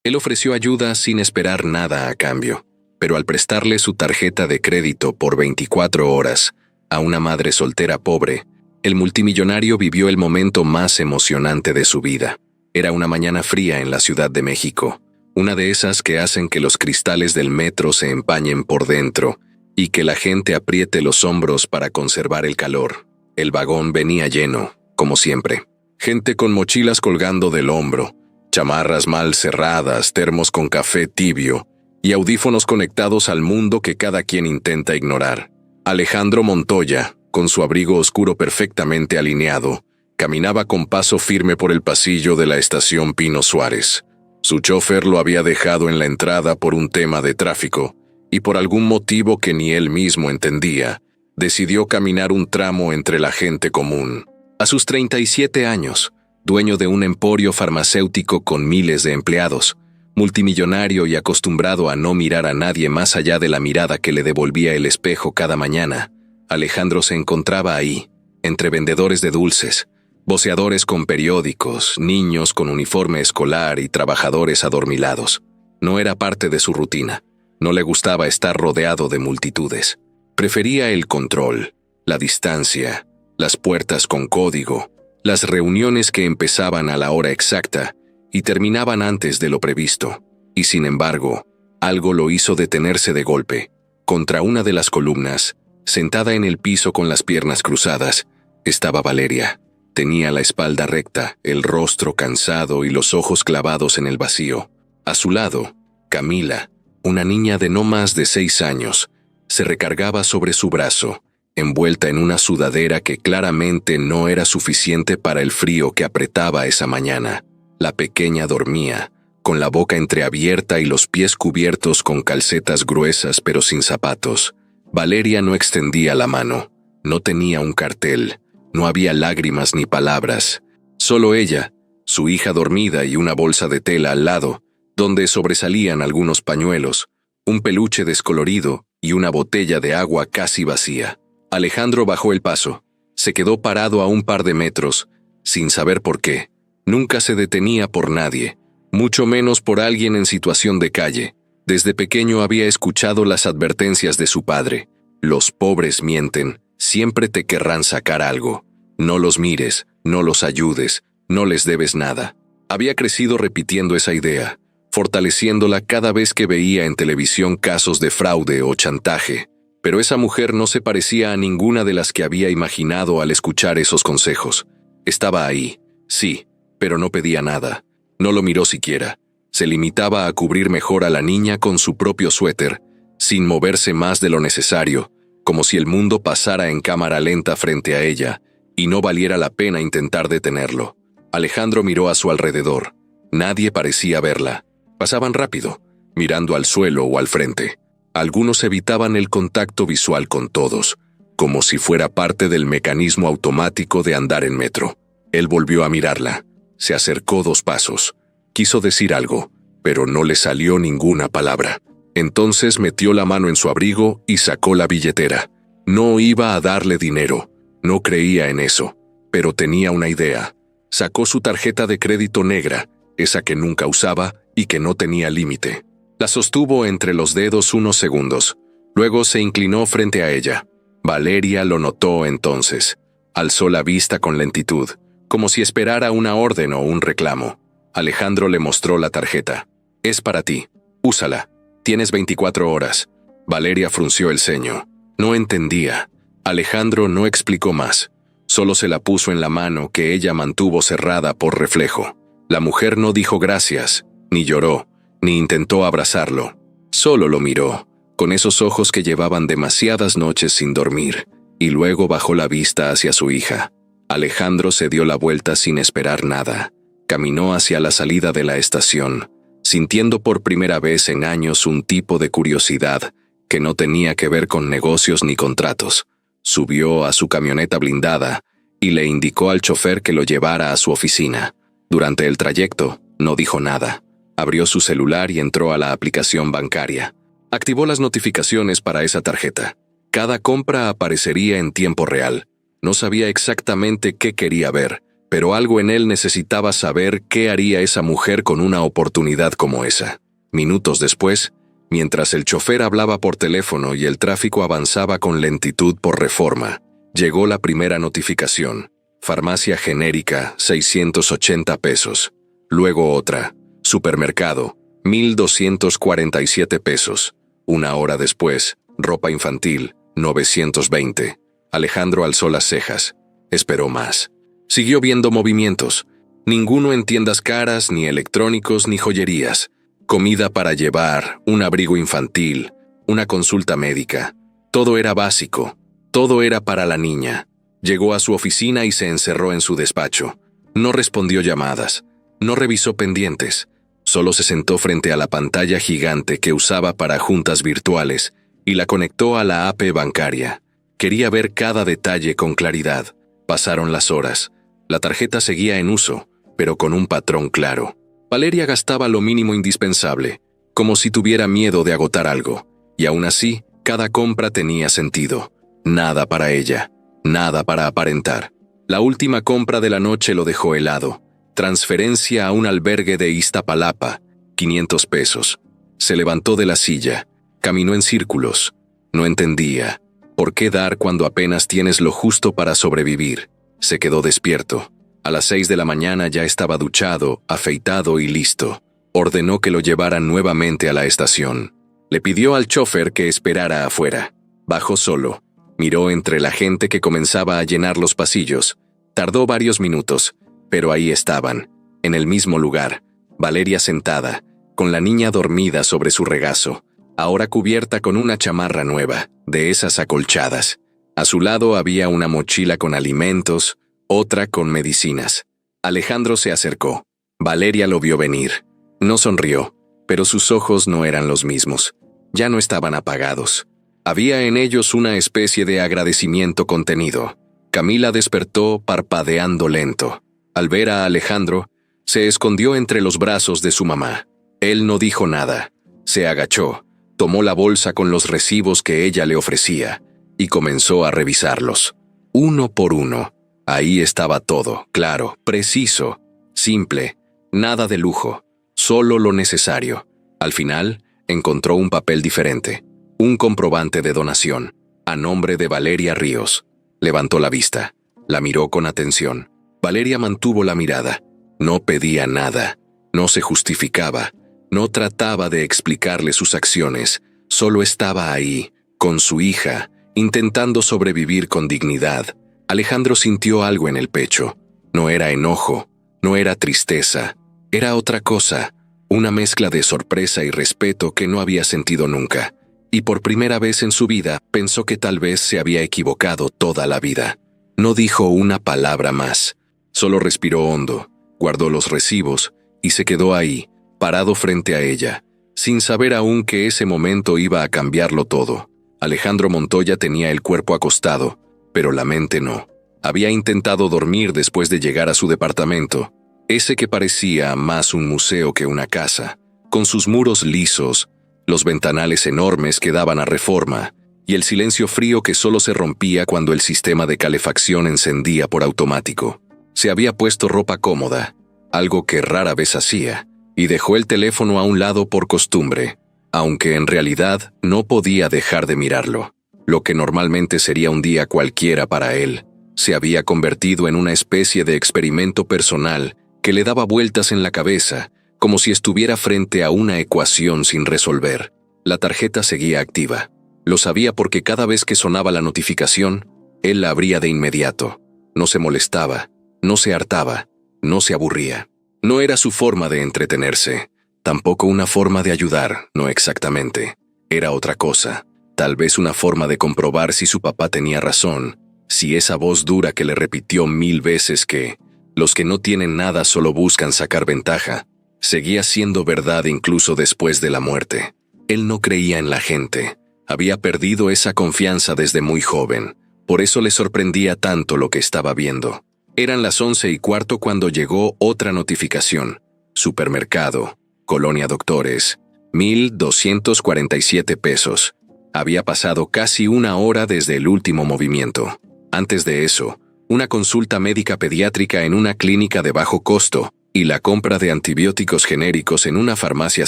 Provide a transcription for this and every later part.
Él ofreció ayuda sin esperar nada a cambio, pero al prestarle su tarjeta de crédito por 24 horas a una madre soltera pobre, el multimillonario vivió el momento más emocionante de su vida. Era una mañana fría en la Ciudad de México, una de esas que hacen que los cristales del metro se empañen por dentro y que la gente apriete los hombros para conservar el calor. El vagón venía lleno, como siempre. Gente con mochilas colgando del hombro, chamarras mal cerradas, termos con café tibio y audífonos conectados al mundo que cada quien intenta ignorar. Alejandro Montoya, con su abrigo oscuro perfectamente alineado, caminaba con paso firme por el pasillo de la estación Pino Suárez. Su chofer lo había dejado en la entrada por un tema de tráfico, y por algún motivo que ni él mismo entendía, decidió caminar un tramo entre la gente común. A sus 37 años, dueño de un emporio farmacéutico con miles de empleados, multimillonario y acostumbrado a no mirar a nadie más allá de la mirada que le devolvía el espejo cada mañana, Alejandro se encontraba ahí, entre vendedores de dulces, voceadores con periódicos, niños con uniforme escolar y trabajadores adormilados. No era parte de su rutina. No le gustaba estar rodeado de multitudes. Prefería el control, la distancia, las puertas con código, las reuniones que empezaban a la hora exacta y terminaban antes de lo previsto. Y sin embargo, algo lo hizo detenerse de golpe. Contra una de las columnas, sentada en el piso con las piernas cruzadas, estaba Valeria. Tenía la espalda recta, el rostro cansado y los ojos clavados en el vacío. A su lado, Camila, una niña de no más de 6 años, se recargaba sobre su brazo, envuelta en una sudadera que claramente no era suficiente para el frío que apretaba esa mañana. La pequeña dormía, con la boca entreabierta y los pies cubiertos con calcetas gruesas pero sin zapatos. Valeria no extendía la mano, no tenía un cartel, no había lágrimas ni palabras. Solo ella, su hija dormida y una bolsa de tela al lado, donde sobresalían algunos pañuelos, un peluche descolorido y una botella de agua casi vacía. Alejandro bajó el paso, se quedó parado a un par de metros, sin saber por qué. Nunca se detenía por nadie, mucho menos por alguien en situación de calle. Desde pequeño había escuchado las advertencias de su padre. Los pobres mienten, siempre te querrán sacar algo. No los mires, no los ayudes, no les debes nada. Había crecido repitiendo esa idea, fortaleciéndola cada vez que veía en televisión casos de fraude o chantaje. Pero esa mujer no se parecía a ninguna de las que había imaginado al escuchar esos consejos. Estaba ahí, sí, pero no pedía nada. No lo miró siquiera. Se limitaba a cubrir mejor a la niña con su propio suéter, sin moverse más de lo necesario, como si el mundo pasara en cámara lenta frente a ella, y no valiera la pena intentar detenerlo. Alejandro miró a su alrededor. Nadie parecía verla. Pasaban rápido, mirando al suelo o al frente. Algunos evitaban el contacto visual con todos, como si fuera parte del mecanismo automático de andar en metro. Él volvió a mirarla. Se acercó 2 pasos. Quiso decir algo, pero no le salió ninguna palabra. Entonces metió la mano en su abrigo y sacó la billetera. No iba a darle dinero. No creía en eso, pero tenía una idea. Sacó su tarjeta de crédito negra, esa que nunca usaba y que no tenía límite. La sostuvo entre los dedos unos segundos. Luego se inclinó frente a ella. Valeria lo notó entonces. Alzó la vista con lentitud, como si esperara una orden o un reclamo. Alejandro le mostró la tarjeta. «Es para ti. Úsala. Tienes 24 horas». Valeria frunció el ceño. No entendía. Alejandro no explicó más. Solo se la puso en la mano que ella mantuvo cerrada por reflejo. La mujer no dijo gracias, ni lloró, ni intentó abrazarlo. Solo lo miró, con esos ojos que llevaban demasiadas noches sin dormir, y luego bajó la vista hacia su hija. Alejandro se dio la vuelta sin esperar nada. Caminó hacia la salida de la estación, sintiendo por primera vez en años un tipo de curiosidad que no tenía que ver con negocios ni contratos. Subió a su camioneta blindada y le indicó al chofer que lo llevara a su oficina. Durante el trayecto, no dijo nada. Abrió su celular y entró a la aplicación bancaria. Activó las notificaciones para esa tarjeta. Cada compra aparecería en tiempo real. No sabía exactamente qué quería ver, pero algo en él necesitaba saber qué haría esa mujer con una oportunidad como esa. Minutos después, mientras el chofer hablaba por teléfono y el tráfico avanzaba con lentitud por Reforma, llegó la primera notificación. Farmacia genérica, 680 pesos. Luego otra. Supermercado, 1,247 pesos. Una hora después, ropa infantil, 920. Alejandro alzó las cejas. Esperó más. Siguió viendo movimientos. Ninguno en tiendas caras, ni electrónicos, ni joyerías. Comida para llevar, un abrigo infantil, una consulta médica. Todo era básico. Todo era para la niña. Llegó a su oficina y se encerró en su despacho. No respondió llamadas. No revisó pendientes. Solo se sentó frente a la pantalla gigante que usaba para juntas virtuales y la conectó a la app bancaria. Quería ver cada detalle con claridad. Pasaron las horas. La tarjeta seguía en uso, pero con un patrón claro. Valeria gastaba lo mínimo indispensable, como si tuviera miedo de agotar algo, y aún así, cada compra tenía sentido. Nada para ella, nada para aparentar. La última compra de la noche lo dejó helado. Transferencia a un albergue de Iztapalapa, 500 pesos. Se levantó de la silla, caminó en círculos. No entendía. ¿Por qué dar cuando apenas tienes lo justo para sobrevivir? Se quedó despierto. A las 6 de la mañana ya estaba duchado, afeitado y listo. Ordenó que lo llevaran nuevamente a la estación. Le pidió al chofer que esperara afuera. Bajó solo. Miró entre la gente que comenzaba a llenar los pasillos. Tardó varios minutos, pero ahí estaban, en el mismo lugar. Valeria sentada, con la niña dormida sobre su regazo, ahora cubierta con una chamarra nueva, de esas acolchadas. A su lado había una mochila con alimentos, otra con medicinas. Alejandro se acercó. Valeria lo vio venir. No sonrió, pero sus ojos no eran los mismos. Ya no estaban apagados. Había en ellos una especie de agradecimiento contenido. Camila despertó parpadeando lento. Al ver a Alejandro, se escondió entre los brazos de su mamá. Él no dijo nada. Se agachó, tomó la bolsa con los recibos que ella le ofrecía y comenzó a revisarlos. Uno por uno. Ahí estaba todo, claro, preciso, simple, nada de lujo, solo lo necesario. Al final, encontró un papel diferente, un comprobante de donación, a nombre de Valeria Ríos. Levantó la vista, la miró con atención. Valeria mantuvo la mirada. No pedía nada, no se justificaba, no trataba de explicarle sus acciones, solo estaba ahí, con su hija, intentando sobrevivir con dignidad. Alejandro sintió algo en el pecho. No era enojo, no era tristeza, era otra cosa, una mezcla de sorpresa y respeto que no había sentido nunca. Y por primera vez en su vida pensó que tal vez se había equivocado toda la vida. No dijo una palabra más, solo respiró hondo, guardó los recibos y se quedó ahí, parado frente a ella, sin saber aún que ese momento iba a cambiarlo todo. Alejandro Montoya tenía el cuerpo acostado, pero la mente no. Había intentado dormir después de llegar a su departamento, ese que parecía más un museo que una casa, con sus muros lisos, los ventanales enormes que daban a Reforma, y el silencio frío que solo se rompía cuando el sistema de calefacción encendía por automático. Se había puesto ropa cómoda, algo que rara vez hacía, y dejó el teléfono a un lado por costumbre, aunque en realidad no podía dejar de mirarlo. Lo que normalmente sería un día cualquiera para él, se había convertido en una especie de experimento personal que le daba vueltas en la cabeza, como si estuviera frente a una ecuación sin resolver. La tarjeta seguía activa. Lo sabía porque cada vez que sonaba la notificación, él la abría de inmediato. No se molestaba, no se hartaba, no se aburría. No era su forma de entretenerse, tampoco una forma de ayudar, no exactamente. Era otra cosa. Tal vez una forma de comprobar si su papá tenía razón, si esa voz dura que le repitió 1000 veces que los que no tienen nada solo buscan sacar ventaja, seguía siendo verdad incluso después de la muerte. Él no creía en la gente, había perdido esa confianza desde muy joven, por eso le sorprendía tanto lo que estaba viendo. Eran las 11:15 cuando llegó otra notificación. Supermercado, Colonia Doctores, 1,247 pesos. Había pasado casi una hora desde el último movimiento. Antes de eso, una consulta médica pediátrica en una clínica de bajo costo y la compra de antibióticos genéricos en una farmacia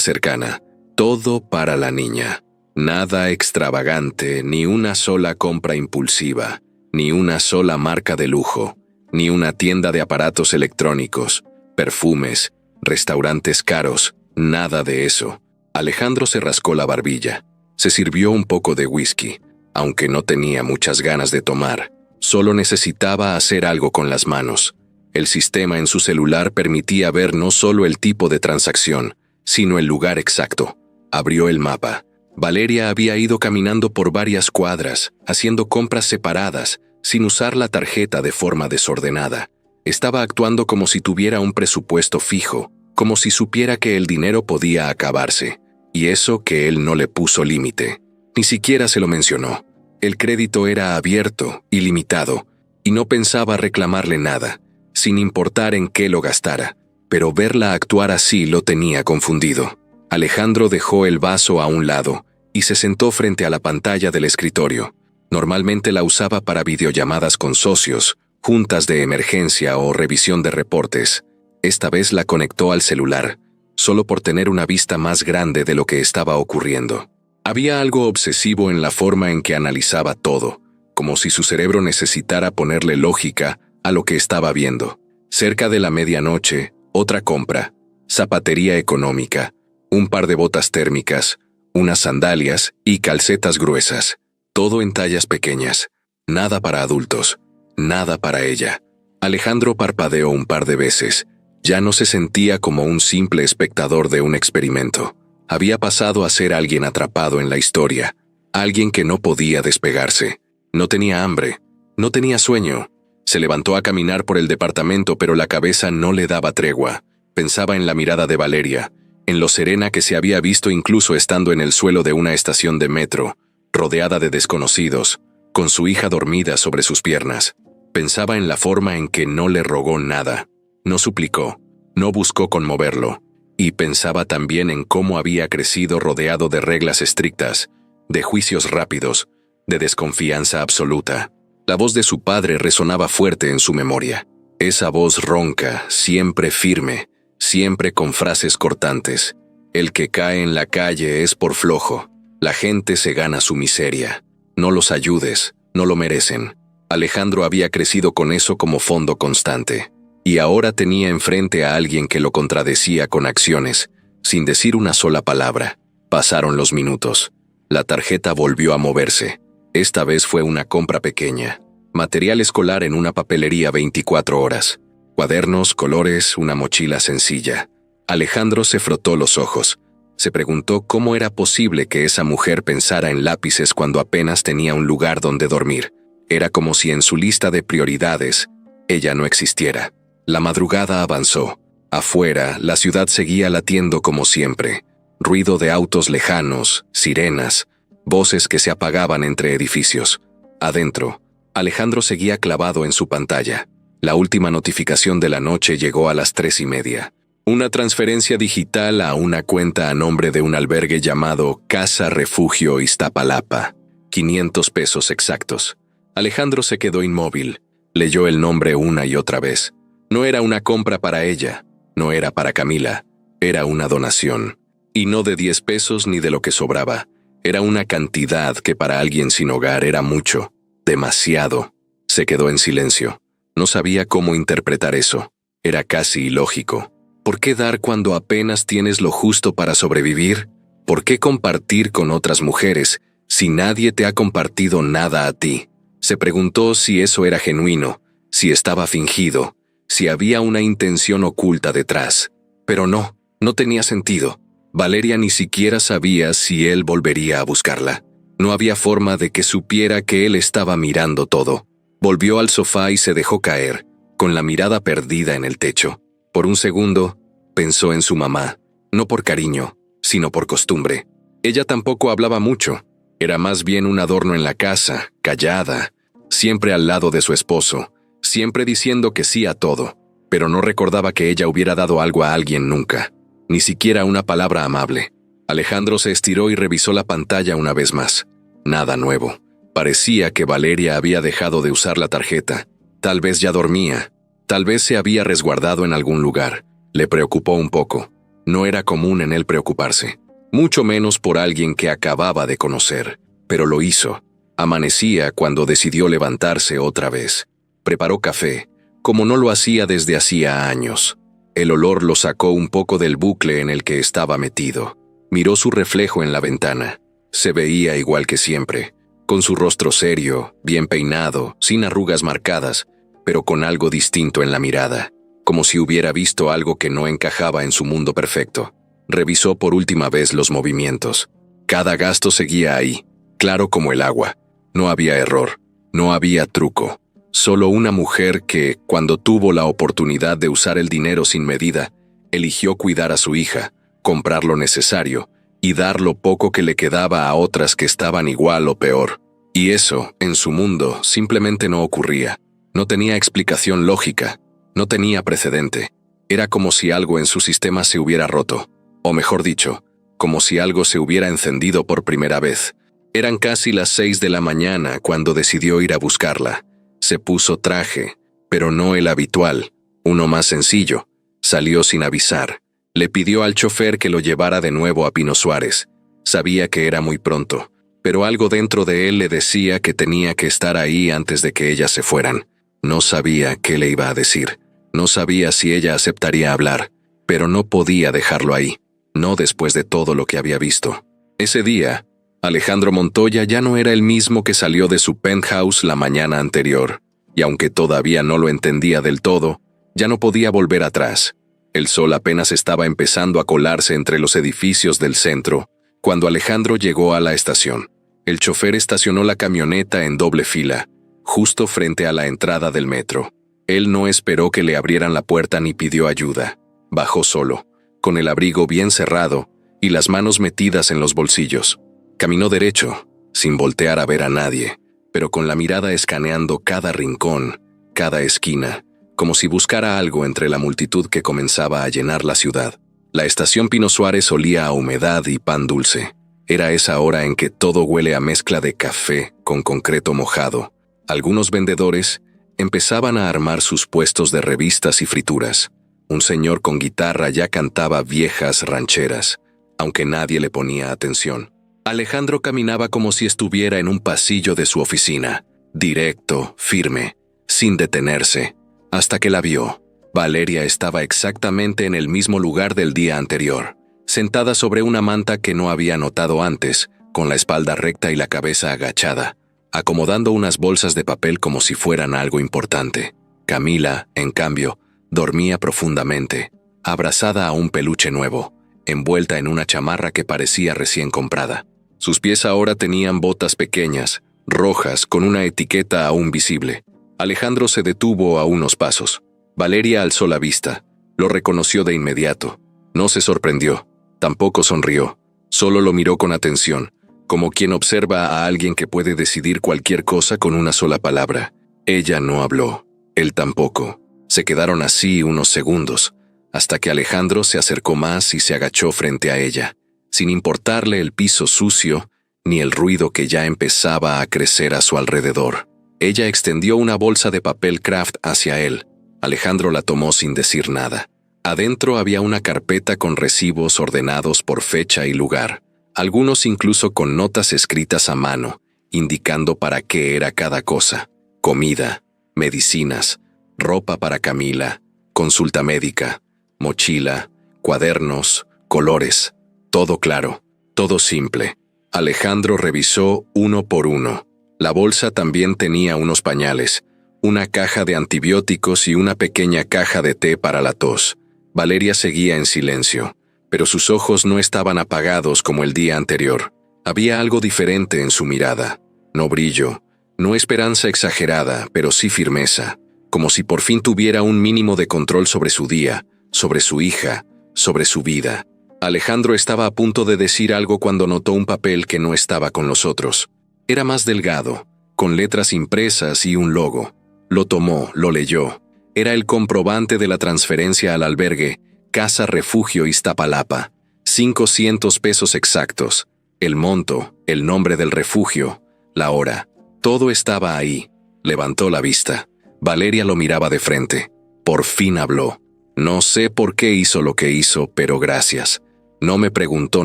cercana. Todo para la niña. Nada extravagante, ni una sola compra impulsiva, ni una sola marca de lujo, ni una tienda de aparatos electrónicos, perfumes, restaurantes caros, nada de eso. Alejandro se rascó la barbilla. Se sirvió un poco de whisky, aunque no tenía muchas ganas de tomar. Solo necesitaba hacer algo con las manos. El sistema en su celular permitía ver no solo el tipo de transacción, sino el lugar exacto. Abrió el mapa. Valeria había ido caminando por varias cuadras, haciendo compras separadas, sin usar la tarjeta de forma desordenada. Estaba actuando como si tuviera un presupuesto fijo, como si supiera que el dinero podía acabarse, y eso que él no le puso límite. Ni siquiera se lo mencionó. El crédito era abierto, ilimitado, y no pensaba reclamarle nada, sin importar en qué lo gastara, pero verla actuar así lo tenía confundido. Alejandro dejó el vaso a un lado y se sentó frente a la pantalla del escritorio. Normalmente la usaba para videollamadas con socios, juntas de emergencia o revisión de reportes. Esta vez la conectó al celular, solo por tener una vista más grande de lo que estaba ocurriendo. Había algo obsesivo en la forma en que analizaba todo, como si su cerebro necesitara ponerle lógica a lo que estaba viendo. Cerca de la medianoche, otra compra, zapatería económica, un par de botas térmicas, unas sandalias y calcetas gruesas, todo en tallas pequeñas, nada para adultos, nada para ella. Alejandro parpadeó un par de veces. Ya no se sentía como un simple espectador de un experimento. Había pasado a ser alguien atrapado en la historia, alguien que no podía despegarse. No tenía hambre, no tenía sueño. Se levantó a caminar por el departamento, pero la cabeza no le daba tregua. Pensaba en la mirada de Valeria, en lo serena que se había visto incluso estando en el suelo de una estación de metro, rodeada de desconocidos, con su hija dormida sobre sus piernas. Pensaba en la forma en que no le rogó nada, no suplicó, no buscó conmoverlo, y pensaba también en cómo había crecido rodeado de reglas estrictas, de juicios rápidos, de desconfianza absoluta. La voz de su padre resonaba fuerte en su memoria. Esa voz ronca, siempre firme, siempre con frases cortantes. El que cae en la calle es por flojo. La gente se gana su miseria. No los ayudes, no lo merecen. Alejandro había crecido con eso como fondo constante. Y ahora tenía enfrente a alguien que lo contradecía con acciones, sin decir una sola palabra. Pasaron los minutos. La tarjeta volvió a moverse. Esta vez fue una compra pequeña. Material escolar en una papelería 24 horas. Cuadernos, colores, una mochila sencilla. Alejandro se frotó los ojos. Se preguntó cómo era posible que esa mujer pensara en lápices cuando apenas tenía un lugar donde dormir. Era como si en su lista de prioridades ella no existiera. La madrugada avanzó. Afuera, la ciudad seguía latiendo como siempre. Ruido de autos lejanos, sirenas, voces que se apagaban entre edificios. Adentro, Alejandro seguía clavado en su pantalla. La última notificación de la noche llegó a las 3:30. Una transferencia digital a una cuenta a nombre de un albergue llamado Casa Refugio Iztapalapa. 500 pesos exactos. Alejandro se quedó inmóvil. Leyó el nombre una y otra vez. No era una compra para ella, no era para Camila. Era una donación. Y no de 10 pesos ni de lo que sobraba. Era una cantidad que para alguien sin hogar era mucho. Demasiado. Se quedó en silencio. No sabía cómo interpretar eso. Era casi ilógico. ¿Por qué dar cuando apenas tienes lo justo para sobrevivir? ¿Por qué compartir con otras mujeres si nadie te ha compartido nada a ti? Se preguntó si eso era genuino, si estaba fingido, si había una intención oculta detrás. Pero no, no tenía sentido. Valeria ni siquiera sabía si él volvería a buscarla. No había forma de que supiera que él estaba mirando todo. Volvió al sofá y se dejó caer, con la mirada perdida en el techo. Por un segundo, pensó en su mamá, no por cariño, sino por costumbre. Ella tampoco hablaba mucho. Era más bien un adorno en la casa, callada, siempre al lado de su esposo, siempre diciendo que sí a todo, pero no recordaba que ella hubiera dado algo a alguien nunca, ni siquiera una palabra amable. Alejandro se estiró y revisó la pantalla una vez más. Nada nuevo. Parecía que Valeria había dejado de usar la tarjeta. Tal vez ya dormía. Tal vez se había resguardado en algún lugar. Le preocupó un poco. No era común en él preocuparse, mucho menos por alguien que acababa de conocer, pero lo hizo. Amanecía cuando decidió levantarse otra vez. Preparó café, como no lo hacía desde hacía años. El olor lo sacó un poco del bucle en el que estaba metido. Miró su reflejo en la ventana. Se veía igual que siempre, con su rostro serio, bien peinado, sin arrugas marcadas, pero con algo distinto en la mirada, como si hubiera visto algo que no encajaba en su mundo perfecto. Revisó por última vez los movimientos. Cada gasto seguía ahí, claro como el agua. No había error, no había truco. Solo una mujer que, cuando tuvo la oportunidad de usar el dinero sin medida, eligió cuidar a su hija, comprar lo necesario y dar lo poco que le quedaba a otras que estaban igual o peor. Y eso, en su mundo, simplemente no ocurría. No tenía explicación lógica, no tenía precedente. Era como si algo en su sistema se hubiera roto, o mejor dicho, como si algo se hubiera encendido por primera vez. Eran casi las 6 de la mañana cuando decidió ir a buscarla. Se puso traje, pero no el habitual, uno más sencillo. Salió sin avisar. Le pidió al chofer que lo llevara de nuevo a Pino Suárez. Sabía que era muy pronto, pero algo dentro de él le decía que tenía que estar ahí antes de que ellas se fueran. No sabía qué le iba a decir. No sabía si ella aceptaría hablar, pero no podía dejarlo ahí. No después de todo lo que había visto. Ese día, Alejandro Montoya ya no era el mismo que salió de su penthouse la mañana anterior, y aunque todavía no lo entendía del todo, ya no podía volver atrás. El sol apenas estaba empezando a colarse entre los edificios del centro, cuando Alejandro llegó a la estación. El chofer estacionó la camioneta en doble fila, justo frente a la entrada del metro. Él no esperó que le abrieran la puerta ni pidió ayuda. Bajó solo, con el abrigo bien cerrado y las manos metidas en los bolsillos. Caminó derecho, sin voltear a ver a nadie, pero con la mirada escaneando cada rincón, cada esquina, como si buscara algo entre la multitud que comenzaba a llenar la ciudad. La estación Pino Suárez olía a humedad y pan dulce. Era esa hora en que todo huele a mezcla de café con concreto mojado. Algunos vendedores empezaban a armar sus puestos de revistas y frituras. Un señor con guitarra ya cantaba viejas rancheras, aunque nadie le ponía atención. Alejandro caminaba como si estuviera en un pasillo de su oficina, directo, firme, sin detenerse, hasta que la vio. Valeria estaba exactamente en el mismo lugar del día anterior, sentada sobre una manta que no había notado antes, con la espalda recta y la cabeza agachada, acomodando unas bolsas de papel como si fueran algo importante. Camila, en cambio, dormía profundamente, abrazada a un peluche nuevo, envuelta en una chamarra que parecía recién comprada. Sus pies ahora tenían botas pequeñas, rojas, con una etiqueta aún visible. Alejandro se detuvo a unos pasos. Valeria alzó la vista. Lo reconoció de inmediato. No se sorprendió. Tampoco sonrió. Solo lo miró con atención, como quien observa a alguien que puede decidir cualquier cosa con una sola palabra. Ella no habló. Él tampoco. Se quedaron así unos segundos, hasta que Alejandro se acercó más y se agachó frente a ella, sin importarle el piso sucio ni el ruido que ya empezaba a crecer a su alrededor. Ella extendió una bolsa de papel craft hacia él. Alejandro la tomó sin decir nada. Adentro había una carpeta con recibos ordenados por fecha y lugar, algunos incluso con notas escritas a mano, indicando para qué era cada cosa: comida, medicinas, ropa para Camila, consulta médica, mochila, cuadernos, colores. Todo claro, todo simple. Alejandro revisó uno por uno. La bolsa también tenía unos pañales, una caja de antibióticos y una pequeña caja de té para la tos. Valeria seguía en silencio, pero sus ojos no estaban apagados como el día anterior. Había algo diferente en su mirada. No brillo, no esperanza exagerada, pero sí firmeza, como si por fin tuviera un mínimo de control sobre su día, sobre su hija, sobre su vida. Alejandro estaba a punto de decir algo cuando notó un papel que no estaba con los otros. Era más delgado, con letras impresas y un logo. Lo tomó, lo leyó. Era el comprobante de la transferencia al albergue Casa Refugio Iztapalapa. 500 pesos exactos. El monto, el nombre del refugio, la hora. Todo estaba ahí. Levantó la vista. Valeria lo miraba de frente. Por fin habló. No sé por qué hizo lo que hizo, pero gracias. No me preguntó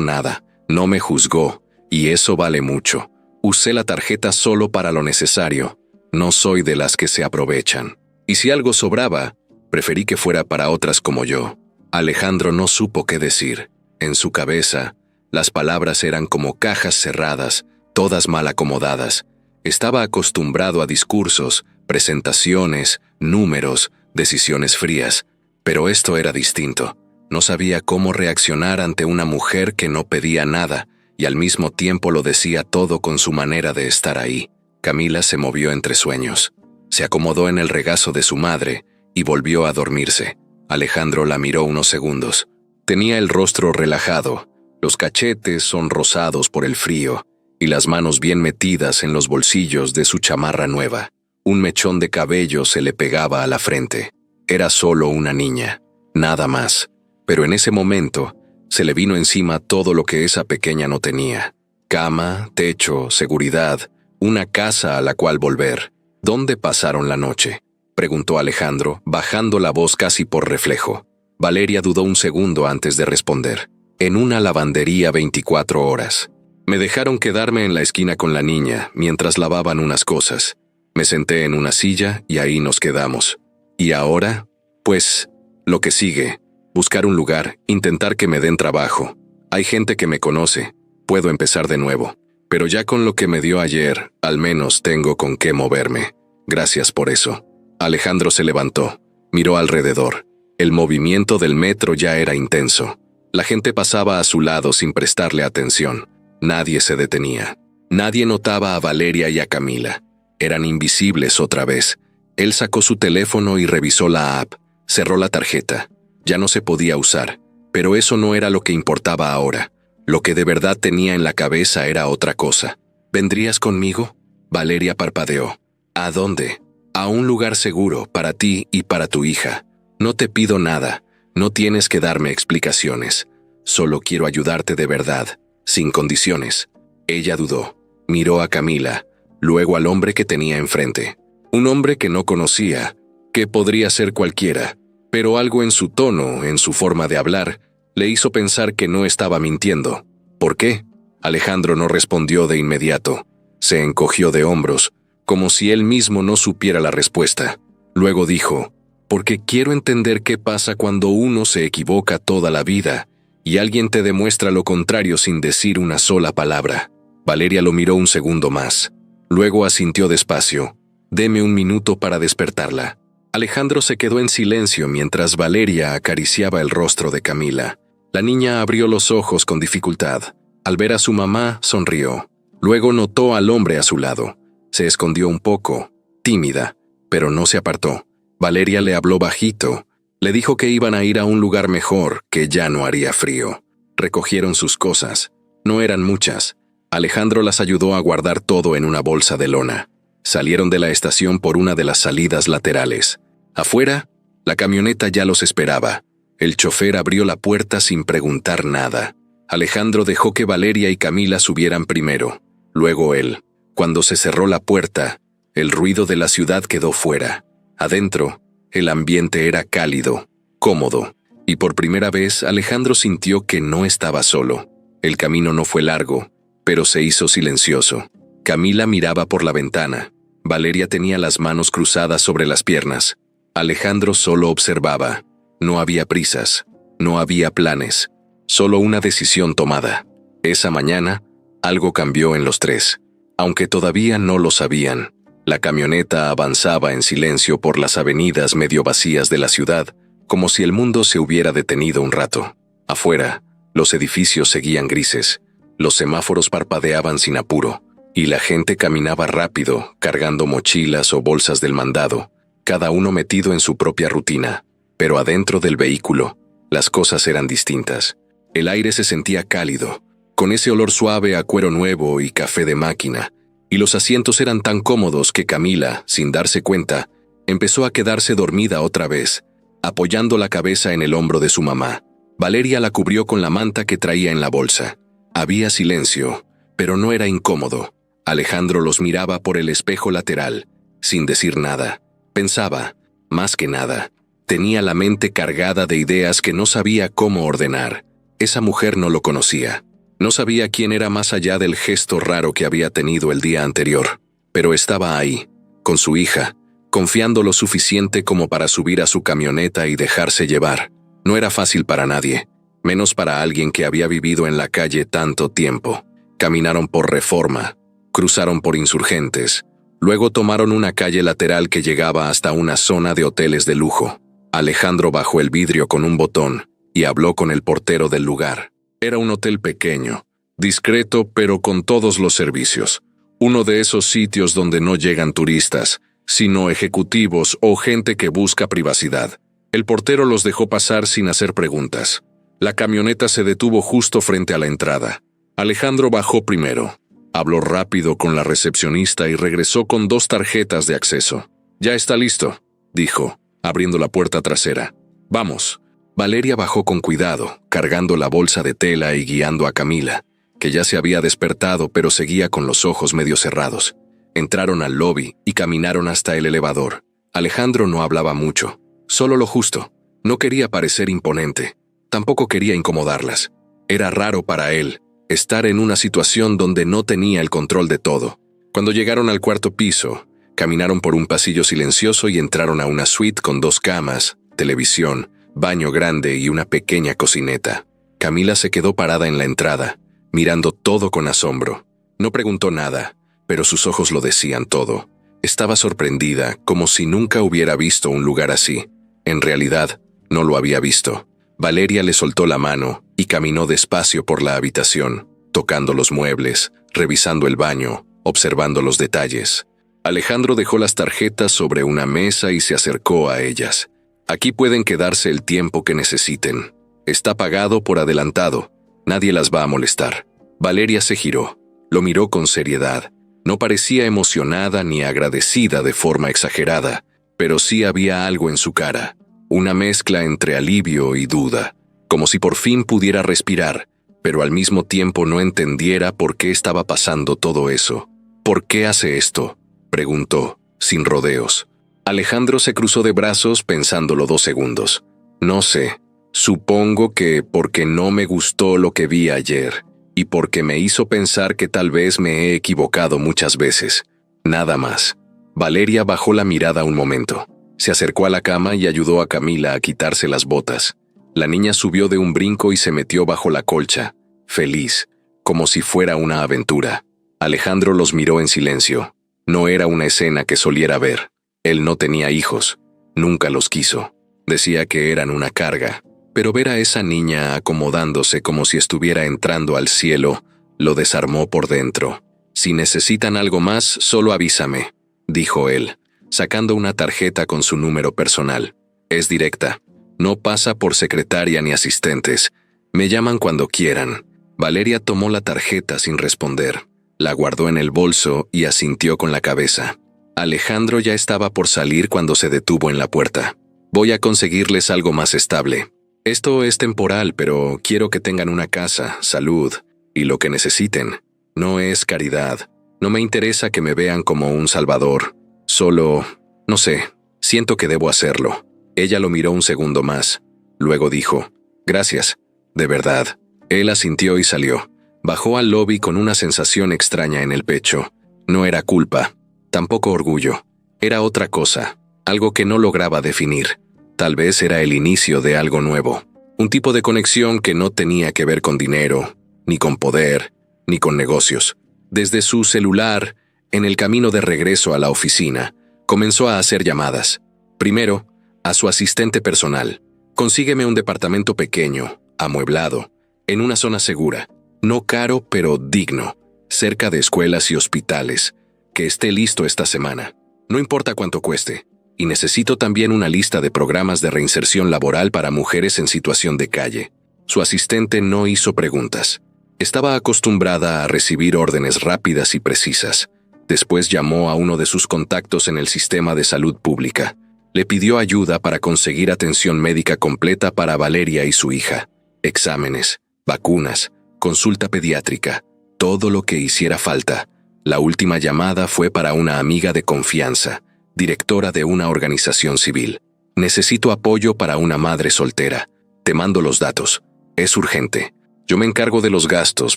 nada, no me juzgó, y eso vale mucho. Usé la tarjeta solo para lo necesario. No soy de las que se aprovechan. Y si algo sobraba, preferí que fuera para otras como yo. Alejandro no supo qué decir. En su cabeza, las palabras eran como cajas cerradas, todas mal acomodadas. Estaba acostumbrado a discursos, presentaciones, números, decisiones frías, pero esto era distinto. No sabía cómo reaccionar ante una mujer que no pedía nada y al mismo tiempo lo decía todo con su manera de estar ahí. Camila se movió entre sueños. Se acomodó en el regazo de su madre y volvió a dormirse. Alejandro la miró unos segundos. Tenía el rostro relajado, los cachetes sonrosados por el frío y las manos bien metidas en los bolsillos de su chamarra nueva. Un mechón de cabello se le pegaba a la frente. Era solo una niña, nada más. Pero en ese momento, se le vino encima todo lo que esa pequeña no tenía. Cama, techo, seguridad, una casa a la cual volver. ¿Dónde pasaron la noche?, preguntó Alejandro, bajando la voz casi por reflejo. Valeria dudó un segundo antes de responder. En una lavandería 24 horas. Me dejaron quedarme en la esquina con la niña mientras lavaban unas cosas. Me senté en una silla y ahí nos quedamos. ¿Y ahora? Pues, lo que sigue. Buscar un lugar, intentar que me den trabajo. Hay gente que me conoce. Puedo empezar de nuevo. Pero ya con lo que me dio ayer, al menos tengo con qué moverme. Gracias por eso. Alejandro se levantó. Miró alrededor. El movimiento del metro ya era intenso. La gente pasaba a su lado sin prestarle atención. Nadie se detenía. Nadie notaba a Valeria y a Camila. Eran invisibles otra vez. Él sacó su teléfono y revisó la app. Cerró la tarjeta. Ya no se podía usar. Pero eso no era lo que importaba ahora. Lo que de verdad tenía en la cabeza era otra cosa. ¿Vendrías conmigo? Valeria parpadeó. ¿A dónde? A un lugar seguro para ti y para tu hija. No te pido nada. No tienes que darme explicaciones. Solo quiero ayudarte de verdad, sin condiciones. Ella dudó. Miró a Camila, luego al hombre que tenía enfrente. Un hombre que no conocía, que podría ser cualquiera, pero algo en su tono, en su forma de hablar, le hizo pensar que no estaba mintiendo. ¿Por qué? Alejandro no respondió de inmediato. Se encogió de hombros, como si él mismo no supiera la respuesta. Luego dijo, porque quiero entender qué pasa cuando uno se equivoca toda la vida y alguien te demuestra lo contrario sin decir una sola palabra. Valeria lo miró un segundo más. Luego asintió despacio. Deme un minuto para despertarla. Alejandro se quedó en silencio mientras Valeria acariciaba el rostro de Camila. La niña abrió los ojos con dificultad. Al ver a su mamá, sonrió. Luego notó al hombre a su lado. Se escondió un poco, tímida, pero no se apartó. Valeria le habló bajito. Le dijo que iban a ir a un lugar mejor, que ya no haría frío. Recogieron sus cosas. No eran muchas. Alejandro las ayudó a guardar todo en una bolsa de lona. Salieron de la estación por una de las salidas laterales. Afuera, la camioneta ya los esperaba. El chofer abrió la puerta sin preguntar nada. Alejandro dejó que Valeria y Camila subieran primero. Luego él. Cuando se cerró la puerta, el ruido de la ciudad quedó fuera. Adentro, el ambiente era cálido, cómodo, y por primera vez Alejandro sintió que no estaba solo. El camino no fue largo, pero se hizo silencioso. Camila miraba por la ventana. Valeria tenía las manos cruzadas sobre las piernas. Alejandro solo observaba. No había prisas, no había planes, solo una decisión tomada. Esa mañana, algo cambió en los tres, aunque todavía no lo sabían. La camioneta avanzaba en silencio por las avenidas medio vacías de la ciudad, como si el mundo se hubiera detenido un rato. Afuera, los edificios seguían grises, los semáforos parpadeaban sin apuro, y la gente caminaba rápido, cargando mochilas o bolsas del mandado, cada uno metido en su propia rutina. Pero adentro del vehículo, las cosas eran distintas. El aire se sentía cálido, con ese olor suave a cuero nuevo y café de máquina, y los asientos eran tan cómodos que Camila, sin darse cuenta, empezó a quedarse dormida otra vez, apoyando la cabeza en el hombro de su mamá. Valeria la cubrió con la manta que traía en la bolsa. Había silencio, pero no era incómodo. Alejandro los miraba por el espejo lateral, sin decir nada. Pensaba, más que nada. Tenía la mente cargada de ideas que no sabía cómo ordenar. Esa mujer no lo conocía. No sabía quién era más allá del gesto raro que había tenido el día anterior. Pero estaba ahí, con su hija, confiando lo suficiente como para subir a su camioneta y dejarse llevar. No era fácil para nadie, menos para alguien que había vivido en la calle tanto tiempo. Caminaron por Reforma, cruzaron por Insurgentes, luego tomaron una calle lateral que llegaba hasta una zona de hoteles de lujo. Alejandro bajó el vidrio con un botón y habló con el portero del lugar. Era un hotel pequeño, discreto pero con todos los servicios. Uno de esos sitios donde no llegan turistas, sino ejecutivos o gente que busca privacidad. El portero los dejó pasar sin hacer preguntas. La camioneta se detuvo justo frente a la entrada. Alejandro bajó primero. Habló rápido con la recepcionista y regresó con 2 tarjetas de acceso. «Ya está listo», dijo, abriendo la puerta trasera. «Vamos». Valeria bajó con cuidado, cargando la bolsa de tela y guiando a Camila, que ya se había despertado pero seguía con los ojos medio cerrados. Entraron al lobby y caminaron hasta el elevador. Alejandro no hablaba mucho, solo lo justo. No quería parecer imponente, tampoco quería incomodarlas. Era raro para él estar en una situación donde no tenía el control de todo. Cuando llegaron al 4º piso, caminaron por un pasillo silencioso y entraron a una suite con 2 camas, televisión, baño grande y una pequeña cocineta. Camila se quedó parada en la entrada, mirando todo con asombro. No preguntó nada, pero sus ojos lo decían todo. Estaba sorprendida, como si nunca hubiera visto un lugar así. En realidad, no lo había visto. Valeria le soltó la mano y caminó despacio por la habitación, tocando los muebles, revisando el baño, observando los detalles. Alejandro dejó las tarjetas sobre una mesa y se acercó a ellas. «Aquí pueden quedarse el tiempo que necesiten. Está pagado por adelantado. Nadie las va a molestar». Valeria se giró. Lo miró con seriedad. No parecía emocionada ni agradecida de forma exagerada, pero sí había algo en su cara. Una mezcla entre alivio y duda, como si por fin pudiera respirar, pero al mismo tiempo no entendiera por qué estaba pasando todo eso. «¿Por qué hace esto?», preguntó, sin rodeos. Alejandro se cruzó de brazos pensándolo 2 segundos. «No sé. Supongo que porque no me gustó lo que vi ayer, y porque me hizo pensar que tal vez me he equivocado muchas veces. Nada más». Valeria bajó la mirada un momento. Se acercó a la cama y ayudó a Camila a quitarse las botas. La niña subió de un brinco y se metió bajo la colcha, feliz, como si fuera una aventura. Alejandro los miró en silencio. No era una escena que soliera ver. Él no tenía hijos. Nunca los quiso. Decía que eran una carga. Pero ver a esa niña acomodándose como si estuviera entrando al cielo, lo desarmó por dentro. «Si necesitan algo más, solo avísame», dijo él, sacando una tarjeta con su número personal. «Es directa. No pasa por secretaria ni asistentes. Me llaman cuando quieran». Valeria tomó la tarjeta sin responder. La guardó en el bolso y asintió con la cabeza. Alejandro ya estaba por salir cuando se detuvo en la puerta. «Voy a conseguirles algo más estable. Esto es temporal, pero quiero que tengan una casa, salud y lo que necesiten. No es caridad. No me interesa que me vean como un salvador. Solo, no sé, siento que debo hacerlo». Ella lo miró un segundo más. Luego dijo, «Gracias, de verdad». Él asintió y salió. Bajó al lobby con una sensación extraña en el pecho. No era culpa, tampoco orgullo. Era otra cosa, algo que no lograba definir. Tal vez era el inicio de algo nuevo. Un tipo de conexión que no tenía que ver con dinero, ni con poder, ni con negocios. Desde su celular, en el camino de regreso a la oficina, comenzó a hacer llamadas. Primero, a su asistente personal. «Consígueme un departamento pequeño, amueblado, en una zona segura, no caro pero digno, cerca de escuelas y hospitales, que esté listo esta semana. No importa cuánto cueste. Y necesito también una lista de programas de reinserción laboral para mujeres en situación de calle». Su asistente no hizo preguntas. Estaba acostumbrada a recibir órdenes rápidas y precisas. Después llamó a uno de sus contactos en el sistema de salud pública. Le pidió ayuda para conseguir atención médica completa para Valeria y su hija. Exámenes, vacunas, consulta pediátrica, todo lo que hiciera falta. La última llamada fue para una amiga de confianza, directora de una organización civil. Necesito apoyo para una madre soltera. Te mando los datos. Es urgente. Yo me encargo de los gastos,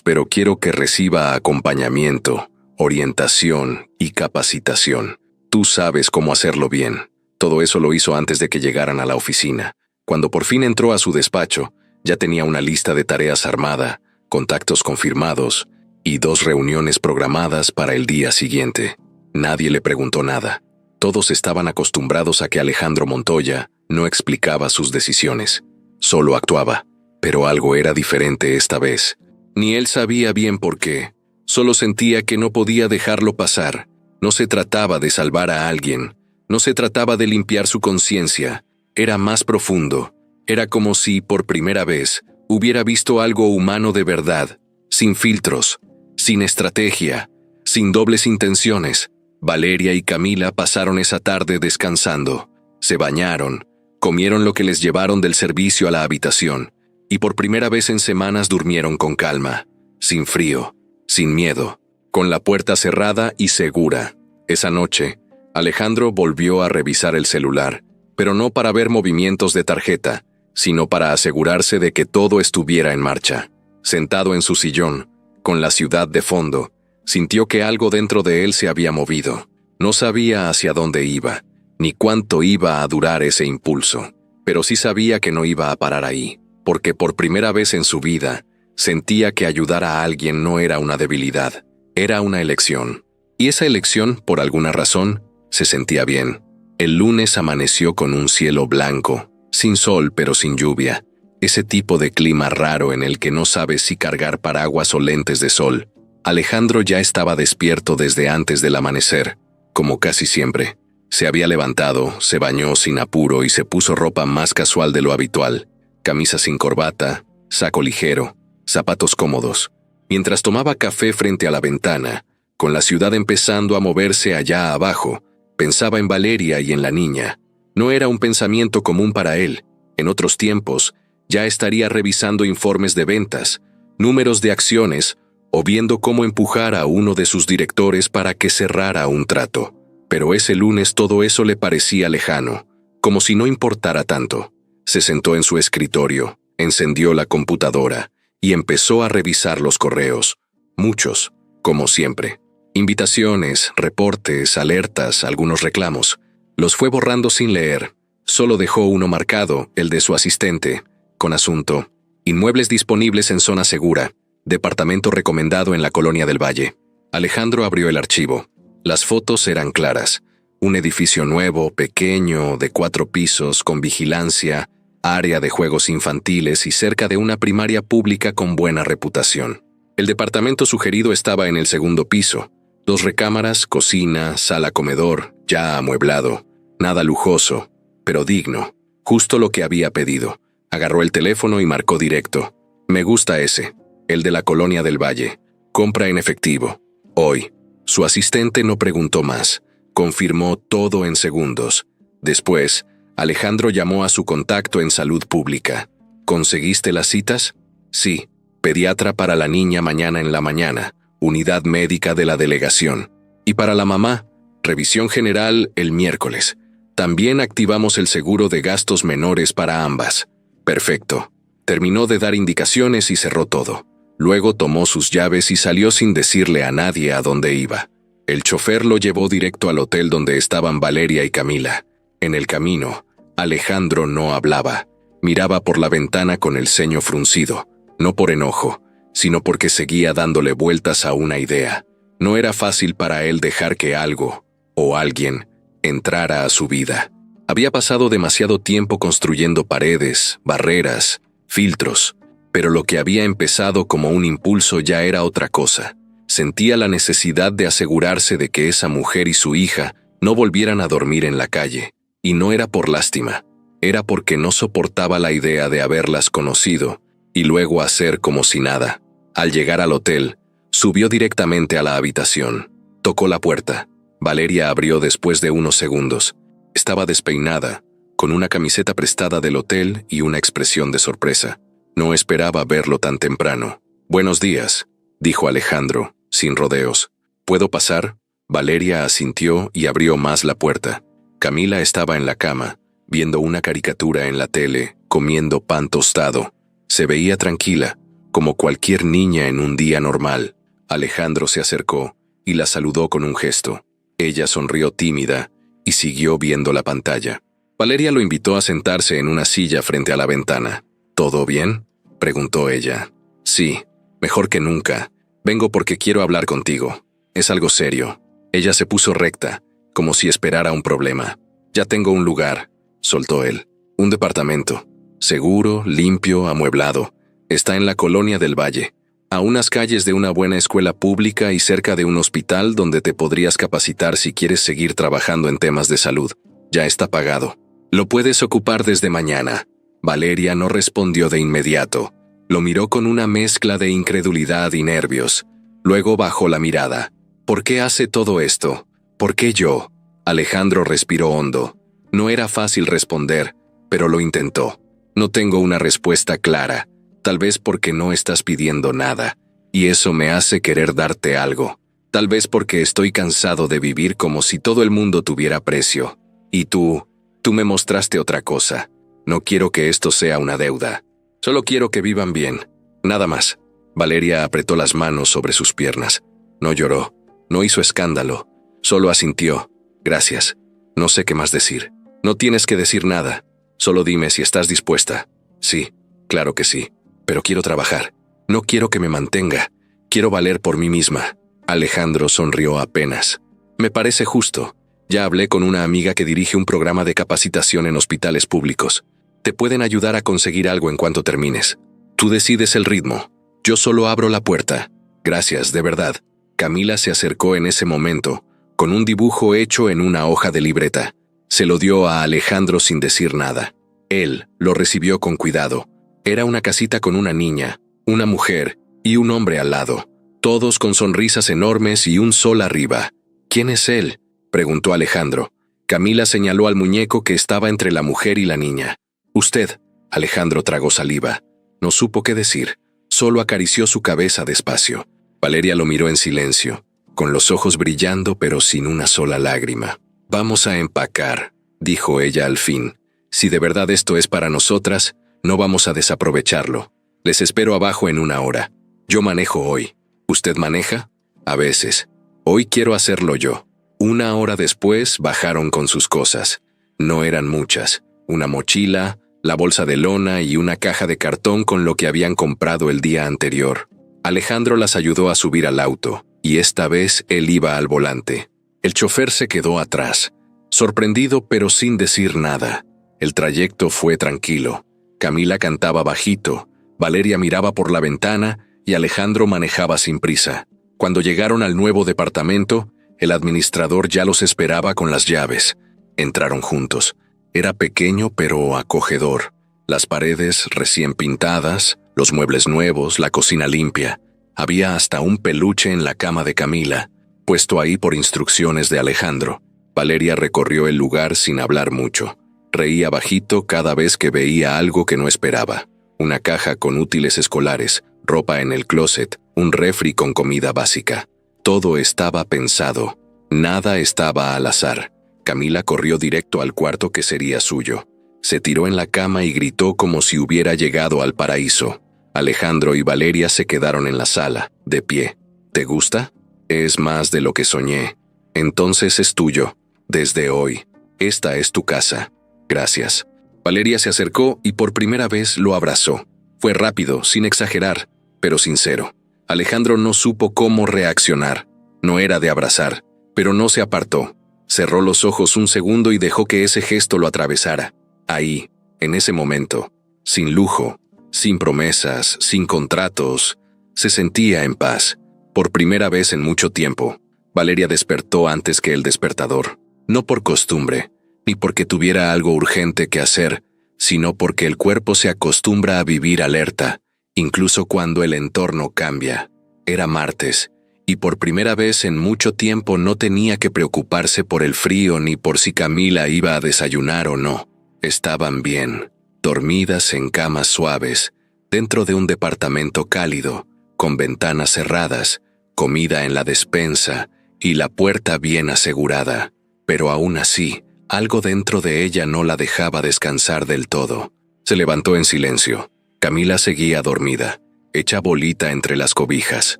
pero quiero que reciba acompañamiento, orientación y capacitación. Tú sabes cómo hacerlo bien. Todo eso lo hizo antes de que llegaran a la oficina. Cuando por fin entró a su despacho, ya tenía una lista de tareas armada, contactos confirmados y 2 reuniones programadas para el día siguiente. Nadie le preguntó nada. Todos estaban acostumbrados a que Alejandro Montoya no explicaba sus decisiones, solo actuaba. Pero algo era diferente esta vez. Ni él sabía bien por qué. Solo sentía que no podía dejarlo pasar. No se trataba de salvar a alguien. No se trataba de limpiar su conciencia. Era más profundo. Era como si, por primera vez, hubiera visto algo humano de verdad, sin filtros, sin estrategia, sin dobles intenciones. Valeria y Camila pasaron esa tarde descansando. Se bañaron, comieron lo que les llevaron del servicio a la habitación. Y por primera vez en semanas durmieron con calma, sin frío, sin miedo, con la puerta cerrada y segura. Esa noche, Alejandro volvió a revisar el celular, pero no para ver movimientos de tarjeta, sino para asegurarse de que todo estuviera en marcha. Sentado en su sillón, con la ciudad de fondo, sintió que algo dentro de él se había movido. No sabía hacia dónde iba, ni cuánto iba a durar ese impulso, pero sí sabía que no iba a parar ahí. Porque por primera vez en su vida, sentía que ayudar a alguien no era una debilidad, era una elección. Y esa elección, por alguna razón, se sentía bien. El lunes amaneció con un cielo blanco, sin sol pero sin lluvia. Ese tipo de clima raro en el que no sabes si cargar paraguas o lentes de sol. Alejandro ya estaba despierto desde antes del amanecer, como casi siempre. Se había levantado, se bañó sin apuro y se puso ropa más casual de lo habitual. Camisa sin corbata, saco ligero, zapatos cómodos. Mientras tomaba café frente a la ventana, con la ciudad empezando a moverse allá abajo, pensaba en Valeria y en la niña. No era un pensamiento común para él. En otros tiempos, ya estaría revisando informes de ventas, números de acciones o viendo cómo empujar a uno de sus directores para que cerrara un trato. Pero ese lunes todo eso le parecía lejano, como si no importara tanto. Se sentó en su escritorio, encendió la computadora y empezó a revisar los correos. Muchos, como siempre. Invitaciones, reportes, alertas, algunos reclamos. Los fue borrando sin leer. Solo dejó uno marcado, el de su asistente, con asunto: inmuebles disponibles en zona segura, departamento recomendado en la Colonia del Valle. Alejandro abrió el archivo. Las fotos eran claras. Un edificio nuevo, pequeño, de 4 pisos, con vigilancia, área de juegos infantiles y cerca de una primaria pública con buena reputación. El departamento sugerido estaba en el 2º piso. 2 recámaras, cocina, sala comedor, ya amueblado. Nada lujoso, pero digno. Justo lo que había pedido. Agarró el teléfono y marcó directo. Me gusta ese, el de la Colonia del Valle. Compra en efectivo. Hoy. Su asistente no preguntó más. Confirmó todo en segundos. Después, Alejandro llamó a su contacto en salud pública. ¿Conseguiste las citas? Sí. Pediatra para la niña mañana en la mañana. Unidad médica de la delegación. Y para la mamá, revisión general el miércoles. También activamos el seguro de gastos menores para ambas. Perfecto. Terminó de dar indicaciones y cerró todo. Luego tomó sus llaves y salió sin decirle a nadie a dónde iba. El chofer lo llevó directo al hotel donde estaban Valeria y Camila. En el camino, Alejandro no hablaba. Miraba por la ventana con el ceño fruncido, no por enojo, sino porque seguía dándole vueltas a una idea. No era fácil para él dejar que algo, o alguien, entrara a su vida. Había pasado demasiado tiempo construyendo paredes, barreras, filtros, pero lo que había empezado como un impulso ya era otra cosa. Sentía la necesidad de asegurarse de que esa mujer y su hija no volvieran a dormir en la calle, y no era por lástima, era porque no soportaba la idea de haberlas conocido y luego hacer como si nada. Al llegar al hotel, subió directamente a la habitación. Tocó la puerta. Valeria abrió después de unos segundos. Estaba despeinada, con una camiseta prestada del hotel y una expresión de sorpresa. No esperaba verlo tan temprano. «Buenos días», dijo Alejandro, sin rodeos. «¿Puedo pasar?» Valeria asintió y abrió más la puerta. Camila estaba en la cama, viendo una caricatura en la tele, comiendo pan tostado. Se veía tranquila, como cualquier niña en un día normal. Alejandro se acercó y la saludó con un gesto. Ella sonrió tímida y siguió viendo la pantalla. Valeria lo invitó a sentarse en una silla frente a la ventana. ¿Todo bien?, preguntó ella. Sí, mejor que nunca. Vengo porque quiero hablar contigo. Es algo serio. Ella se puso recta, como si esperara un problema. Ya tengo un lugar, soltó él. Un departamento. Seguro, limpio, amueblado. Está en la colonia del Valle, a unas calles de una buena escuela pública y cerca de un hospital donde te podrías capacitar si quieres seguir trabajando en temas de salud. Ya está pagado. Lo puedes ocupar desde mañana. Valeria no respondió de inmediato. Lo miró con una mezcla de incredulidad y nervios. Luego bajó la mirada. ¿Por qué hace todo esto? ¿Por qué yo? Alejandro respiró hondo. No era fácil responder, pero lo intentó. No tengo una respuesta clara. Tal vez porque no estás pidiendo nada, y eso me hace querer darte algo. Tal vez porque estoy cansado de vivir como si todo el mundo tuviera precio. Y tú me mostraste otra cosa. No quiero que esto sea una deuda. Solo quiero que vivan bien. Nada más. Valeria apretó las manos sobre sus piernas. No lloró, no hizo escándalo, solo asintió. Gracias. No sé qué más decir. No tienes que decir nada. Solo dime si estás dispuesta. Sí, claro que sí. Pero quiero trabajar. No quiero que me mantenga. Quiero valer por mí misma. Alejandro sonrió apenas. Me parece justo. Ya hablé con una amiga que dirige un programa de capacitación en hospitales públicos. Te pueden ayudar a conseguir algo en cuanto termines. Tú decides el ritmo. Yo solo abro la puerta. Gracias, de verdad. Camila se acercó en ese momento, con un dibujo hecho en una hoja de libreta. Se lo dio a Alejandro sin decir nada. Él lo recibió con cuidado. Era una casita con una niña, una mujer y un hombre al lado, todos con sonrisas enormes y un sol arriba. ¿Quién es él?, preguntó Alejandro. Camila señaló al muñeco que estaba entre la mujer y la niña. Usted. Alejandro tragó saliva. No supo qué decir. Solo acarició su cabeza despacio. Valeria lo miró en silencio, con los ojos brillando pero sin una sola lágrima. Vamos a empacar, dijo ella al fin. Si de verdad esto es para nosotras, no vamos a desaprovecharlo. Les espero abajo en 1 hora. Yo manejo hoy. ¿Usted maneja? A veces. Hoy quiero hacerlo yo. 1 hora después bajaron con sus cosas. No eran muchas. Una mochila, la bolsa de lona y una caja de cartón con lo que habían comprado el día anterior. Alejandro las ayudó a subir al auto, y esta vez él iba al volante. El chofer se quedó atrás, sorprendido pero sin decir nada. El trayecto fue tranquilo. Camila cantaba bajito, Valeria miraba por la ventana y Alejandro manejaba sin prisa. Cuando llegaron al nuevo departamento, el administrador ya los esperaba con las llaves. Entraron juntos. Era pequeño pero acogedor. Las paredes recién pintadas, los muebles nuevos, la cocina limpia. Había hasta un peluche en la cama de Camila, puesto ahí por instrucciones de Alejandro. Valeria recorrió el lugar sin hablar mucho. Reía bajito cada vez que veía algo que no esperaba. Una caja con útiles escolares, ropa en el closet, un refri con comida básica. Todo estaba pensado. Nada estaba al azar. Camila corrió directo al cuarto que sería suyo. Se tiró en la cama y gritó como si hubiera llegado al paraíso. Alejandro y Valeria se quedaron en la sala, de pie. ¿Te gusta? Es más de lo que soñé. Entonces es tuyo. Desde hoy. Esta es tu casa. Gracias. Valeria se acercó y por primera vez lo abrazó. Fue rápido, sin exagerar, pero sincero. Alejandro no supo cómo reaccionar. No era de abrazar, pero no se apartó. Cerró los ojos un segundo y dejó que ese gesto lo atravesara. Ahí, en ese momento, sin lujo, sin promesas, sin contratos, se sentía en paz. Por primera vez en mucho tiempo, Valeria despertó antes que el despertador. No por costumbre, ni porque tuviera algo urgente que hacer, sino porque el cuerpo se acostumbra a vivir alerta, incluso cuando el entorno cambia. Era martes, y por primera vez en mucho tiempo no tenía que preocuparse por el frío ni por si Camila iba a desayunar o no. Estaban bien, dormidas en camas suaves, dentro de un departamento cálido, con ventanas cerradas, comida en la despensa y la puerta bien asegurada. Pero aún así, Algo dentro de ella no la dejaba descansar del todo. Se levantó en silencio. Camila seguía dormida, hecha bolita entre las cobijas.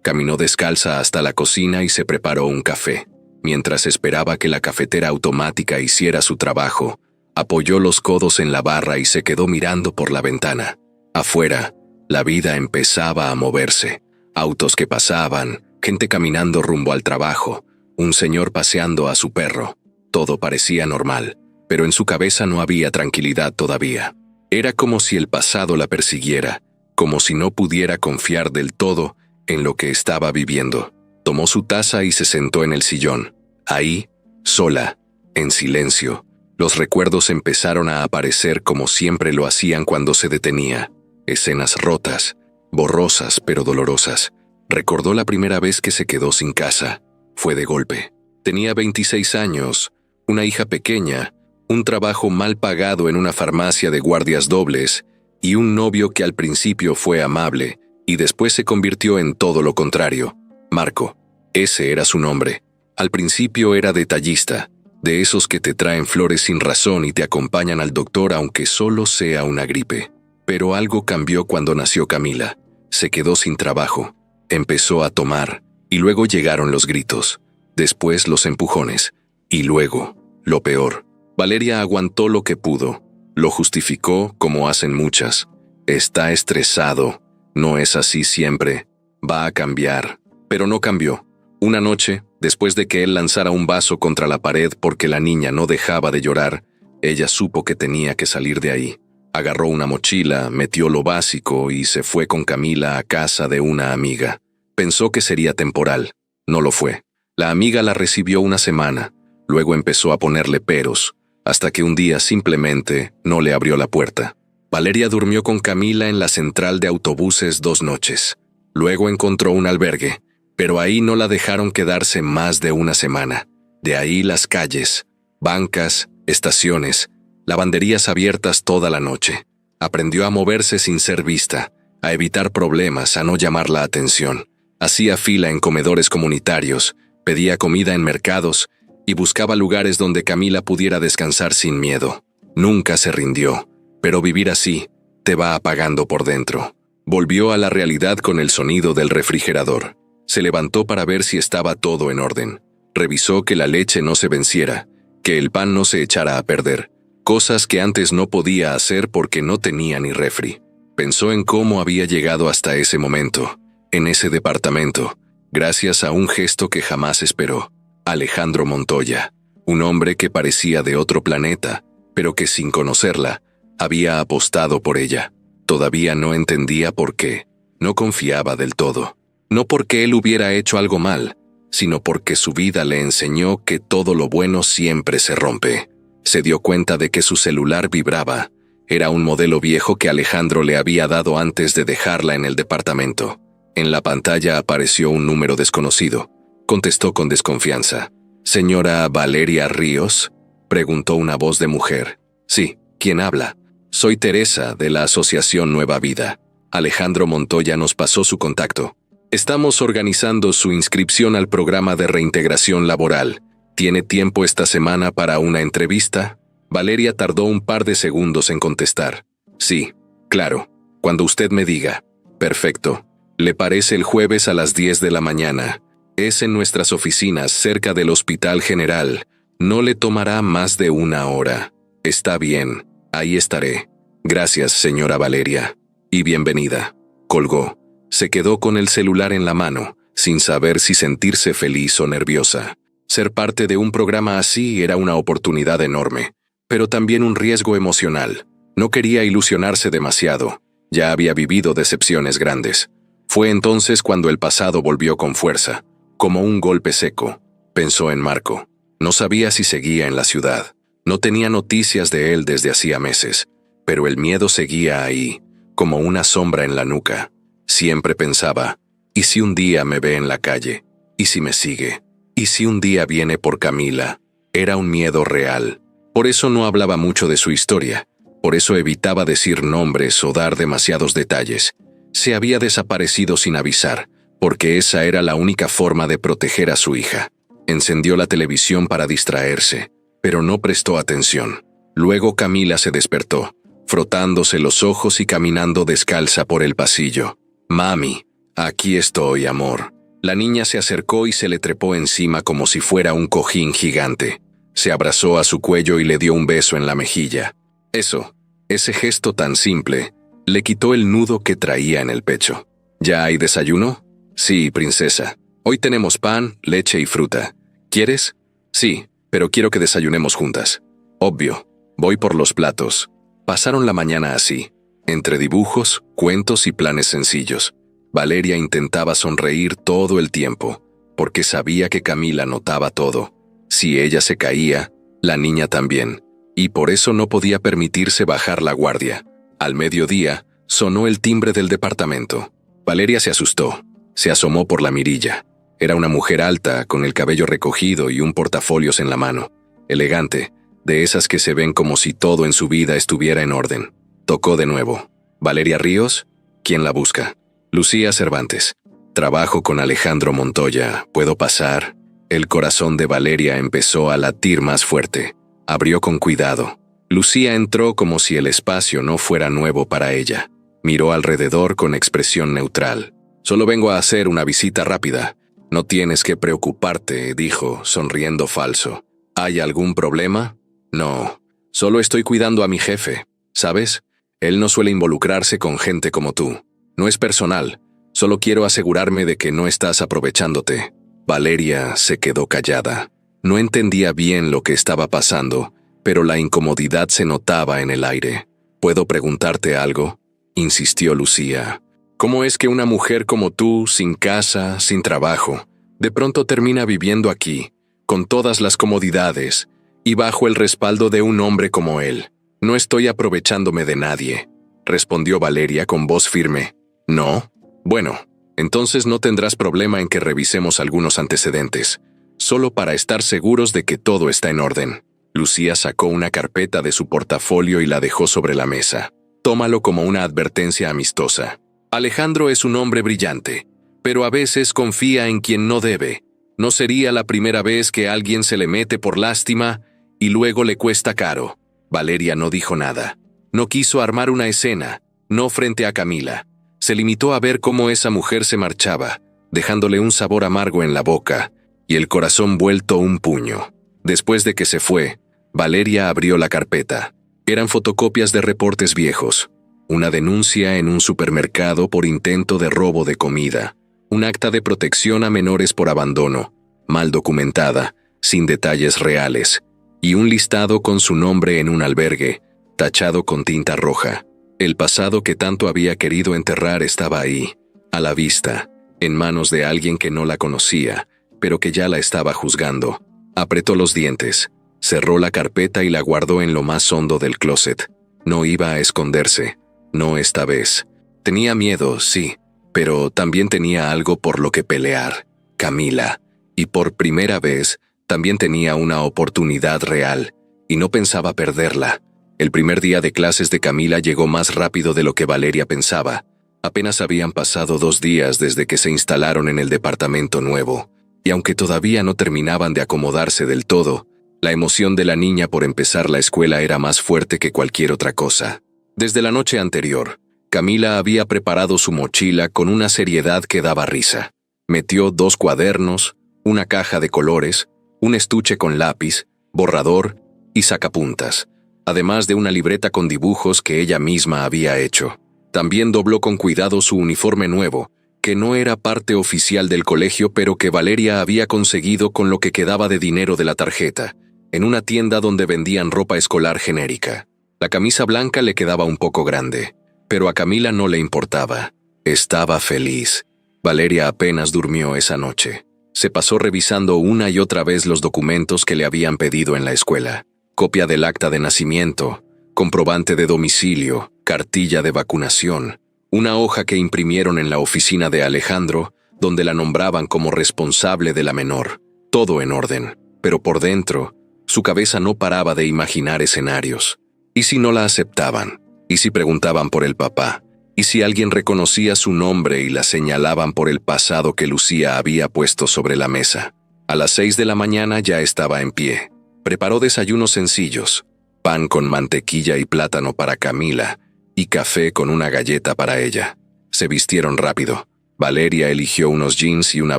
Caminó descalza hasta la cocina y se preparó un café. Mientras esperaba que la cafetera automática hiciera su trabajo, apoyó los codos en la barra y se quedó mirando por la ventana. Afuera, la vida empezaba a moverse. Autos que pasaban, gente caminando rumbo al trabajo, un señor paseando a su perro. Todo parecía normal, pero en su cabeza no había tranquilidad todavía. Era como si el pasado la persiguiera, como si no pudiera confiar del todo en lo que estaba viviendo. Tomó su taza y se sentó en el sillón. Ahí, sola, en silencio, los recuerdos empezaron a aparecer como siempre lo hacían cuando se detenía. Escenas rotas, borrosas pero dolorosas. Recordó la primera vez que se quedó sin casa. Fue de golpe. Tenía 26 años, una hija pequeña, un trabajo mal pagado en una farmacia de guardias dobles y un novio que al principio fue amable y después se convirtió en todo lo contrario. Marco. Ese era su nombre. Al principio era detallista, de esos que te traen flores sin razón y te acompañan al doctor aunque solo sea una gripe. Pero algo cambió cuando nació Camila. Se quedó sin trabajo. Empezó a tomar, y luego llegaron los gritos. Después los empujones. Y luego, lo peor. Valeria aguantó lo que pudo. Lo justificó como hacen muchas. Está estresado. No es así siempre. Va a cambiar. Pero no cambió. Una noche, después de que él lanzara un vaso contra la pared porque la niña no dejaba de llorar, ella supo que tenía que salir de ahí. Agarró una mochila, metió lo básico y se fue con Camila a casa de una amiga. Pensó que sería temporal. No lo fue. La amiga la recibió una semana. Luego empezó a ponerle peros, hasta que un día simplemente no le abrió la puerta. Valeria durmió con Camila en la central de autobuses 2 noches. Luego encontró un albergue, pero ahí no la dejaron quedarse más de una semana. De ahí las calles, bancas, estaciones, lavanderías abiertas toda la noche. Aprendió a moverse sin ser vista, a evitar problemas, a no llamar la atención. Hacía fila en comedores comunitarios, pedía comida en mercados y buscaba lugares donde Camila pudiera descansar sin miedo. Nunca se rindió, pero vivir así te va apagando por dentro. Volvió a la realidad con el sonido del refrigerador. Se levantó para ver si estaba todo en orden. Revisó que la leche no se venciera, que el pan no se echara a perder. Cosas que antes no podía hacer porque no tenía ni refri. Pensó en cómo había llegado hasta ese momento, en ese departamento, gracias a un gesto que jamás esperó. Alejandro Montoya, un hombre que parecía de otro planeta, pero que sin conocerla, había apostado por ella. Todavía no entendía por qué. No confiaba del todo. No porque él hubiera hecho algo mal, sino porque su vida le enseñó que todo lo bueno siempre se rompe. Se dio cuenta de que su celular vibraba. Era un modelo viejo que Alejandro le había dado antes de dejarla en el departamento. En la pantalla apareció un número desconocido. Contestó con desconfianza. «¿Señora Valeria Ríos?», preguntó una voz de mujer. «Sí, ¿quién habla?». «Soy Teresa, de la Asociación Nueva Vida. Alejandro Montoya nos pasó su contacto. Estamos organizando su inscripción al programa de reintegración laboral. ¿Tiene tiempo esta semana para una entrevista?». Valeria tardó un par de segundos en contestar. «Sí, claro, cuando usted me diga». «Perfecto. ¿Le parece el jueves a las 10 de la mañana? Es en nuestras oficinas, cerca del Hospital General. No le tomará más de 1 hora». «Está bien, ahí estaré. Gracias, señora Valeria. Y bienvenida». Colgó. Se quedó con el celular en la mano, sin saber si sentirse feliz o nerviosa. Ser parte de un programa así era una oportunidad enorme, pero también un riesgo emocional. No quería ilusionarse demasiado. Ya había vivido decepciones grandes. Fue entonces cuando el pasado volvió con fuerza, como un golpe seco. Pensó en Marco. No sabía si seguía en la ciudad. No tenía noticias de él desde hacía meses, pero el miedo seguía ahí, como una sombra en la nuca. Siempre pensaba, ¿y si un día me ve en la calle? ¿Y si me sigue? ¿Y si un día viene por Camila? Era un miedo real. Por eso no hablaba mucho de su historia. Por eso evitaba decir nombres o dar demasiados detalles. Se había desaparecido sin avisar, porque esa era la única forma de proteger a su hija. Encendió la televisión para distraerse. pero no prestó atención. Luego Camila se despertó, frotándose los ojos y caminando descalza por el pasillo. «Mami, aquí estoy, amor». La niña se acercó y se le trepó encima como si fuera un cojín gigante. Se abrazó a su cuello y le dio un beso en la mejilla. Ese gesto tan simple, le quitó el nudo que traía en el pecho. «¿Ya hay desayuno?» «Sí, princesa. Hoy tenemos pan, leche y fruta. ¿Quieres?» «Sí, pero quiero que desayunemos juntas». «Obvio. Voy por los platos». Pasaron la mañana así, entre dibujos, cuentos y planes sencillos. Valeria intentaba sonreír todo el tiempo, porque sabía que Camila notaba todo. Si ella se caía, la niña también, y por eso no podía permitirse bajar la guardia. Al mediodía, sonó el timbre del departamento. Valeria se asustó, se asomó por la mirilla. Era una mujer alta, con el cabello recogido y un portafolios en la mano. Elegante, de esas que se ven como si todo en su vida estuviera en orden. Tocó de nuevo. «¿Valeria Ríos? ¿Quién la busca?» «Lucía Cervantes. Trabajo con Alejandro Montoya. ¿Puedo pasar?» El corazón de Valeria empezó a latir más fuerte. Abrió con cuidado. Lucía entró como si el espacio no fuera nuevo para ella. Miró alrededor con expresión neutral. «Solo vengo a hacer una visita rápida. No tienes que preocuparte», dijo, sonriendo falso. «¿Hay algún problema?» «No. Solo estoy cuidando a mi jefe. ¿Sabes? Él no suele involucrarse con gente como tú. No es personal. Solo quiero asegurarme de que no estás aprovechándote». Valeria se quedó callada. No entendía bien lo que estaba pasando, pero la incomodidad se notaba en el aire. «¿Puedo preguntarte algo?», insistió Lucía. «¿Cómo es que una mujer como tú, sin casa, sin trabajo, de pronto termina viviendo aquí, con todas las comodidades, y bajo el respaldo de un hombre como él?» «No estoy aprovechándome de nadie», respondió Valeria con voz firme. «¿No? Bueno, entonces no tendrás problema en que revisemos algunos antecedentes, solo para estar seguros de que todo está en orden». Lucía sacó una carpeta de su portafolio y la dejó sobre la mesa. «Tómalo como una advertencia amistosa. Alejandro es un hombre brillante, pero a veces confía en quien no debe. No sería la primera vez que alguien se le mete por lástima y luego le cuesta caro». Valeria no dijo nada. No quiso armar una escena, no frente a Camila. Se limitó a ver cómo esa mujer se marchaba, dejándole un sabor amargo en la boca y el corazón vuelto un puño. Después de que se fue, Valeria abrió la carpeta. Eran fotocopias de reportes viejos, una denuncia en un supermercado por intento de robo de comida, un acta de protección a menores por abandono, mal documentada, sin detalles reales, y un listado con su nombre en un albergue, tachado con tinta roja. El pasado que tanto había querido enterrar estaba ahí, a la vista, en manos de alguien que no la conocía, pero que ya la estaba juzgando. Apretó los dientes, cerró la carpeta y la guardó en lo más hondo del closet. No iba a esconderse, no esta vez. Tenía miedo, sí, pero también tenía algo por lo que pelear: Camila. Y por primera vez, también tenía una oportunidad real, y no pensaba perderla. El primer día de clases de Camila llegó más rápido de lo que Valeria pensaba. Apenas habían pasado 2 días desde que se instalaron en el departamento nuevo, y aunque todavía no terminaban de acomodarse del todo, la emoción de la niña por empezar la escuela era más fuerte que cualquier otra cosa. Desde la noche anterior, Camila había preparado su mochila con una seriedad que daba risa. Metió 2 cuadernos, una caja de colores, un estuche con lápiz, borrador y sacapuntas, además de una libreta con dibujos que ella misma había hecho. También dobló con cuidado su uniforme nuevo, que no era parte oficial del colegio, pero que Valeria había conseguido con lo que quedaba de dinero de la tarjeta, en una tienda donde vendían ropa escolar genérica. La camisa blanca le quedaba un poco grande, pero a Camila no le importaba. Estaba feliz. Valeria apenas durmió esa noche. Se pasó revisando una y otra vez los documentos que le habían pedido en la escuela: copia del acta de nacimiento, comprobante de domicilio, cartilla de vacunación, una hoja que imprimieron en la oficina de Alejandro, donde la nombraban como responsable de la menor. Todo en orden, pero por dentro, su cabeza no paraba de imaginar escenarios. ¿Y si no la aceptaban? ¿Y si preguntaban por el papá? ¿Y si alguien reconocía su nombre y la señalaban por el pasado que Lucía había puesto sobre la mesa? A las 6 de la mañana ya estaba en pie. Preparó desayunos sencillos, pan con mantequilla y plátano para Camila, y café con una galleta para ella. Se vistieron rápido. Valeria eligió unos jeans y una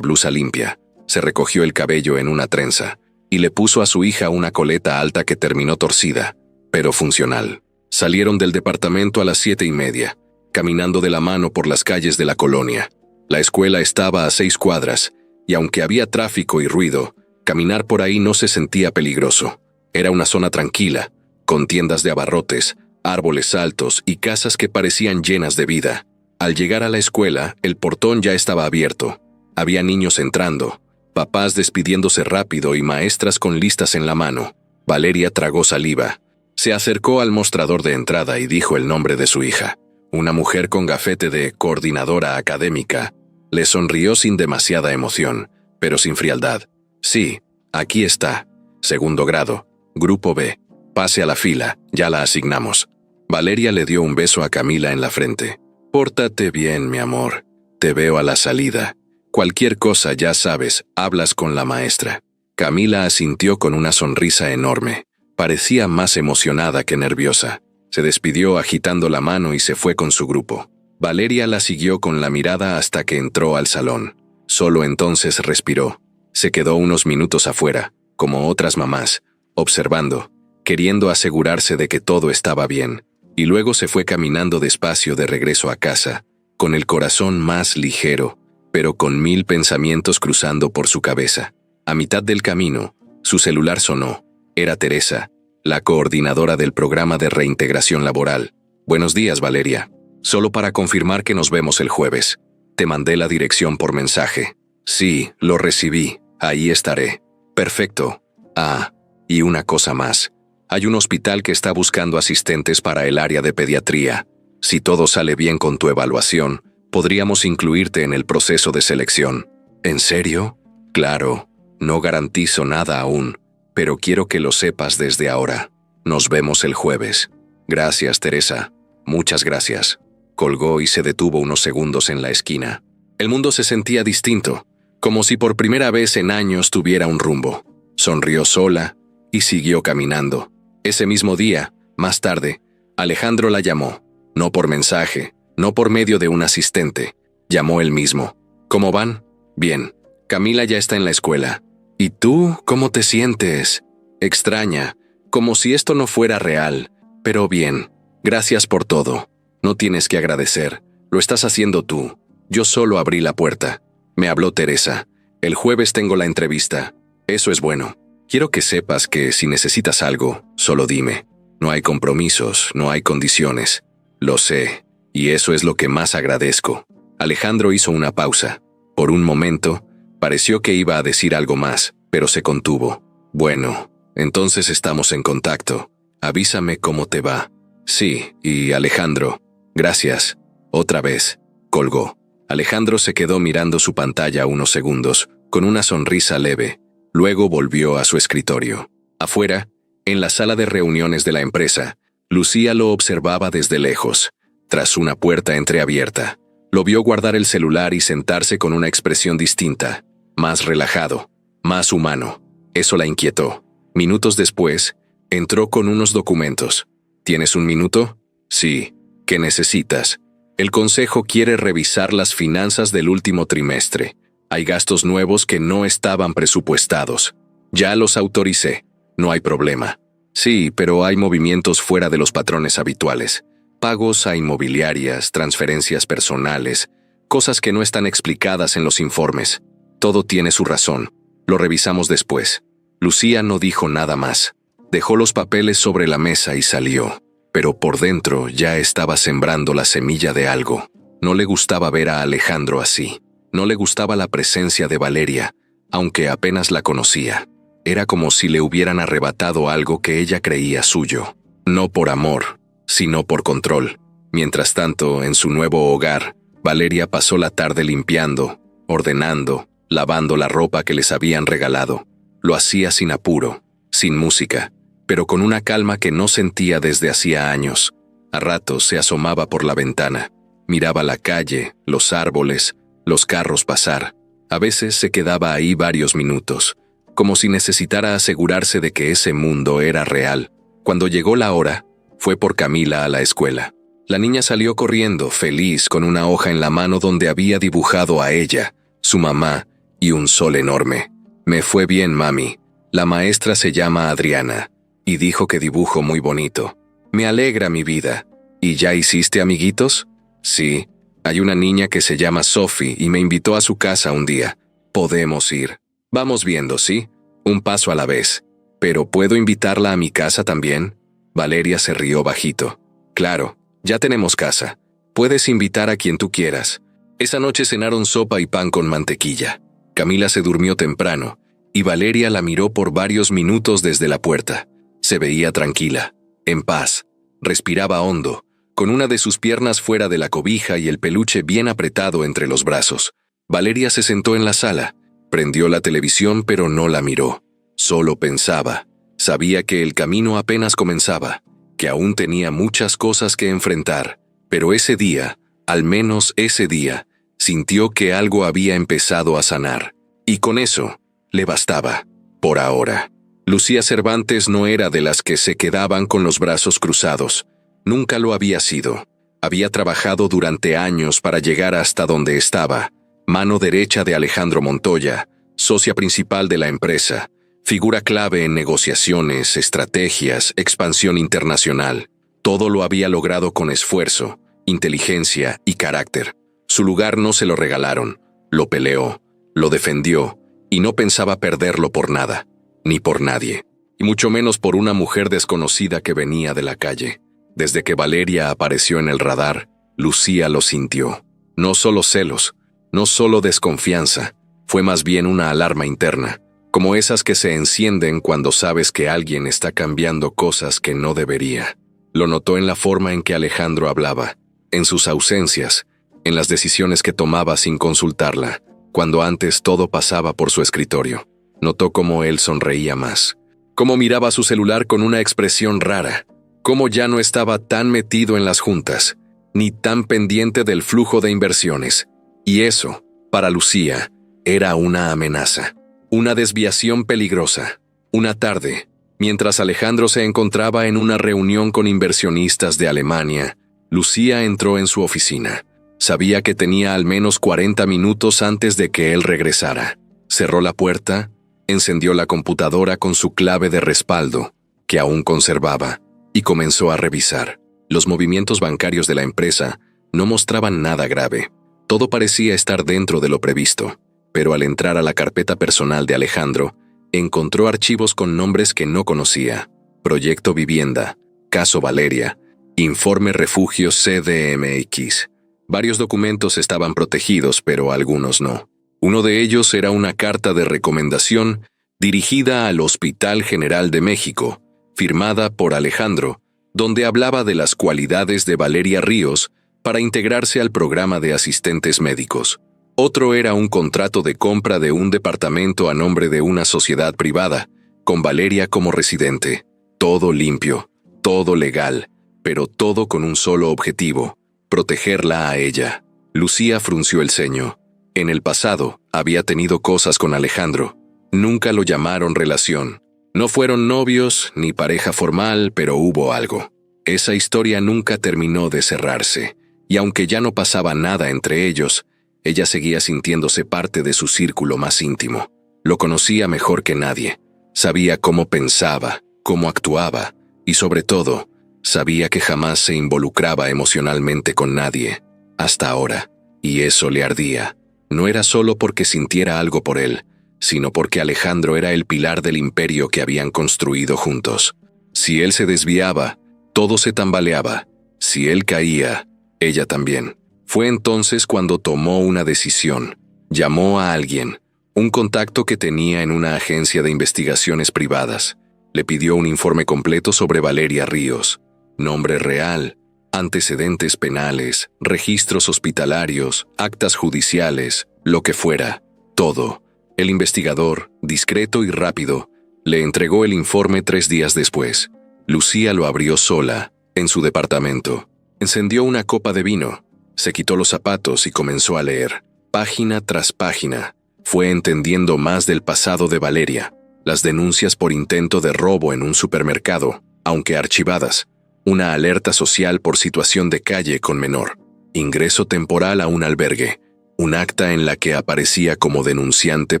blusa limpia. Se recogió el cabello en una trenza, y le puso a su hija una coleta alta que terminó torcida, pero funcional. Salieron del departamento a las 7:30, caminando de la mano por las calles de la colonia. La escuela estaba a 6 cuadras, y aunque había tráfico y ruido, caminar por ahí no se sentía peligroso. Era una zona tranquila, con tiendas de abarrotes, árboles altos y casas que parecían llenas de vida. Al llegar a la escuela, el portón ya estaba abierto. Había niños entrando, papás despidiéndose rápido y maestras con listas en la mano. Valeria tragó saliva. Se acercó al mostrador de entrada y dijo el nombre de su hija. Una mujer con gafete de coordinadora académica. Le sonrió sin demasiada emoción, pero sin frialdad. Sí, aquí está. Segundo grado, grupo B. Pase a la fila, ya la asignamos. Valeria le dio un beso a Camila en la frente. Pórtate bien, mi amor. Te veo a la salida. Cualquier cosa, ya sabes, hablas con la maestra. Camila asintió con una sonrisa enorme. Parecía más emocionada que nerviosa. Se despidió agitando la mano y se fue con su grupo. Valeria la siguió con la mirada hasta que entró al salón. Solo entonces respiró. Se quedó unos minutos afuera, como otras mamás, observando, queriendo asegurarse de que todo estaba bien, y luego se fue caminando despacio de regreso a casa, con el corazón más ligero, pero con 1000 pensamientos cruzando por su cabeza. A mitad del camino, su celular sonó. Era Teresa, la coordinadora del programa de reintegración laboral. Buenos días, Valeria. Solo para confirmar que nos vemos el jueves. Te mandé la dirección por mensaje. Sí, lo recibí. Ahí estaré. Perfecto. Ah, y una cosa más. Hay un hospital que está buscando asistentes para el área de pediatría. Si todo sale bien con tu evaluación, podríamos incluirte en el proceso de selección. ¿En serio? Claro, no garantizo nada aún, pero quiero que lo sepas desde ahora. Nos vemos el jueves. Gracias, Teresa. Muchas gracias. Colgó y se detuvo unos segundos en la esquina. El mundo se sentía distinto, como si por primera vez en años tuviera un rumbo. Sonrió sola y siguió caminando. Ese mismo día, más tarde, Alejandro la llamó. No por mensaje, no por medio de un asistente. Llamó él mismo. ¿Cómo van? Bien. Camila ya está en la escuela. ¿Y tú cómo te sientes? Extraña, como si esto no fuera real. Pero bien, gracias por todo. No tienes que agradecer. Lo estás haciendo tú. Yo solo abrí la puerta. Me habló Teresa. El jueves tengo la entrevista. Eso es bueno. Quiero que sepas que si necesitas algo, solo dime. No hay compromisos, no hay condiciones. Lo sé, y eso es lo que más agradezco. Alejandro hizo una pausa. Por un momento, pareció que iba a decir algo más, pero se contuvo. Bueno, entonces estamos en contacto. Avísame cómo te va. Sí, y Alejandro, gracias. Otra vez. Colgó. Alejandro se quedó mirando su pantalla unos segundos, con una sonrisa leve. Luego volvió a su escritorio. Afuera, en la sala de reuniones de la empresa, Lucía lo observaba desde lejos. Tras una puerta entreabierta, lo vio guardar el celular y sentarse con una expresión distinta, más relajado, más humano. Eso la inquietó. Minutos después, entró con unos documentos. ¿Tienes un minuto? Sí. ¿Qué necesitas? El consejo quiere revisar las finanzas del último trimestre. Hay gastos nuevos que no estaban presupuestados. Ya los autoricé. No hay problema. Sí, pero hay movimientos fuera de los patrones habituales. Pagos a inmobiliarias, transferencias personales, cosas que no están explicadas en los informes. Todo tiene su razón. Lo revisamos después. Lucía no dijo nada más. Dejó los papeles sobre la mesa y salió. Pero por dentro ya estaba sembrando la semilla de algo. No le gustaba ver a Alejandro así. No le gustaba la presencia de Valeria, aunque apenas la conocía. Era como si le hubieran arrebatado algo que ella creía suyo. No por amor, sino por control. Mientras tanto, en su nuevo hogar, Valeria pasó la tarde limpiando, ordenando, lavando la ropa que les habían regalado. Lo hacía sin apuro, sin música, pero con una calma que no sentía desde hacía años. A ratos se asomaba por la ventana, miraba la calle, los árboles, los carros pasar. A veces se quedaba ahí varios minutos, como si necesitara asegurarse de que ese mundo era real. Cuando llegó la hora, fue por Camila a la escuela. La niña salió corriendo, feliz, con una hoja en la mano donde había dibujado a ella, su mamá y un sol enorme. «Me fue bien, mami. La maestra se llama Adriana y dijo que dibujo muy bonito. Me alegra mi vida. ¿Y ya hiciste amiguitos?» «Sí. Hay una niña que se llama Sophie y me invitó a su casa un día. Podemos ir. Vamos viendo, ¿sí? Un paso a la vez. ¿Pero puedo invitarla a mi casa también?» Valeria se rió bajito. «Claro, ya tenemos casa. Puedes invitar a quien tú quieras». Esa noche cenaron sopa y pan con mantequilla. Camila se durmió temprano y Valeria la miró por varios minutos desde la puerta. Se veía tranquila, en paz. Respiraba hondo, con una de sus piernas fuera de la cobija y el peluche bien apretado entre los brazos. Valeria se sentó en la sala, prendió la televisión pero no la miró. Solo pensaba. Sabía que el camino apenas comenzaba, que aún tenía muchas cosas que enfrentar, pero ese día, al menos ese día, sintió que algo había empezado a sanar. Y con eso, le bastaba, por ahora. Lucía Cervantes no era de las que se quedaban con los brazos cruzados. Nunca lo había sido. Había trabajado durante años para llegar hasta donde estaba. Mano derecha de Alejandro Montoya, socia principal de la empresa, figura clave en negociaciones, estrategias, expansión internacional. Todo lo había logrado con esfuerzo, inteligencia y carácter. Su lugar no se lo regalaron, lo peleó, lo defendió y no pensaba perderlo por nada, ni por nadie, y mucho menos por una mujer desconocida que venía de la calle. Desde que Valeria apareció en el radar, Lucía lo sintió. No solo celos, no solo desconfianza, fue más bien una alarma interna, como esas que se encienden cuando sabes que alguien está cambiando cosas que no debería. Lo notó en la forma en que Alejandro hablaba, en sus ausencias, en las decisiones que tomaba sin consultarla, cuando antes todo pasaba por su escritorio. Notó cómo él sonreía más, cómo miraba su celular con una expresión rara, cómo ya no estaba tan metido en las juntas, ni tan pendiente del flujo de inversiones. Y eso, para Lucía, era una amenaza, una desviación peligrosa. Una tarde, mientras Alejandro se encontraba en una reunión con inversionistas de Alemania, Lucía entró en su oficina. Sabía que tenía al menos 40 minutos antes de que él regresara. Cerró la puerta, encendió la computadora con su clave de respaldo, que aún conservaba, y comenzó a revisar. Los movimientos bancarios de la empresa no mostraban nada grave. Todo parecía estar dentro de lo previsto, pero al entrar a la carpeta personal de Alejandro, encontró archivos con nombres que no conocía. Proyecto Vivienda, Caso Valeria, Informe Refugio CDMX. Varios documentos estaban protegidos, pero algunos no. Uno de ellos era una carta de recomendación dirigida al Hospital General de México, firmada por Alejandro, donde hablaba de las cualidades de Valeria Ríos para integrarse al programa de asistentes médicos. Otro era un contrato de compra de un departamento a nombre de una sociedad privada, con Valeria como residente. Todo limpio, todo legal, pero todo con un solo objetivo: protegerla a ella. Lucía frunció el ceño. En el pasado, había tenido cosas con Alejandro. Nunca lo llamaron relación. No fueron novios ni pareja formal, pero hubo algo. Esa historia nunca terminó de cerrarse, y aunque ya no pasaba nada entre ellos, ella seguía sintiéndose parte de su círculo más íntimo. Lo conocía mejor que nadie. Sabía cómo pensaba, cómo actuaba, y sobre todo, sabía que jamás se involucraba emocionalmente con nadie, hasta ahora, y eso le ardía. No era solo porque sintiera algo por él, sino porque Alejandro era el pilar del imperio que habían construido juntos. Si él se desviaba, todo se tambaleaba. Si él caía, ella también. Fue entonces cuando tomó una decisión. Llamó a alguien, un contacto que tenía en una agencia de investigaciones privadas. Le pidió un informe completo sobre Valeria Ríos. Nombre real, antecedentes penales, registros hospitalarios, actas judiciales, lo que fuera, todo. El investigador, discreto y rápido, le entregó el informe 3 días después. Lucía lo abrió sola, en su departamento. Encendió una copa de vino, se quitó los zapatos y comenzó a leer. Página tras página, fue entendiendo más del pasado de Valeria. las denuncias por intento de robo en un supermercado, aunque archivadas, una alerta social por situación de calle con menor, ingreso temporal a un albergue, un acta en la que aparecía como denunciante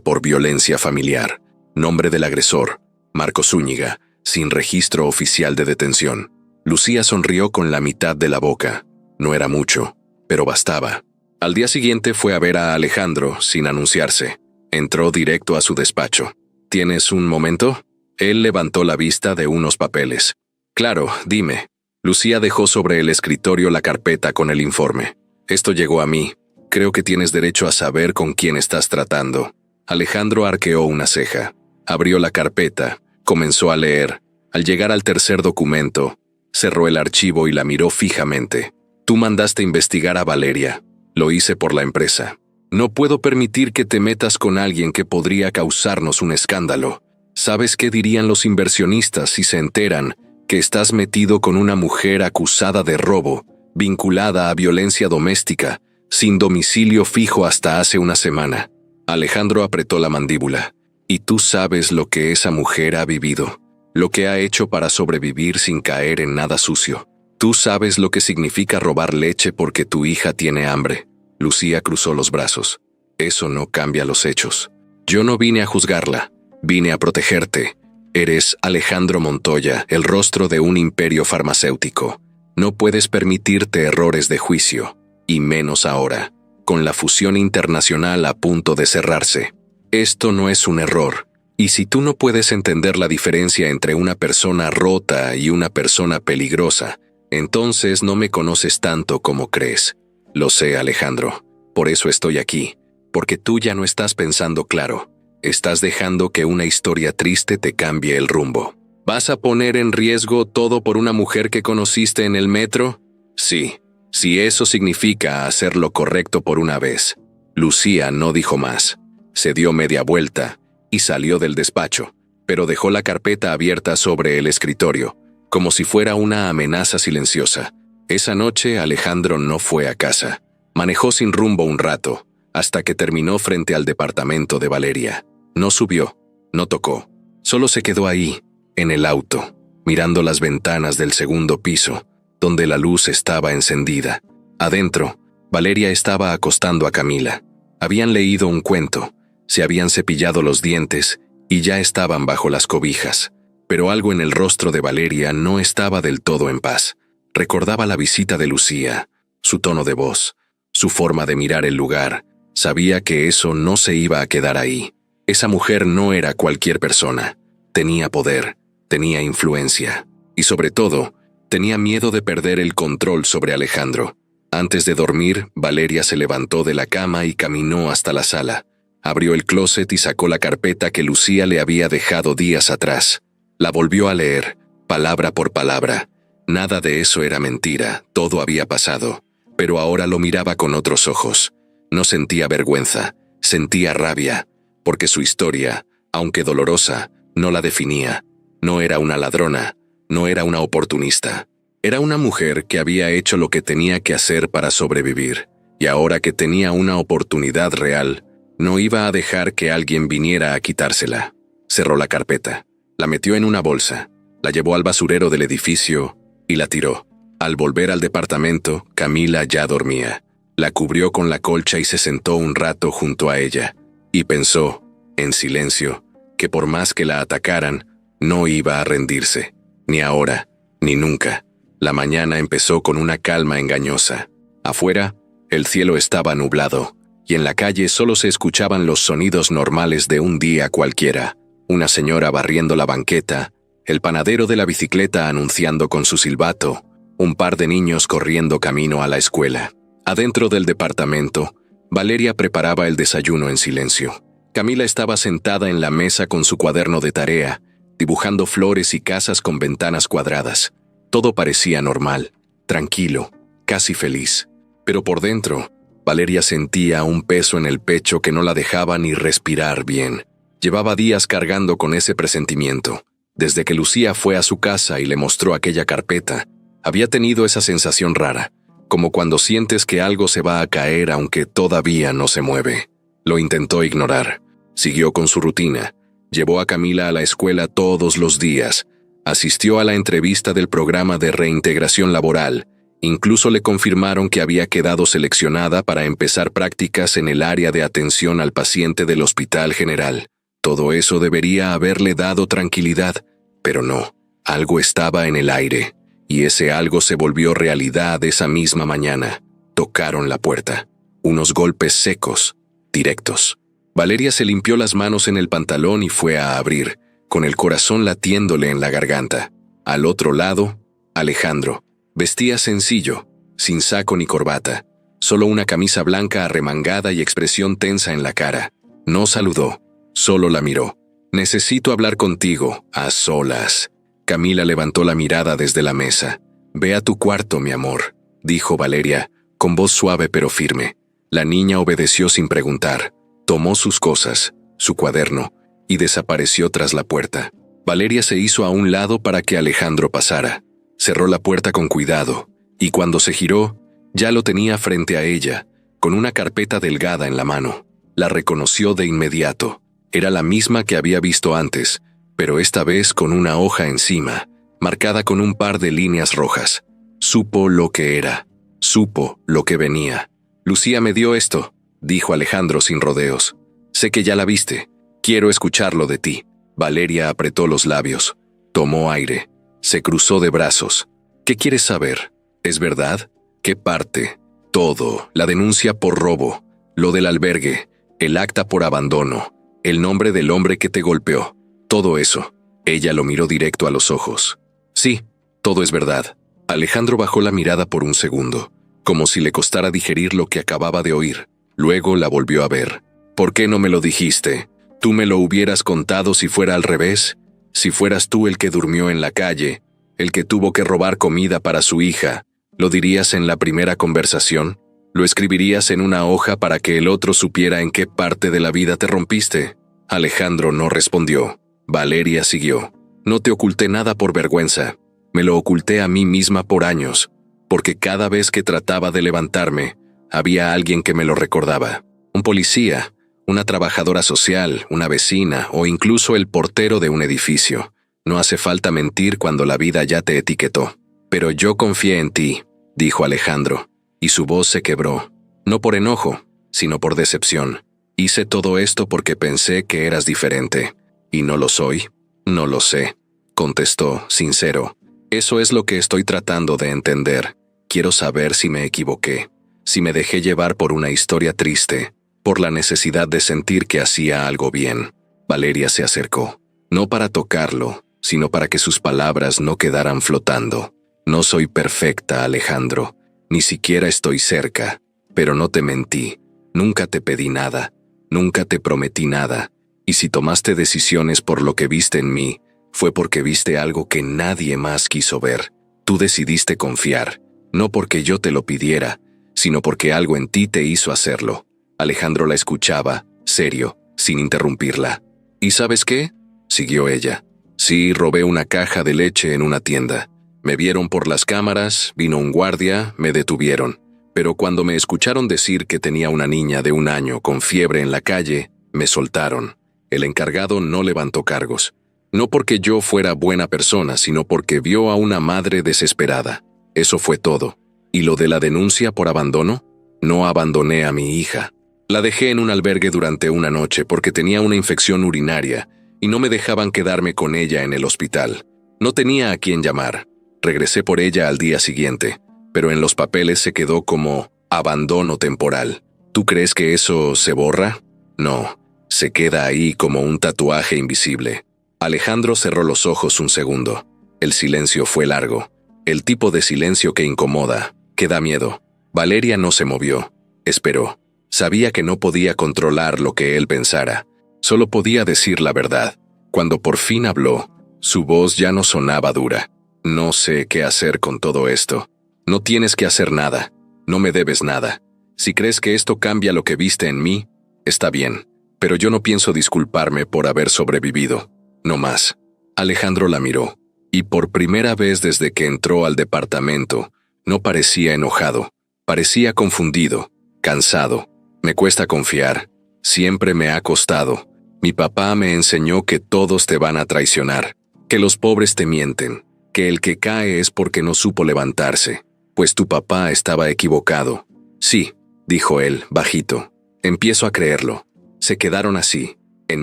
por violencia familiar, nombre del agresor, Marcos Zúñiga, sin registro oficial de detención. Lucía sonrió con la mitad de la boca. No era mucho, pero bastaba. Al día siguiente fue a ver a Alejandro sin anunciarse. Entró directo a su despacho. ¿Tienes un momento? Él levantó la vista de unos papeles. Claro, dime. Lucía dejó sobre el escritorio la carpeta con el informe. Esto llegó a mí. Creo que tienes derecho a saber con quién estás tratando. Alejandro arqueó una ceja. Abrió la carpeta, comenzó a leer. Al llegar al tercer documento, cerró el archivo y la miró fijamente. Tú mandaste investigar a Valeria. Lo hice por la empresa. No puedo permitir que te metas con alguien que podría causarnos un escándalo. ¿Sabes qué dirían los inversionistas si se enteran que estás metido con una mujer acusada de robo, vinculada a violencia doméstica, sin domicilio fijo hasta hace una semana? Alejandro apretó la mandíbula. Y tú sabes lo que esa mujer ha vivido, lo que ha hecho para sobrevivir sin caer en nada sucio. Tú sabes lo que significa robar leche porque tu hija tiene hambre. Lucía cruzó los brazos. Eso no cambia los hechos. Yo no vine a juzgarla, vine a protegerte. Eres Alejandro Montoya, el rostro de un imperio farmacéutico. No puedes permitirte errores de juicio, y menos ahora, con la fusión internacional a punto de cerrarse. Esto no es un error, y si tú no puedes entender la diferencia entre una persona rota y una persona peligrosa, entonces no me conoces tanto como crees. Lo sé, Alejandro. Por eso estoy aquí, porque tú ya no estás pensando claro. Estás dejando que una historia triste te cambie el rumbo. ¿Vas a poner en riesgo todo por una mujer que conociste en el metro? Sí, si eso significa hacer lo correcto por una vez. Lucía no dijo más. Se dio media vuelta y salió del despacho, pero dejó la carpeta abierta sobre el escritorio, como si fuera una amenaza silenciosa. Esa noche Alejandro no fue a casa. Manejó sin rumbo un rato, hasta que terminó frente al departamento de Valeria. No subió, no tocó. Solo se quedó ahí, en el auto, mirando las ventanas del segundo piso, donde la luz estaba encendida. Adentro, Valeria estaba acostando a Camila. Habían leído un cuento, se habían cepillado los dientes y ya estaban bajo las cobijas. Pero algo en el rostro de Valeria no estaba del todo en paz. Recordaba la visita de Lucía, su tono de voz, su forma de mirar el lugar. Sabía que eso no se iba a quedar ahí. Esa mujer no era cualquier persona. Tenía poder, tenía influencia y sobre todo, tenía miedo de perder el control sobre Alejandro. Antes de dormir, Valeria se levantó de la cama y caminó hasta la sala. Abrió el closet y sacó la carpeta que Lucía le había dejado días atrás. La volvió a leer, palabra por palabra. Nada de eso era mentira, todo había pasado. Pero ahora lo miraba con otros ojos. No sentía vergüenza, sentía rabia, porque su historia, aunque dolorosa, no la definía. No era una ladrona, no era una oportunista. Era una mujer que había hecho lo que tenía que hacer para sobrevivir, y ahora que tenía una oportunidad real, no iba a dejar que alguien viniera a quitársela. Cerró la carpeta, la metió en una bolsa, la llevó al basurero del edificio y la tiró. Al volver al departamento, Camila ya dormía. La cubrió con la colcha y se sentó un rato junto a ella, y pensó, en silencio, que por más que la atacaran, no iba a rendirse, ni ahora, ni nunca. La mañana empezó con una calma engañosa. Afuera, el cielo estaba nublado, y en la calle solo se escuchaban los sonidos normales de un día cualquiera. Una señora barriendo la banqueta, el panadero de la bicicleta anunciando con su silbato, un par de niños corriendo camino a la escuela. Adentro del departamento, Valeria preparaba el desayuno en silencio. Camila estaba sentada en la mesa con su cuaderno de tarea, dibujando flores y casas con ventanas cuadradas. Todo parecía normal, tranquilo, casi feliz. Pero por dentro, Valeria sentía un peso en el pecho que no la dejaba ni respirar bien. Llevaba días cargando con ese presentimiento. Desde que Lucía fue a su casa y le mostró aquella carpeta, había tenido esa sensación rara, como cuando sientes que algo se va a caer aunque todavía no se mueve. Lo intentó ignorar. Siguió con su rutina, Llevó a Camila a la escuela todos los días. Asistió a la entrevista del programa de reintegración laboral. Incluso le confirmaron que había quedado seleccionada para empezar prácticas en el área de atención al paciente del Hospital General. Todo eso debería haberle dado tranquilidad, pero no. Algo estaba en el aire, y ese algo se volvió realidad esa misma mañana. Tocaron la puerta. Unos golpes secos, directos. Valeria se limpió las manos en el pantalón y fue a abrir, con el corazón latiéndole en la garganta. Al otro lado, Alejandro. Vestía sencillo, sin saco ni corbata, solo una camisa blanca arremangada y expresión tensa en la cara. No saludó, solo la miró. «Necesito hablar contigo, a solas». Camila levantó la mirada desde la mesa. «Ve a tu cuarto, mi amor», dijo Valeria, con voz suave pero firme. La niña obedeció sin preguntar. Tomó sus cosas, su cuaderno, y desapareció tras la puerta. Valeria se hizo a un lado para que Alejandro pasara. Cerró la puerta con cuidado, y cuando se giró, ya lo tenía frente a ella, con una carpeta delgada en la mano. La reconoció de inmediato. Era la misma que había visto antes, pero esta vez con una hoja encima, marcada con un par de líneas rojas. Supo lo que era. Supo lo que venía. «Lucía me dio esto», dijo Alejandro sin rodeos. «Sé que ya la viste. Quiero escucharlo de ti». Valeria apretó los labios. Tomó aire. Se cruzó de brazos. «¿Qué quieres saber? ¿Es verdad? ¿Qué parte?» «Todo. La denuncia por robo. Lo del albergue. El acta por abandono. El nombre del hombre que te golpeó. Todo eso». Ella lo miró directo a los ojos. «Sí, todo es verdad». Alejandro bajó la mirada por un segundo, como si le costara digerir lo que acababa de oír. Luego la volvió a ver. «¿Por qué no me lo dijiste? ¿Tú me lo hubieras contado si fuera al revés? Si fueras tú el que durmió en la calle, el que tuvo que robar comida para su hija, ¿lo dirías en la primera conversación? ¿Lo escribirías en una hoja para que el otro supiera en qué parte de la vida te rompiste?» Alejandro no respondió. Valeria siguió. «No te oculté nada por vergüenza. Me lo oculté a mí misma por años, porque cada vez que trataba de levantarme, había alguien que me lo recordaba. Un policía, una trabajadora social, una vecina o incluso el portero de un edificio. No hace falta mentir cuando la vida ya te etiquetó. Pero yo confié en ti», dijo Alejandro, y su voz se quebró. «No por enojo, sino por decepción. Hice todo esto porque pensé que eras diferente. ¿Y no lo soy?» «No lo sé», contestó, sincero. «Eso es lo que estoy tratando de entender. Quiero saber si me equivoqué, si me dejé llevar por una historia triste, por la necesidad de sentir que hacía algo bien». Valeria se acercó, no para tocarlo, sino para que sus palabras no quedaran flotando. «No soy perfecta, Alejandro. Ni siquiera estoy cerca. Pero no te mentí. Nunca te pedí nada. Nunca te prometí nada. Y si tomaste decisiones por lo que viste en mí, fue porque viste algo que nadie más quiso ver. Tú decidiste confiar, no porque yo te lo pidiera, sino porque algo en ti te hizo hacerlo». Alejandro la escuchaba, serio, sin interrumpirla. «¿Y sabes qué?», siguió ella. «Sí, robé una caja de leche en una tienda. Me vieron por las cámaras, vino un guardia, me detuvieron. Pero cuando me escucharon decir que tenía una niña de 1 año con fiebre en la calle, me soltaron. El encargado no levantó cargos. No porque yo fuera buena persona, sino porque vio a una madre desesperada. Eso fue todo. ¿Y lo de la denuncia por abandono? No abandoné a mi hija. La dejé en un albergue durante una noche porque tenía una infección urinaria y no me dejaban quedarme con ella en el hospital. No tenía a quién llamar. Regresé por ella al día siguiente, pero en los papeles se quedó como abandono temporal. ¿Tú crees que eso se borra? No, se queda ahí como un tatuaje invisible». Alejandro cerró los ojos un segundo. El silencio fue largo. El tipo de silencio que incomoda, que da miedo. Valeria no se movió. Esperó. Sabía que no podía controlar lo que él pensara. Solo podía decir la verdad. Cuando por fin habló, su voz ya no sonaba dura. «No sé qué hacer con todo esto. No tienes que hacer nada. No me debes nada. Si crees que esto cambia lo que viste en mí, está bien. Pero yo no pienso disculparme por haber sobrevivido. No más». Alejandro la miró, y por primera vez desde que entró al departamento, no parecía enojado. Parecía confundido, cansado. «Me cuesta confiar. Siempre me ha costado. Mi papá me enseñó que todos te van a traicionar, que los pobres te mienten, que el que cae es porque no supo levantarse. Pues tu papá estaba equivocado. Sí, dijo él, bajito. Empiezo a creerlo. Se quedaron así, en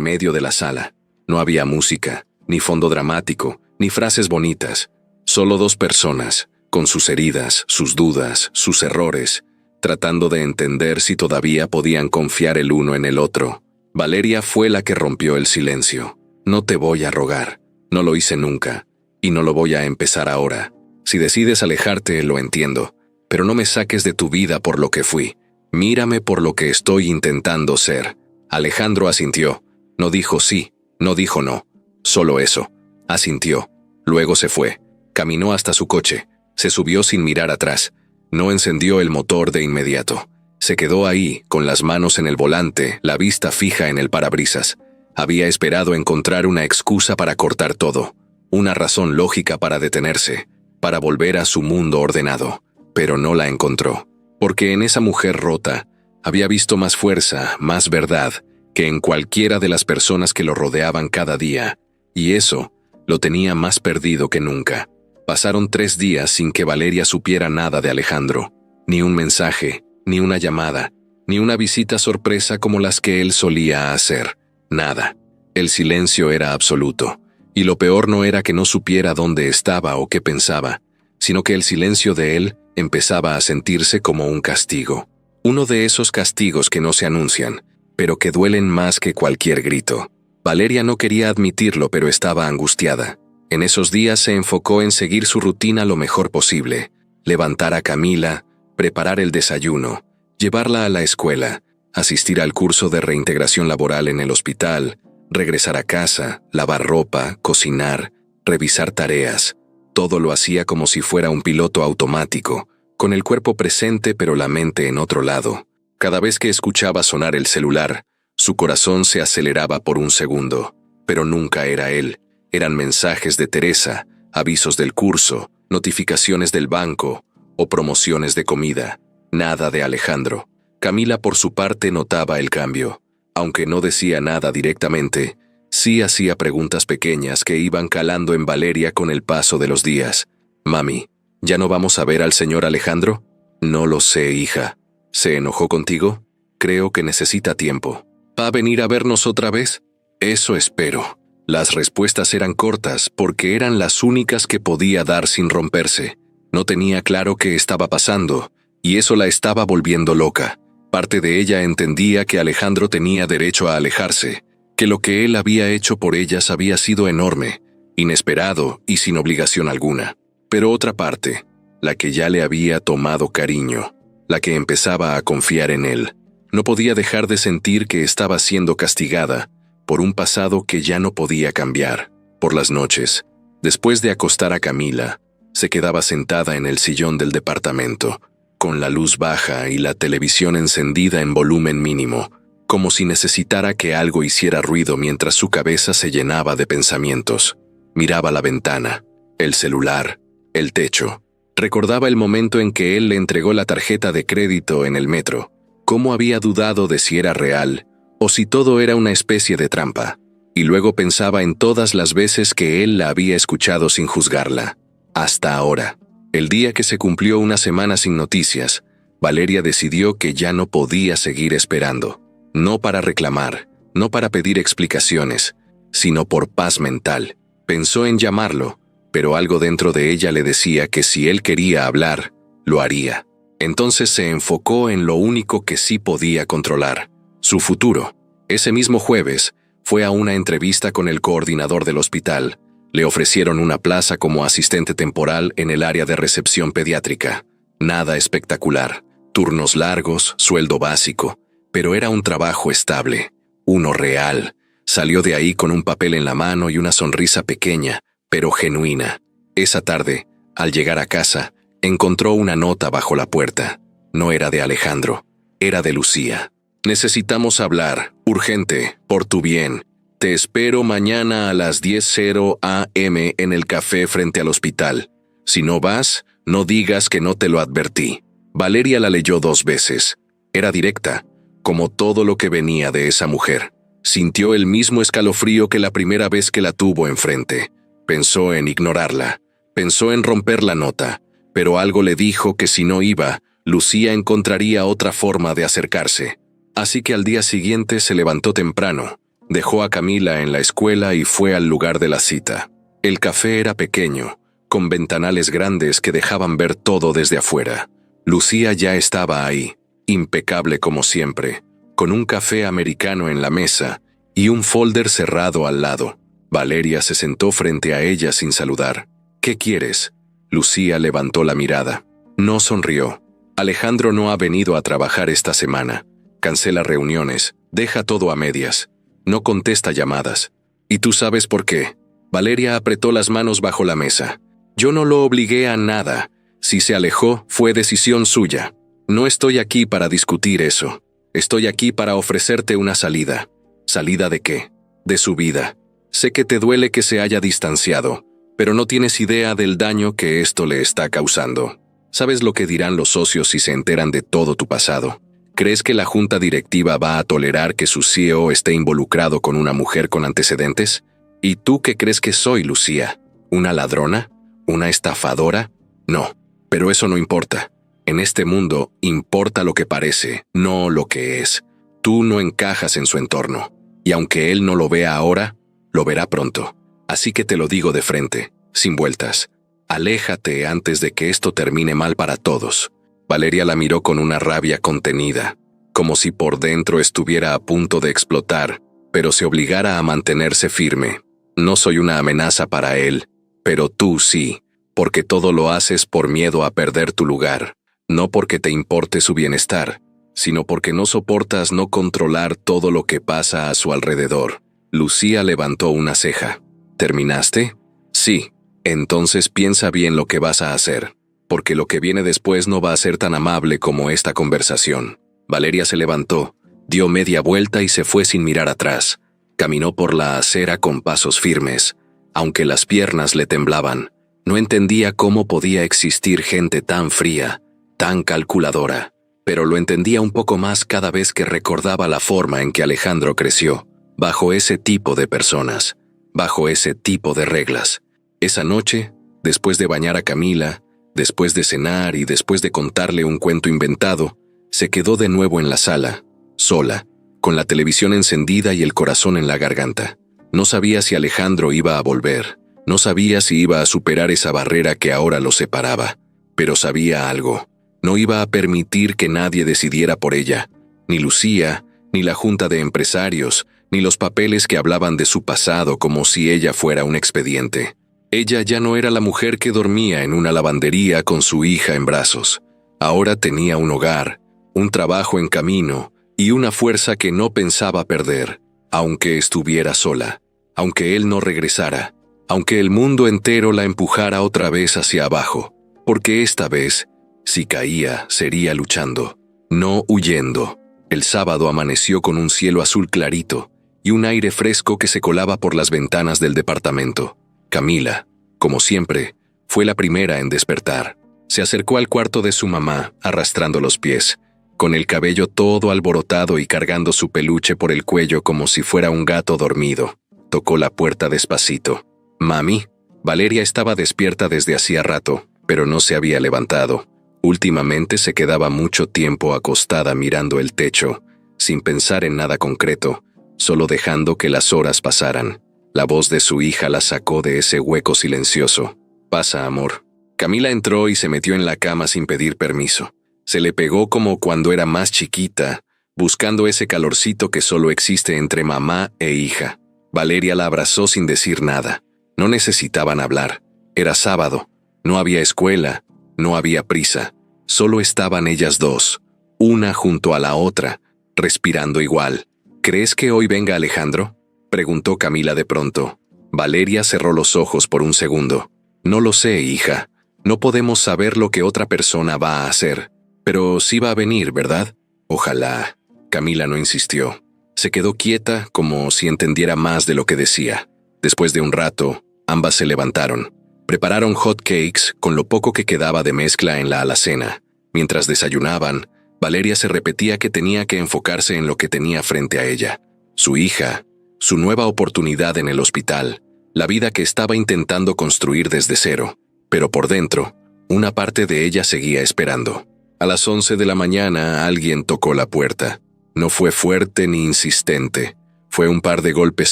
medio de la sala. No había música, ni fondo dramático, ni frases bonitas. Solo dos personas, con sus heridas, sus dudas, sus errores, tratando de entender si todavía podían confiar el uno en el otro. Valeria fue la que rompió el silencio. No te voy a rogar. No lo hice nunca, y no lo voy a empezar ahora. Si decides alejarte, lo entiendo, pero no me saques de tu vida por lo que fui. Mírame por lo que estoy intentando ser. Alejandro asintió. No dijo sí, no dijo no. Solo eso. Asintió. Luego se fue. Caminó hasta su coche. Se subió sin mirar atrás. No encendió el motor de inmediato. Se quedó ahí, con las manos en el volante, la vista fija en el parabrisas. Había esperado encontrar una excusa para cortar todo, una razón lógica para detenerse, para volver a su mundo ordenado, pero no la encontró, porque en esa mujer rota había visto más fuerza, más verdad, que en cualquiera de las personas que lo rodeaban cada día, y eso lo tenía más perdido que nunca. Pasaron 3 días sin que Valeria supiera nada de Alejandro, ni un mensaje, ni una llamada, ni una visita sorpresa como las que él solía hacer. Nada. El silencio era absoluto, y lo peor no era que no supiera dónde estaba o qué pensaba, sino que el silencio de él empezaba a sentirse como un castigo. Uno de esos castigos que no se anuncian, pero que duelen más que cualquier grito. Valeria no quería admitirlo, pero estaba angustiada. En esos días se enfocó en seguir su rutina lo mejor posible, levantar a Camila, preparar el desayuno, llevarla a la escuela, asistir al curso de reintegración laboral en el hospital, regresar a casa, lavar ropa, cocinar, revisar tareas. Todo lo hacía como si fuera un piloto automático, con el cuerpo presente pero la mente en otro lado. Cada vez que escuchaba sonar el celular, su corazón se aceleraba por un segundo, pero nunca era él. Eran mensajes de Teresa, avisos del curso, notificaciones del banco o promociones de comida. Nada de Alejandro. Camila por su parte notaba el cambio. Aunque no decía nada directamente, sí hacía preguntas pequeñas que iban calando en Valeria con el paso de los días. «Mami, ¿ya no vamos a ver al señor Alejandro?» «No lo sé, hija. ¿Se enojó contigo?» «Creo que necesita tiempo». «¿Va a venir a vernos otra vez?» «Eso espero». Las respuestas eran cortas porque eran las únicas que podía dar sin romperse. No tenía claro qué estaba pasando, y eso la estaba volviendo loca. Parte de ella entendía que Alejandro tenía derecho a alejarse, que lo que él había hecho por ellas había sido enorme, inesperado y sin obligación alguna. Pero otra parte, la que ya le había tomado cariño, la que empezaba a confiar en él, no podía dejar de sentir que estaba siendo castigada por un pasado que ya no podía cambiar. Por las noches, después de acostar a Camila, se quedaba sentada en el sillón del departamento, con la luz baja y la televisión encendida en volumen mínimo, como si necesitara que algo hiciera ruido mientras su cabeza se llenaba de pensamientos. Miraba la ventana, el celular, el techo. Recordaba el momento en que él le entregó la tarjeta de crédito en el metro, cómo había dudado de si era real o si todo era una especie de trampa, y luego pensaba en todas las veces que él la había escuchado sin juzgarla. Hasta ahora, el día que se cumplió una semana sin noticias, Valeria decidió que ya no podía seguir esperando. No para reclamar, no para pedir explicaciones, sino por paz mental. Pensó en llamarlo, pero algo dentro de ella le decía que si él quería hablar, lo haría. Entonces se enfocó en lo único que sí podía controlar, su futuro. Ese mismo jueves, fue a una entrevista con el coordinador del hospital. Le ofrecieron una plaza como asistente temporal en el área de recepción pediátrica. Nada espectacular, turnos largos, sueldo básico, pero era un trabajo estable, uno real. Salió de ahí con un papel en la mano y una sonrisa pequeña, pero genuina. Esa tarde, al llegar a casa, encontró una nota bajo la puerta. No era de Alejandro, era de Lucía. «Necesitamos hablar, urgente, por tu bien. Te espero mañana a las 10:00 a.m. en el café frente al hospital. Si no vas, no digas que no te lo advertí». Valeria la leyó 2 veces. Era directa, como todo lo que venía de esa mujer. Sintió el mismo escalofrío que la primera vez que la tuvo enfrente. Pensó en ignorarla. Pensó en romper la nota. Pero algo le dijo que si no iba, Lucía encontraría otra forma de acercarse. Así que al día siguiente se levantó temprano, dejó a Camila en la escuela y fue al lugar de la cita. El café era pequeño, con ventanales grandes que dejaban ver todo desde afuera. Lucía ya estaba ahí, impecable como siempre, con un café americano en la mesa y un folder cerrado al lado. Valeria se sentó frente a ella sin saludar. «¿Qué quieres?» Lucía levantó la mirada. No sonrió. Alejandro no ha venido a trabajar esta semana. Cancela reuniones, deja todo a medias. No contesta llamadas. ¿Y tú sabes por qué? Valeria apretó las manos bajo la mesa. Yo no lo obligué a nada. Si se alejó, fue decisión suya. No estoy aquí para discutir eso. Estoy aquí para ofrecerte una salida. ¿Salida de qué? De su vida. Sé que te duele que se haya distanciado, pero no tienes idea del daño que esto le está causando. ¿Sabes lo que dirán los socios si se enteran de todo tu pasado? ¿Crees que la junta directiva va a tolerar que su CEO esté involucrado con una mujer con antecedentes? ¿Y tú qué crees que soy, Lucía? ¿Una ladrona? ¿Una estafadora? No, pero eso no importa. En este mundo importa lo que parece, no lo que es. Tú no encajas en su entorno. Y aunque él no lo vea ahora, lo verá pronto. Así que te lo digo de frente, sin vueltas. Aléjate antes de que esto termine mal para todos. Valeria la miró con una rabia contenida, como si por dentro estuviera a punto de explotar, pero se obligara a mantenerse firme. No soy una amenaza para él, pero tú sí, porque todo lo haces por miedo a perder tu lugar, no porque te importe su bienestar, sino porque no soportas no controlar todo lo que pasa a su alrededor. Lucía levantó una ceja. ¿Terminaste? Sí. Entonces piensa bien lo que vas a hacer, porque lo que viene después no va a ser tan amable como esta conversación. Valeria se levantó, dio media vuelta y se fue sin mirar atrás. Caminó por la acera con pasos firmes, aunque las piernas le temblaban. No entendía cómo podía existir gente tan fría, tan calculadora, pero lo entendía un poco más cada vez que recordaba la forma en que Alejandro creció, bajo ese tipo de personas, bajo ese tipo de reglas. Esa noche, después de bañar a Camila, después de cenar y después de contarle un cuento inventado, se quedó de nuevo en la sala, sola, con la televisión encendida y el corazón en la garganta. No sabía si Alejandro iba a volver, no sabía si iba a superar esa barrera que ahora lo separaba, pero sabía algo. No iba a permitir que nadie decidiera por ella, ni Lucía, ni la junta de empresarios, ni los papeles que hablaban de su pasado como si ella fuera un expediente. Ella ya no era la mujer que dormía en una lavandería con su hija en brazos. Ahora tenía un hogar, un trabajo en camino y una fuerza que no pensaba perder, aunque estuviera sola, aunque él no regresara, aunque el mundo entero la empujara otra vez hacia abajo, porque esta vez, si caía, sería luchando, no huyendo. El sábado amaneció con un cielo azul clarito y un aire fresco que se colaba por las ventanas del departamento. Camila, como siempre, fue la primera en despertar. Se acercó al cuarto de su mamá, arrastrando los pies, con el cabello todo alborotado y cargando su peluche por el cuello como si fuera un gato dormido. Tocó la puerta despacito. «Mami». Valeria estaba despierta desde hacía rato, pero no se había levantado. Últimamente se quedaba mucho tiempo acostada mirando el techo, sin pensar en nada concreto, solo dejando que las horas pasaran. La voz de su hija la sacó de ese hueco silencioso. «Pasa, amor». Camila entró y se metió en la cama sin pedir permiso. Se le pegó como cuando era más chiquita, buscando ese calorcito que solo existe entre mamá e hija. Valeria la abrazó sin decir nada. No necesitaban hablar. Era sábado. No había escuela. No había prisa. Solo estaban ellas dos, una junto a la otra, respirando igual. «¿Crees que hoy venga Alejandro?», preguntó Camila de pronto. Valeria cerró los ojos por un segundo. «No lo sé, hija. No podemos saber lo que otra persona va a hacer. Pero sí va a venir, ¿verdad? Ojalá». Camila no insistió. Se quedó quieta como si entendiera más de lo que decía. Después de un rato, ambas se levantaron. Prepararon hot cakes con lo poco que quedaba de mezcla en la alacena. Mientras desayunaban, Valeria se repetía que tenía que enfocarse en lo que tenía frente a ella. su hija, su nueva oportunidad en el hospital, la vida que estaba intentando construir desde cero, pero por dentro, una parte de ella seguía esperando. A las 11 de la mañana alguien tocó la puerta. No fue fuerte ni insistente. Fue un par de golpes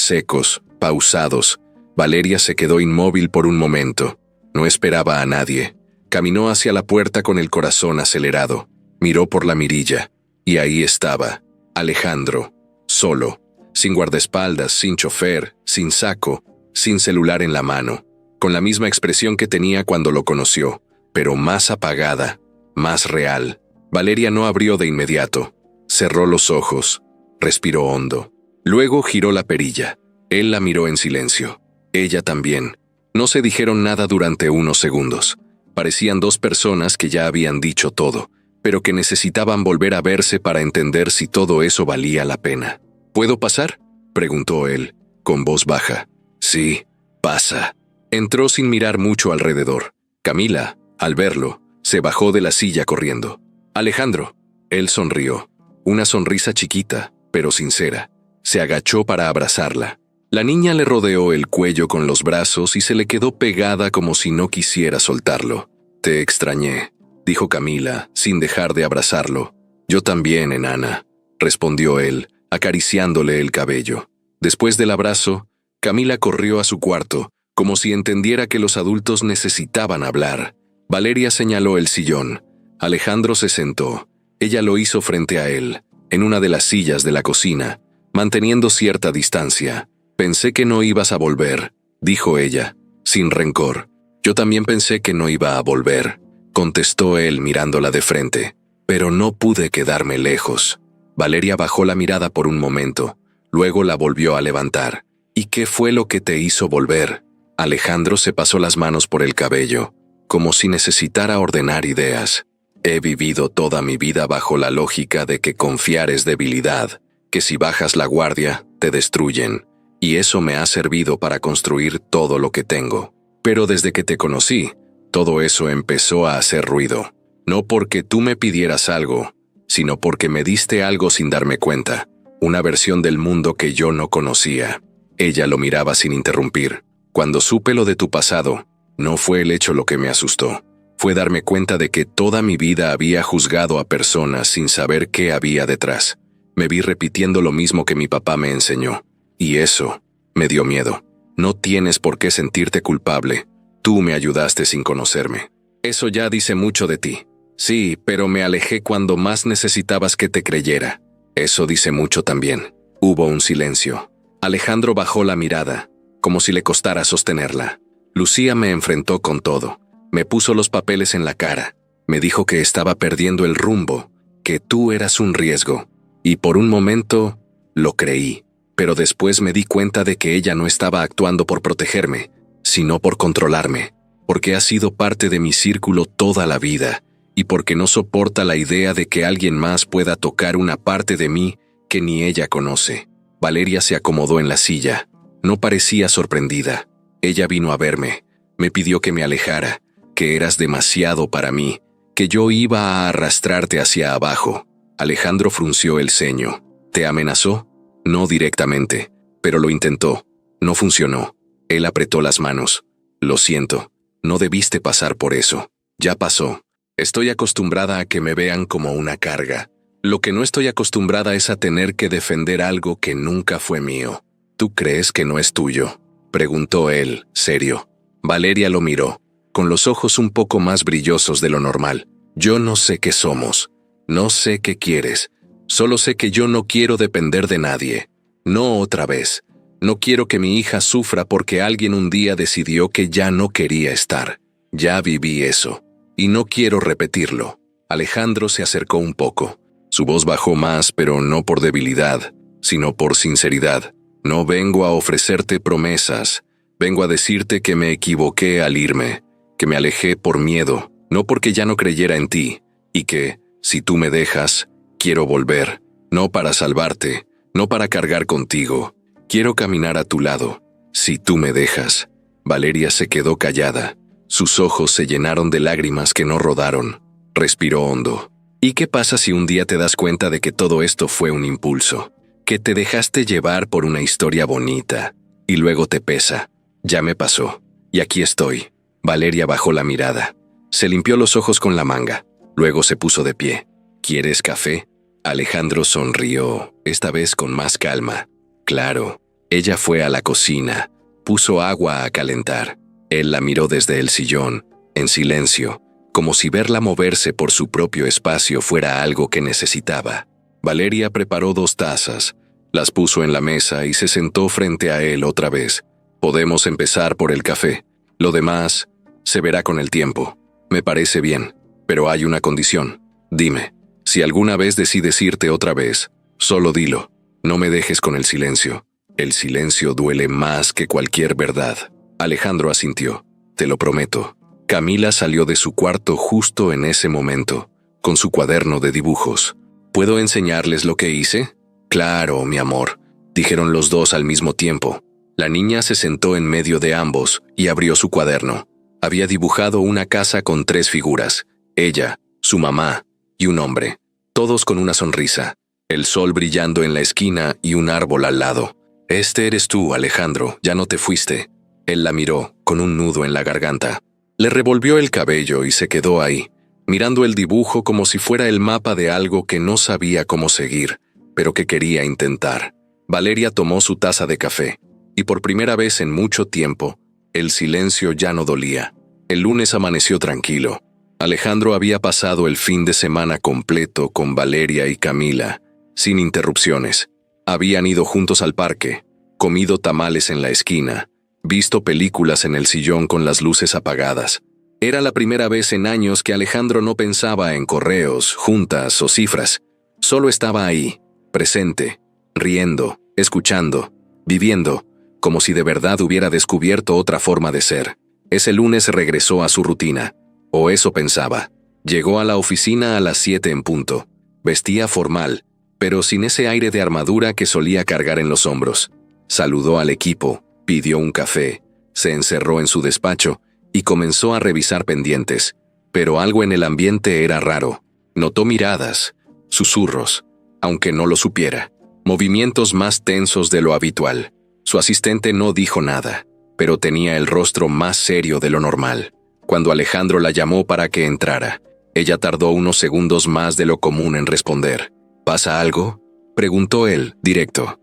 secos, pausados. Valeria se quedó inmóvil por un momento. No esperaba a nadie. Caminó hacia la puerta con el corazón acelerado. Miró por la mirilla. Y ahí estaba, Alejandro, solo, sin guardaespaldas, sin chofer, sin saco, sin celular en la mano, con la misma expresión que tenía cuando lo conoció, pero más apagada, más real. Valeria no abrió de inmediato. Cerró los ojos, respiró hondo. Luego giró la perilla. Él la miró en silencio. Ella también. No se dijeron nada durante unos segundos. Parecían dos personas que ya habían dicho todo, pero que necesitaban volver a verse para entender si todo eso valía la pena. ¿Puedo pasar?, preguntó él, con voz baja. Sí, pasa. Entró sin mirar mucho alrededor. Camila, al verlo, se bajó de la silla corriendo. Alejandro. Él sonrió. Una sonrisa chiquita, pero sincera. Se agachó para abrazarla. La niña le rodeó el cuello con los brazos y se le quedó pegada como si no quisiera soltarlo. Te extrañé, dijo Camila, sin dejar de abrazarlo. Yo también, enana, respondió él, acariciándole el cabello. Después del abrazo, Camila corrió a su cuarto, como si entendiera que los adultos necesitaban hablar. Valeria señaló el sillón. Alejandro se sentó. Ella lo hizo frente a él, en una de las sillas de la cocina, manteniendo cierta distancia. Pensé que no ibas a volver, dijo ella, sin rencor. Yo también pensé que no iba a volver, contestó él mirándola de frente. Pero no pude quedarme lejos. Valeria bajó la mirada por un momento, luego la volvió a levantar. ¿Y qué fue lo que te hizo volver? Alejandro se pasó las manos por el cabello, como si necesitara ordenar ideas. He vivido toda mi vida bajo la lógica de que confiar es debilidad, que si bajas la guardia, te destruyen, y eso me ha servido para construir todo lo que tengo. Pero desde que te conocí, todo eso empezó a hacer ruido. No porque tú me pidieras algo, sino porque me diste algo sin darme cuenta, una versión del mundo que yo no conocía. Ella lo miraba sin interrumpir. Cuando supe lo de tu pasado, no fue el hecho lo que me asustó. Fue darme cuenta de que toda mi vida había juzgado a personas sin saber qué había detrás. Me vi repitiendo lo mismo que mi papá me enseñó. Y eso me dio miedo. No tienes por qué sentirte culpable. Tú me ayudaste sin conocerme. Eso ya dice mucho de ti. Sí, pero me alejé cuando más necesitabas que te creyera. Eso dice mucho también. Hubo un silencio. Alejandro bajó la mirada, como si le costara sostenerla. Lucía me enfrentó con todo. Me puso los papeles en la cara. Me dijo que estaba perdiendo el rumbo, que tú eras un riesgo. Y por un momento, lo creí. Pero después me di cuenta de que ella no estaba actuando por protegerme, sino por controlarme, porque ha sido parte de mi círculo toda la vida, y porque no soporta la idea de que alguien más pueda tocar una parte de mí que ni ella conoce. Valeria se acomodó en la silla. No parecía sorprendida. Ella vino a verme. Me pidió que me alejara, que eras demasiado para mí, que yo iba a arrastrarte hacia abajo. Alejandro frunció el ceño. ¿Te amenazó? No directamente, pero lo intentó. No funcionó. Él apretó las manos. Lo siento. No debiste pasar por eso. Ya pasó. Estoy acostumbrada a que me vean como una carga. Lo que no estoy acostumbrada es a tener que defender algo que nunca fue mío. ¿Tú crees que no es tuyo?, preguntó él, serio. Valeria lo miró, con los ojos un poco más brillosos de lo normal. Yo no sé qué somos. No sé qué quieres. Solo sé que yo no quiero depender de nadie. No otra vez. No quiero que mi hija sufra porque alguien un día decidió que ya no quería estar. Ya viví eso. Y no quiero repetirlo. Alejandro se acercó un poco. Su voz bajó más, pero no por debilidad, sino por sinceridad. No vengo a ofrecerte promesas. Vengo a decirte que me equivoqué al irme, que me alejé por miedo, no porque ya no creyera en ti, y que, si tú me dejas, quiero volver, no para salvarte, no para cargar contigo. Quiero caminar a tu lado, si tú me dejas. Valeria se quedó callada. Sus ojos se llenaron de lágrimas que no rodaron. Respiró hondo. ¿Y qué pasa si un día te das cuenta de que todo esto fue un impulso? Que te dejaste llevar por una historia bonita y luego te pesa. Ya me pasó. Y aquí estoy. Valeria bajó la mirada. Se limpió los ojos con la manga. Luego se puso de pie. ¿Quieres café? Alejandro sonrió, esta vez con más calma. Claro. Ella fue a la cocina. Puso agua a calentar. Él la miró desde el sillón, en silencio, como si verla moverse por su propio espacio fuera algo que necesitaba. Valeria preparó 2 tazas, las puso en la mesa y se sentó frente a él otra vez. Podemos empezar por el café. Lo demás se verá con el tiempo. Me parece bien, pero hay una condición. Dime, si alguna vez decides irte otra vez, solo dilo. No me dejes con el silencio. El silencio duele más que cualquier verdad. Alejandro asintió. Te lo prometo. Camila salió de su cuarto justo en ese momento, con su cuaderno de dibujos. ¿Puedo enseñarles lo que hice? Claro, mi amor, dijeron los dos al mismo tiempo. La niña se sentó en medio de ambos y abrió su cuaderno. Había dibujado una casa con 3 figuras, ella, su mamá y un hombre, todos con una sonrisa, el sol brillando en la esquina y un árbol al lado. Este eres tú, Alejandro, ya no te fuiste. Él la miró, con un nudo en la garganta. Le revolvió el cabello y se quedó ahí, mirando el dibujo como si fuera el mapa de algo que no sabía cómo seguir, pero que quería intentar. Valeria tomó su taza de café, y por primera vez en mucho tiempo, el silencio ya no dolía. El lunes amaneció tranquilo. Alejandro había pasado el fin de semana completo con Valeria y Camila, sin interrupciones. Habían ido juntos al parque, comido tamales en la esquina, visto películas en el sillón con las luces apagadas. Era la primera vez en años que Alejandro no pensaba en correos, juntas o cifras. Solo estaba ahí, presente, riendo, escuchando, viviendo, como si de verdad hubiera descubierto otra forma de ser. Ese lunes regresó a su rutina, o eso pensaba. Llegó a la oficina a las 7 en punto. Vestía formal, pero sin ese aire de armadura que solía cargar en los hombros. Saludó al equipo, pidió un café, se encerró en su despacho y comenzó a revisar pendientes. Pero algo en el ambiente era raro. Notó miradas, susurros, aunque no lo supiera, movimientos más tensos de lo habitual. Su asistente no dijo nada, pero tenía el rostro más serio de lo normal. Cuando Alejandro la llamó para que entrara, ella tardó unos segundos más de lo común en responder. ¿Pasa algo?, preguntó él, directo.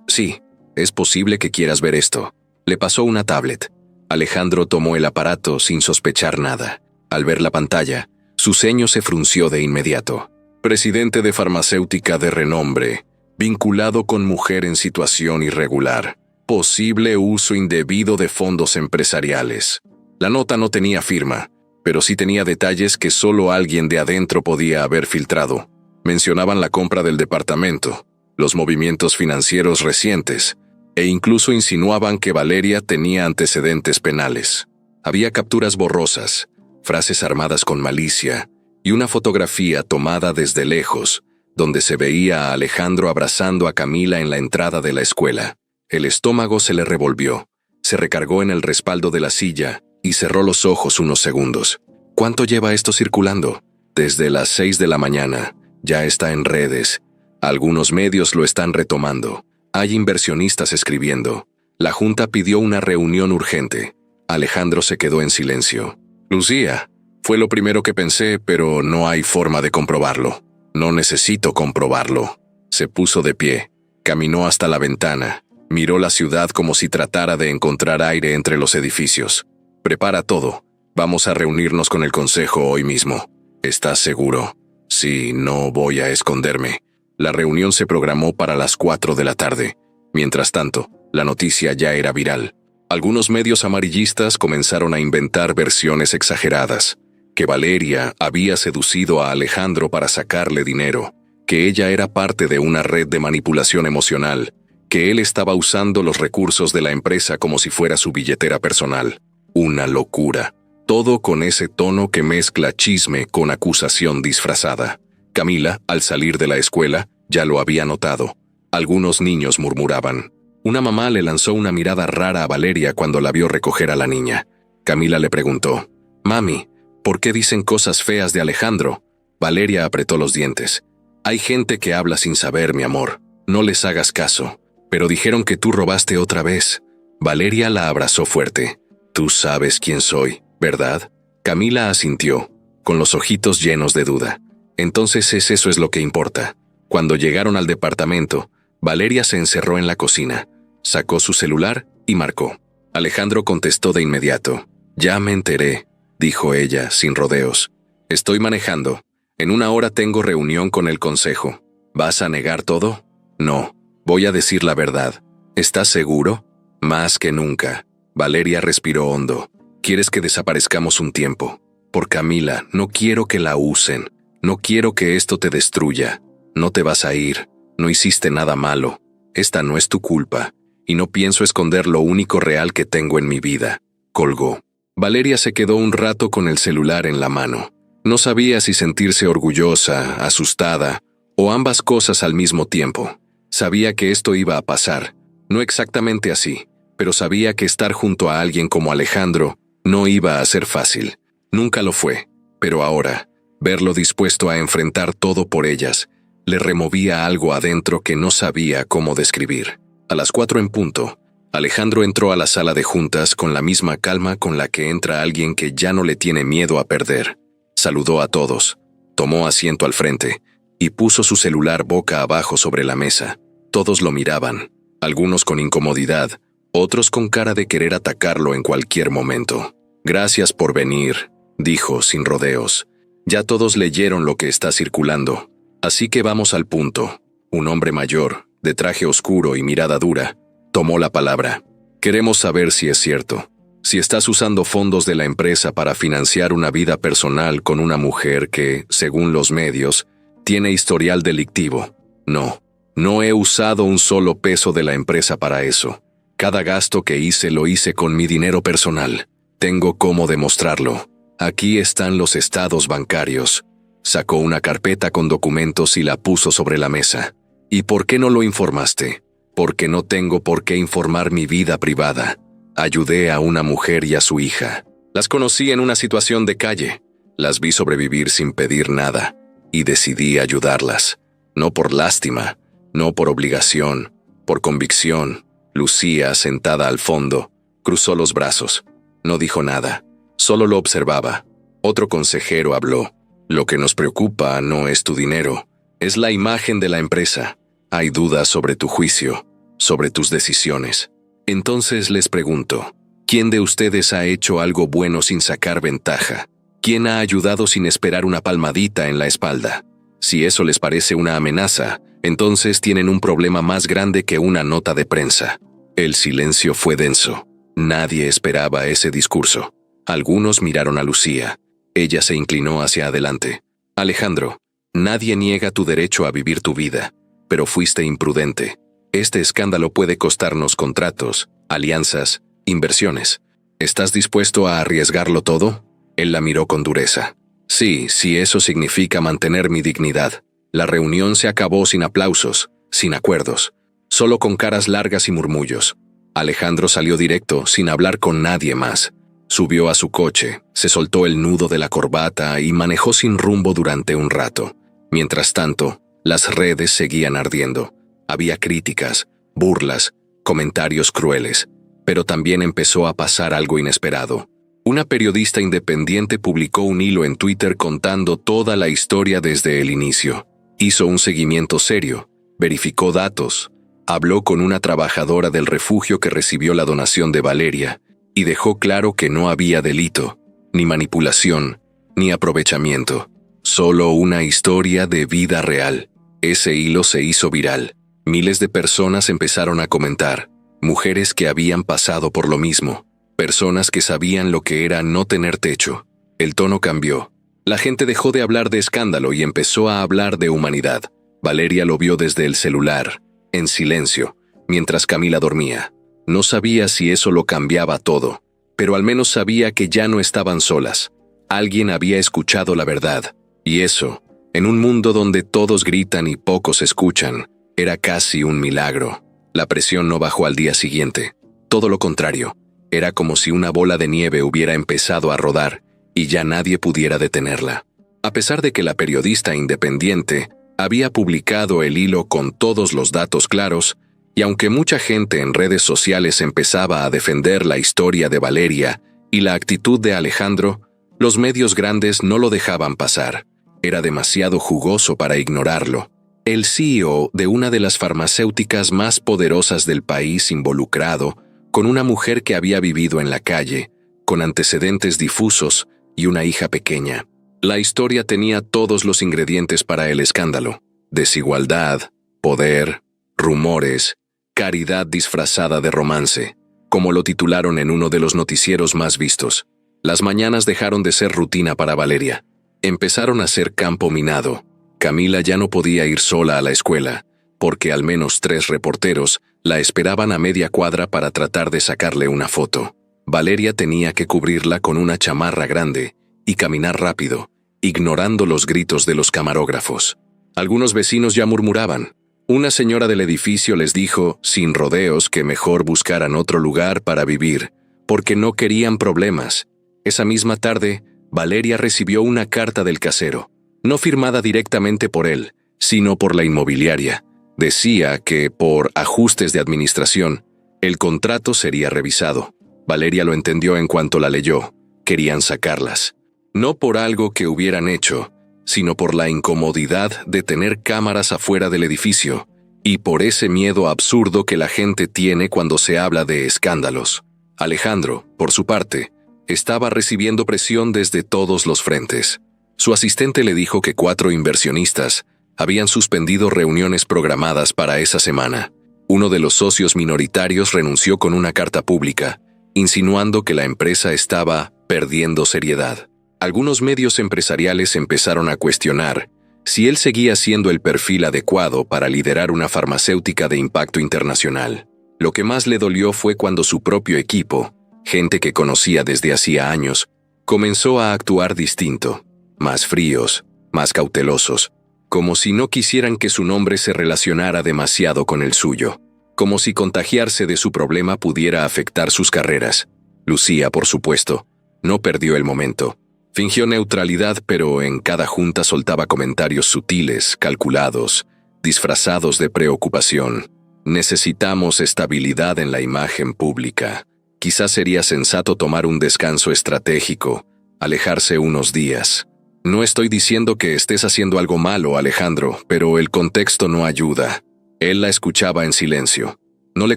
Sí, es posible que quieras ver esto. Le pasó una tablet. Alejandro tomó el aparato sin sospechar nada. Al ver la pantalla, su ceño se frunció de inmediato. Presidente de farmacéutica de renombre, vinculado con mujer en situación irregular. Posible uso indebido de fondos empresariales. La nota no tenía firma, pero sí tenía detalles que solo alguien de adentro podía haber filtrado. Mencionaban la compra del departamento, los movimientos financieros recientes, e incluso insinuaban que Valeria tenía antecedentes penales. Había capturas borrosas, frases armadas con malicia, y una fotografía tomada desde lejos, donde se veía a Alejandro abrazando a Camila en la entrada de la escuela. El estómago se le revolvió, se recargó en el respaldo de la silla y cerró los ojos unos segundos. ¿Cuánto lleva esto circulando? Desde las 6 de la mañana. Ya está en redes. Algunos medios lo están retomando. Hay inversionistas escribiendo. La junta pidió una reunión urgente. Alejandro se quedó en silencio. Lucía, fue lo primero que pensé, pero no hay forma de comprobarlo. No necesito comprobarlo. Se puso de pie, caminó hasta la ventana, miró la ciudad como si tratara de encontrar aire entre los edificios. Prepara todo. Vamos a reunirnos con el consejo hoy mismo. ¿Estás seguro? Sí, no voy a esconderme. La reunión se programó para las 4 de la tarde. Mientras tanto, la noticia ya era viral. Algunos medios amarillistas comenzaron a inventar versiones exageradas. Que Valeria había seducido a Alejandro para sacarle dinero, que ella era parte de una red de manipulación emocional, que él estaba usando los recursos de la empresa como si fuera su billetera personal. Una locura. Todo con ese tono que mezcla chisme con acusación disfrazada. Camila, al salir de la escuela, ya lo había notado. Algunos niños murmuraban. Una mamá le lanzó una mirada rara a Valeria cuando la vio recoger a la niña. Camila le preguntó, «Mami, ¿por qué dicen cosas feas de Alejandro?» Valeria apretó los dientes. «Hay gente que habla sin saber, mi amor. No les hagas caso. Pero dijeron que tú robaste otra vez. Valeria la abrazó fuerte. Tú sabes quién soy, ¿verdad? Camila asintió, con los ojitos llenos de duda. Entonces eso es lo que importa. Cuando llegaron al departamento, Valeria se encerró en la cocina, sacó su celular y marcó. Alejandro contestó de inmediato. Ya me enteré, dijo ella, sin rodeos. Estoy manejando. En 1 hora tengo reunión con el consejo. ¿Vas a negar todo? No, voy a decir la verdad. ¿Estás seguro? Más que nunca. Valeria respiró hondo. ¿Quieres que desaparezcamos un tiempo? Por Camila, no quiero que la usen. No quiero que esto te destruya. No te vas a ir. No hiciste nada malo. Esta no es tu culpa. Y no pienso esconder lo único real que tengo en mi vida. Colgó. Valeria se quedó un rato con el celular en la mano. No sabía si sentirse orgullosa, asustada, o ambas cosas al mismo tiempo. Sabía que esto iba a pasar. No exactamente así, pero sabía que estar junto a alguien como Alejandro no iba a ser fácil. Nunca lo fue, pero ahora, verlo dispuesto a enfrentar todo por ellas, le removía algo adentro que no sabía cómo describir. A las 4 en punto, Alejandro entró a la sala de juntas con la misma calma con la que entra alguien que ya no le tiene miedo a perder. Saludó a todos, tomó asiento al frente y puso su celular boca abajo sobre la mesa. Todos lo miraban, algunos con incomodidad, otros con cara de querer atacarlo en cualquier momento. Gracias por venir, dijo sin rodeos. Ya todos leyeron lo que está circulando, así que vamos al punto. Un hombre mayor, de traje oscuro y mirada dura, tomó la palabra. Queremos saber si es cierto. Si estás usando fondos de la empresa para financiar una vida personal con una mujer que, según los medios, tiene historial delictivo. No, no he usado un solo peso de la empresa para eso. Cada gasto que hice lo hice con mi dinero personal. Tengo cómo demostrarlo. Aquí están los estados bancarios. Sacó una carpeta con documentos y la puso sobre la mesa. ¿Y por qué no lo informaste? Porque no tengo por qué informar mi vida privada. Ayudé a una mujer y a su hija. Las conocí en una situación de calle. Las vi sobrevivir sin pedir nada. Y decidí ayudarlas. No por lástima, no por obligación, por convicción. Lucía, sentada al fondo, cruzó los brazos. No dijo nada. Solo lo observaba. Otro consejero habló. Lo que nos preocupa no es tu dinero. Es la imagen de la empresa. Hay dudas sobre tu juicio, sobre tus decisiones. Entonces les pregunto, ¿quién de ustedes ha hecho algo bueno sin sacar ventaja? ¿Quién ha ayudado sin esperar una palmadita en la espalda? Si eso les parece una amenaza, entonces tienen un problema más grande que una nota de prensa. El silencio fue denso. Nadie esperaba ese discurso. Algunos miraron a Lucía. Ella se inclinó hacia adelante. Alejandro, nadie niega tu derecho a vivir tu vida, pero fuiste imprudente. Este escándalo puede costarnos contratos, alianzas, inversiones. ¿Estás dispuesto a arriesgarlo todo? Él la miró con dureza. Sí, si eso significa mantener mi dignidad. La reunión se acabó sin aplausos, sin acuerdos, solo con caras largas y murmullos. Alejandro salió directo, sin hablar con nadie más. Subió a su coche, se soltó el nudo de la corbata y manejó sin rumbo durante un rato. Mientras tanto, las redes seguían ardiendo. Había críticas, burlas, comentarios crueles, pero también empezó a pasar algo inesperado. Una periodista independiente publicó un hilo en Twitter contando toda la historia desde el inicio. Hizo un seguimiento serio, verificó datos, habló con una trabajadora del refugio que recibió la donación de Valeria y dejó claro que no había delito, ni manipulación, ni aprovechamiento. Solo una historia de vida real. Ese hilo se hizo viral. Miles de personas empezaron a comentar, mujeres que habían pasado por lo mismo, personas que sabían lo que era no tener techo. El tono cambió. La gente dejó de hablar de escándalo y empezó a hablar de humanidad. Valeria lo vio desde el celular, en silencio, mientras Camila dormía. No sabía si eso lo cambiaba todo, pero al menos sabía que ya no estaban solas. Alguien había escuchado la verdad, y eso, en un mundo donde todos gritan y pocos escuchan, era casi un milagro. La presión no bajó al día siguiente. Todo lo contrario. Era como si una bola de nieve hubiera empezado a rodar y ya nadie pudiera detenerla. A pesar de que la periodista independiente Había publicado el hilo con todos los datos claros, y aunque mucha gente en redes sociales empezaba a defender la historia de Valeria y la actitud de Alejandro, los medios grandes no lo dejaban pasar. Era demasiado jugoso para ignorarlo. El CEO de una de las farmacéuticas más poderosas del país involucrado, con una mujer que había vivido en la calle, con antecedentes difusos y una hija pequeña. La historia tenía todos los ingredientes para el escándalo: desigualdad, poder, rumores, caridad disfrazada de romance, como lo titularon en uno de los noticieros más vistos. Las mañanas dejaron de ser rutina para Valeria. Empezaron a ser campo minado. Camila ya no podía ir sola a la escuela, porque al menos 3 reporteros la esperaban a media cuadra para tratar de sacarle una foto. Valeria tenía que cubrirla con una chamarra grande y caminar rápido, ignorando los gritos de los camarógrafos. Algunos vecinos ya murmuraban. Una señora del edificio les dijo, sin rodeos, que mejor buscaran otro lugar para vivir, porque no querían problemas. Esa misma tarde, Valeria recibió una carta del casero, no firmada directamente por él, sino por la inmobiliaria. Decía que, por ajustes de administración, el contrato sería revisado. Valeria lo entendió en cuanto la leyó. Querían sacarlas. No por algo que hubieran hecho, sino por la incomodidad de tener cámaras afuera del edificio y por ese miedo absurdo que la gente tiene cuando se habla de escándalos. Alejandro, por su parte, estaba recibiendo presión desde todos los frentes. Su asistente le dijo que 4 inversionistas habían suspendido reuniones programadas para esa semana. Uno de los socios minoritarios renunció con una carta pública, insinuando que la empresa estaba perdiendo seriedad. Algunos medios empresariales empezaron a cuestionar si él seguía siendo el perfil adecuado para liderar una farmacéutica de impacto internacional. Lo que más le dolió fue cuando su propio equipo, gente que conocía desde hacía años, comenzó a actuar distinto, más fríos, más cautelosos, como si no quisieran que su nombre se relacionara demasiado con el suyo, como si contagiarse de su problema pudiera afectar sus carreras. Lucía, por supuesto, no perdió el momento. Fingió neutralidad, pero en cada junta soltaba comentarios sutiles, calculados, disfrazados de preocupación. Necesitamos estabilidad en la imagen pública. Quizás sería sensato tomar un descanso estratégico, alejarse unos días. No estoy diciendo que estés haciendo algo malo, Alejandro, pero el contexto no ayuda. Él la escuchaba en silencio. No le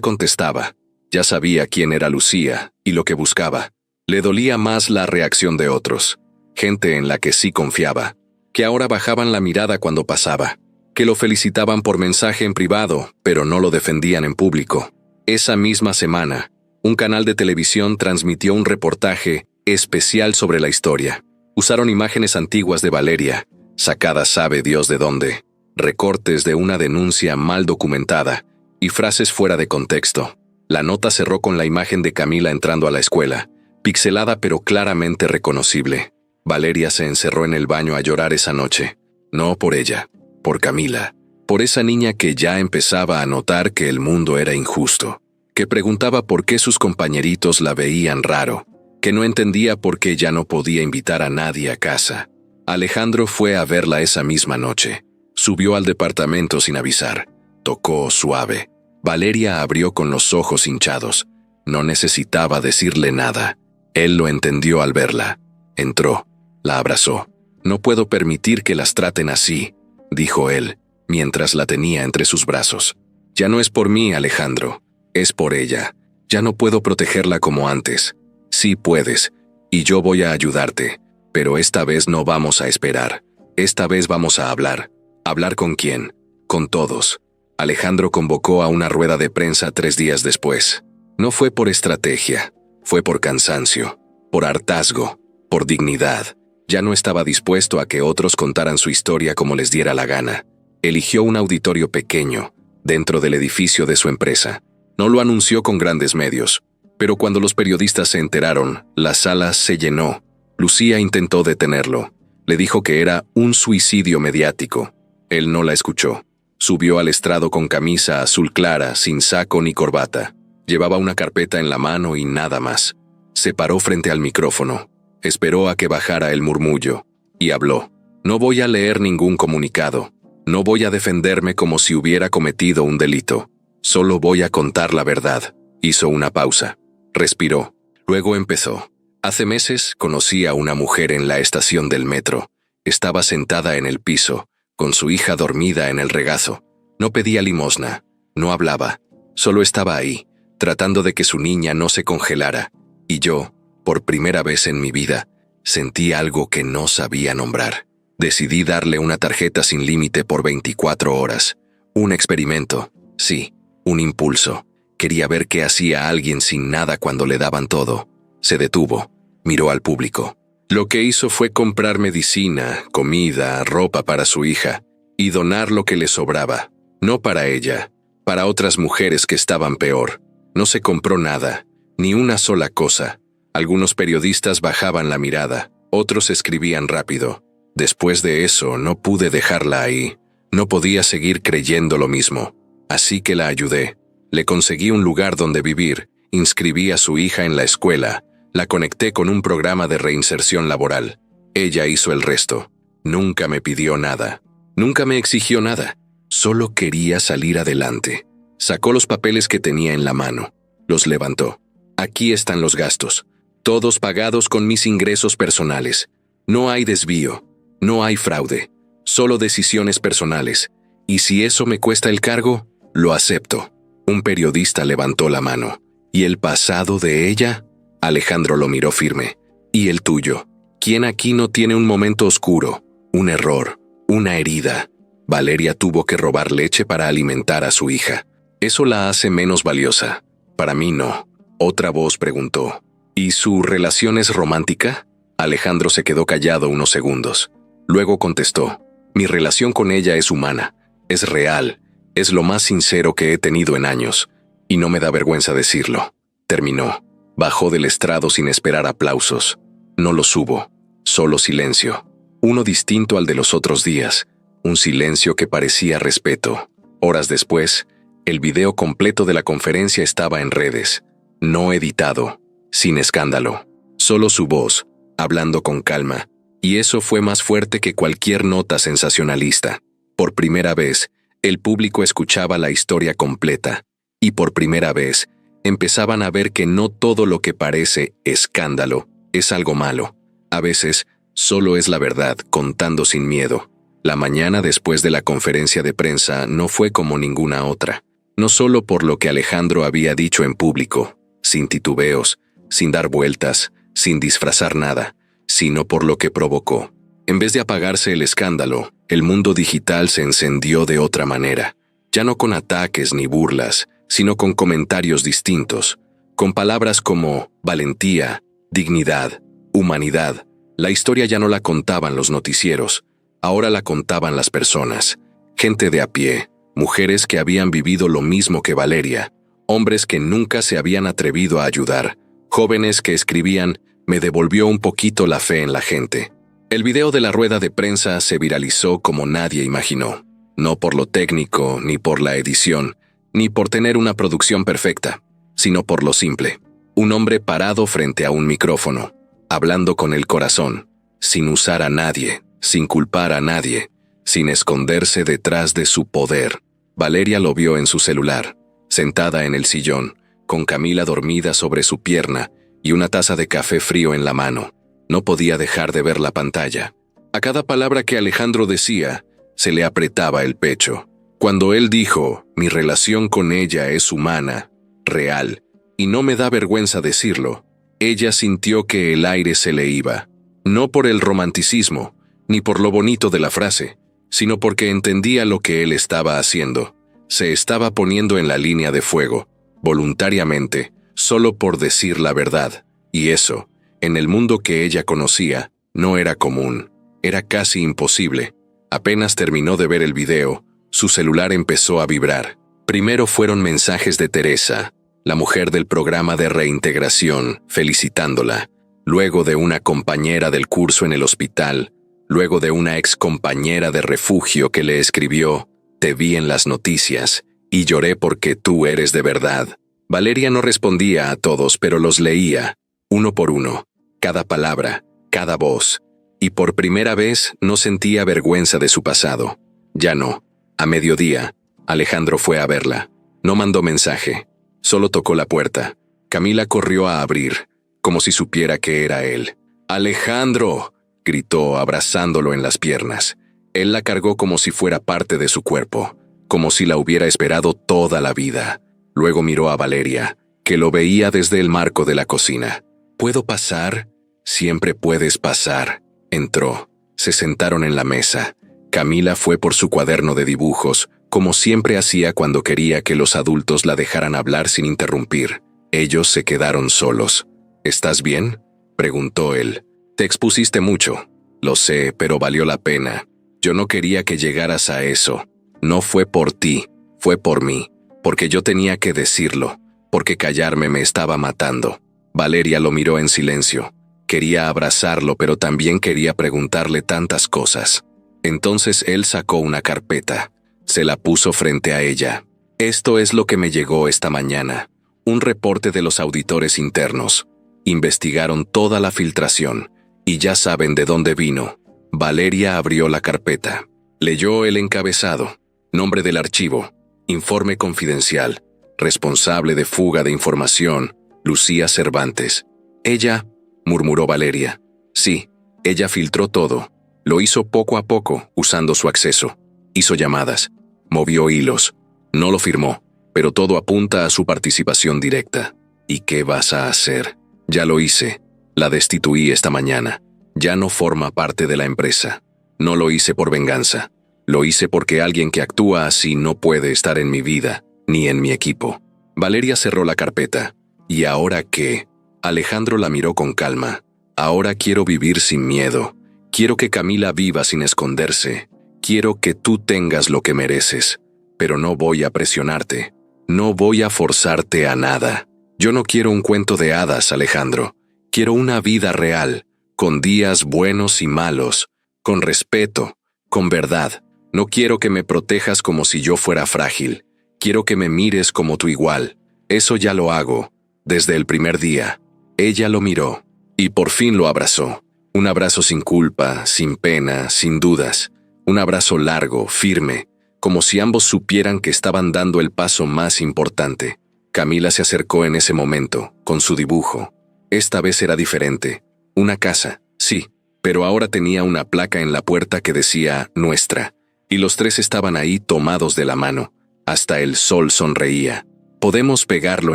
contestaba. Ya sabía quién era Lucía y lo que buscaba. Le dolía más la reacción de otros. Gente en la que sí confiaba, que ahora bajaban la mirada cuando pasaba, que lo felicitaban por mensaje en privado, pero no lo defendían en público. Esa misma semana, un canal de televisión transmitió un reportaje especial sobre la historia. Usaron imágenes antiguas de Valeria, sacadas sabe Dios de dónde, recortes de una denuncia mal documentada y frases fuera de contexto. La nota cerró con la imagen de Camila entrando a la escuela, pixelada pero claramente reconocible. Valeria se encerró en el baño a llorar esa noche. No por ella, por Camila, por esa niña que ya empezaba a notar que el mundo era injusto, que preguntaba por qué sus compañeritos la veían raro, que no entendía por qué ya no podía invitar a nadie a casa. Alejandro fue a verla esa misma noche. Subió al departamento sin avisar. Tocó suave. Valeria abrió con los ojos hinchados. No necesitaba decirle nada. Él lo entendió al verla. Entró. La abrazó. No puedo permitir que las traten así, dijo él, mientras la tenía entre sus brazos. Ya no es por mí, Alejandro. Es por ella. Ya no puedo protegerla como antes. Sí puedes, y yo voy a ayudarte. Pero esta vez no vamos a esperar. Esta vez vamos a hablar. ¿Hablar con quién? Con todos. Alejandro convocó a una rueda de prensa 3 días después. No fue por estrategia, fue por cansancio, por hartazgo, por dignidad. Ya no estaba dispuesto a que otros contaran su historia como les diera la gana. Eligió un auditorio pequeño, dentro del edificio de su empresa. No lo anunció con grandes medios, pero cuando los periodistas se enteraron, la sala se llenó. Lucía intentó detenerlo. Le dijo que era un suicidio mediático. Él no la escuchó. Subió al estrado con camisa azul clara, sin saco ni corbata. Llevaba una carpeta en la mano y nada más. Se paró frente al micrófono. Esperó a que bajara el murmullo y habló. No voy a leer ningún comunicado. No voy a defenderme como si hubiera cometido un delito. Solo voy a contar la verdad. Hizo una pausa. Respiró. Luego empezó. Hace meses conocí a una mujer en la estación del metro. Estaba sentada en el piso, con su hija dormida en el regazo. No pedía limosna, no hablaba, solo estaba ahí, tratando de que su niña no se congelara. Y yo, por primera vez en mi vida, sentí algo que no sabía nombrar. Decidí darle una tarjeta sin límite por 24 horas. Un experimento, sí, un impulso. Quería ver qué hacía alguien sin nada cuando le daban todo. Se detuvo, miró al público. Lo que hizo fue comprar medicina, comida, ropa para su hija y donar lo que le sobraba. No para ella, para otras mujeres que estaban peor. No se compró nada, ni una sola cosa. Algunos periodistas bajaban la mirada, otros escribían rápido. Después de eso no pude dejarla ahí. No podía seguir creyendo lo mismo. Así que la ayudé. Le conseguí un lugar donde vivir, inscribí a su hija en la escuela, la conecté con un programa de reinserción laboral. Ella hizo el resto. Nunca me pidió nada. Nunca me exigió nada. Solo quería salir adelante. Sacó los papeles que tenía en la mano. Los levantó. Aquí están los gastos. Todos pagados con mis ingresos personales. No hay desvío. No hay fraude. Solo decisiones personales. Y si eso me cuesta el cargo, lo acepto. Un periodista levantó la mano. ¿Y el pasado de ella? Alejandro lo miró firme. ¿Y el tuyo? ¿Quién aquí no tiene un momento oscuro, un error, una herida? Valeria tuvo que robar leche para alimentar a su hija. Eso la hace menos valiosa. Para mí no. Otra voz preguntó. ¿Y su relación es romántica? Alejandro se quedó callado unos segundos. Luego contestó. Mi relación con ella es humana, es real, es lo más sincero que he tenido en años. Y no me da vergüenza decirlo. Terminó. Bajó del estrado sin esperar aplausos. No los hubo, solo silencio. Uno distinto al de los otros días. Un silencio que parecía respeto. Horas después, el video completo de la conferencia estaba en redes. No editado, sin escándalo. Solo su voz, hablando con calma. Y eso fue más fuerte que cualquier nota sensacionalista. Por primera vez, el público escuchaba la historia completa. Y por primera vez, empezaban a ver que no todo lo que parece escándalo es algo malo. A veces, solo es la verdad, contando sin miedo. La mañana después de la conferencia de prensa no fue como ninguna otra. No solo por lo que Alejandro había dicho en público, sin titubeos, sin dar vueltas, sin disfrazar nada, sino por lo que provocó. En vez de apagarse el escándalo, el mundo digital se encendió de otra manera. Ya no con ataques ni burlas, sino con comentarios distintos, con palabras como valentía, dignidad, humanidad. La historia ya no la contaban los noticieros, ahora la contaban las personas. Gente de a pie, mujeres que habían vivido lo mismo que Valeria, hombres que nunca se habían atrevido a ayudar, jóvenes que escribían, me devolvió un poquito la fe en la gente. El video de la rueda de prensa se viralizó como nadie imaginó, no por lo técnico ni por la edición, ni por tener una producción perfecta, sino por lo simple. Un hombre parado frente a un micrófono, hablando con el corazón, sin usar a nadie, sin culpar a nadie, sin esconderse detrás de su poder. Valeria lo vio en su celular, sentada en el sillón, con Camila dormida sobre su pierna y una taza de café frío en la mano. No podía dejar de ver la pantalla. A cada palabra que Alejandro decía, se le apretaba el pecho. Cuando él dijo, mi relación con ella es humana, real, y no me da vergüenza decirlo, ella sintió que el aire se le iba. No por el romanticismo, ni por lo bonito de la frase, sino porque entendía lo que él estaba haciendo. Se estaba poniendo en la línea de fuego, voluntariamente, solo por decir la verdad. Y eso, en el mundo que ella conocía, no era común, era casi imposible. Apenas terminó de ver el video, su celular empezó a vibrar. Primero fueron mensajes de Teresa, la mujer del programa de reintegración, felicitándola. Luego de una compañera del curso en el hospital. Luego de una ex compañera de refugio que le escribió, te vi en las noticias y lloré porque tú eres de verdad. Valeria no respondía a todos, pero los leía, uno por uno, cada palabra, cada voz. Y por primera vez no sentía vergüenza de su pasado. Ya no. A mediodía, Alejandro fue a verla. No mandó mensaje. Solo tocó la puerta. Camila corrió a abrir, como si supiera que era él. ¡Alejandro!, gritó, abrazándolo en las piernas. Él la cargó como si fuera parte de su cuerpo, como si la hubiera esperado toda la vida. Luego miró a Valeria, que lo veía desde el marco de la cocina. ¿Puedo pasar? Siempre puedes pasar. Entró. Se sentaron en la mesa. Camila fue por su cuaderno de dibujos, como siempre hacía cuando quería que los adultos la dejaran hablar sin interrumpir. Ellos se quedaron solos. ¿Estás bien?, preguntó él. Te expusiste mucho. Lo sé, pero valió la pena. Yo no quería que llegaras a eso. No fue por ti, fue por mí. Porque yo tenía que decirlo, porque callarme me estaba matando. Valeria lo miró en silencio. Quería abrazarlo, pero también quería preguntarle tantas cosas. Entonces él sacó una carpeta. Se la puso frente a ella. Esto es lo que me llegó esta mañana. Un reporte de los auditores internos. Investigaron toda la filtración. Y ya saben de dónde vino. Valeria abrió la carpeta. Leyó el encabezado. Nombre del archivo. Informe confidencial. Responsable de fuga de información. Lucía Cervantes. Ella, murmuró Valeria. Sí, ella filtró todo. Lo hizo poco a poco, usando su acceso. Hizo llamadas. Movió hilos. No lo firmó, pero todo apunta a su participación directa. ¿Y qué vas a hacer? Ya lo hice. La destituí esta mañana. Ya no forma parte de la empresa. No lo hice por venganza. Lo hice porque alguien que actúa así no puede estar en mi vida, ni en mi equipo. Valeria cerró la carpeta. ¿Y ahora qué? Alejandro la miró con calma. Ahora quiero vivir sin miedo. Quiero que Camila viva sin esconderse. Quiero que tú tengas lo que mereces. Pero no voy a presionarte. No voy a forzarte a nada. Yo no quiero un cuento de hadas, Alejandro. Quiero una vida real, con días buenos y malos, con respeto, con verdad. No quiero que me protejas como si yo fuera frágil. Quiero que me mires como tu igual. Eso ya lo hago, desde el primer día. Ella lo miró, y por fin lo abrazó. Un abrazo sin culpa, sin pena, sin dudas. Un abrazo largo, firme, como si ambos supieran que estaban dando el paso más importante. Camila se acercó en ese momento, con su dibujo. Esta vez era diferente. Una casa, sí, pero ahora tenía una placa en la puerta que decía «Nuestra». Y los tres estaban ahí tomados de la mano. Hasta el sol sonreía. «Podemos pegarlo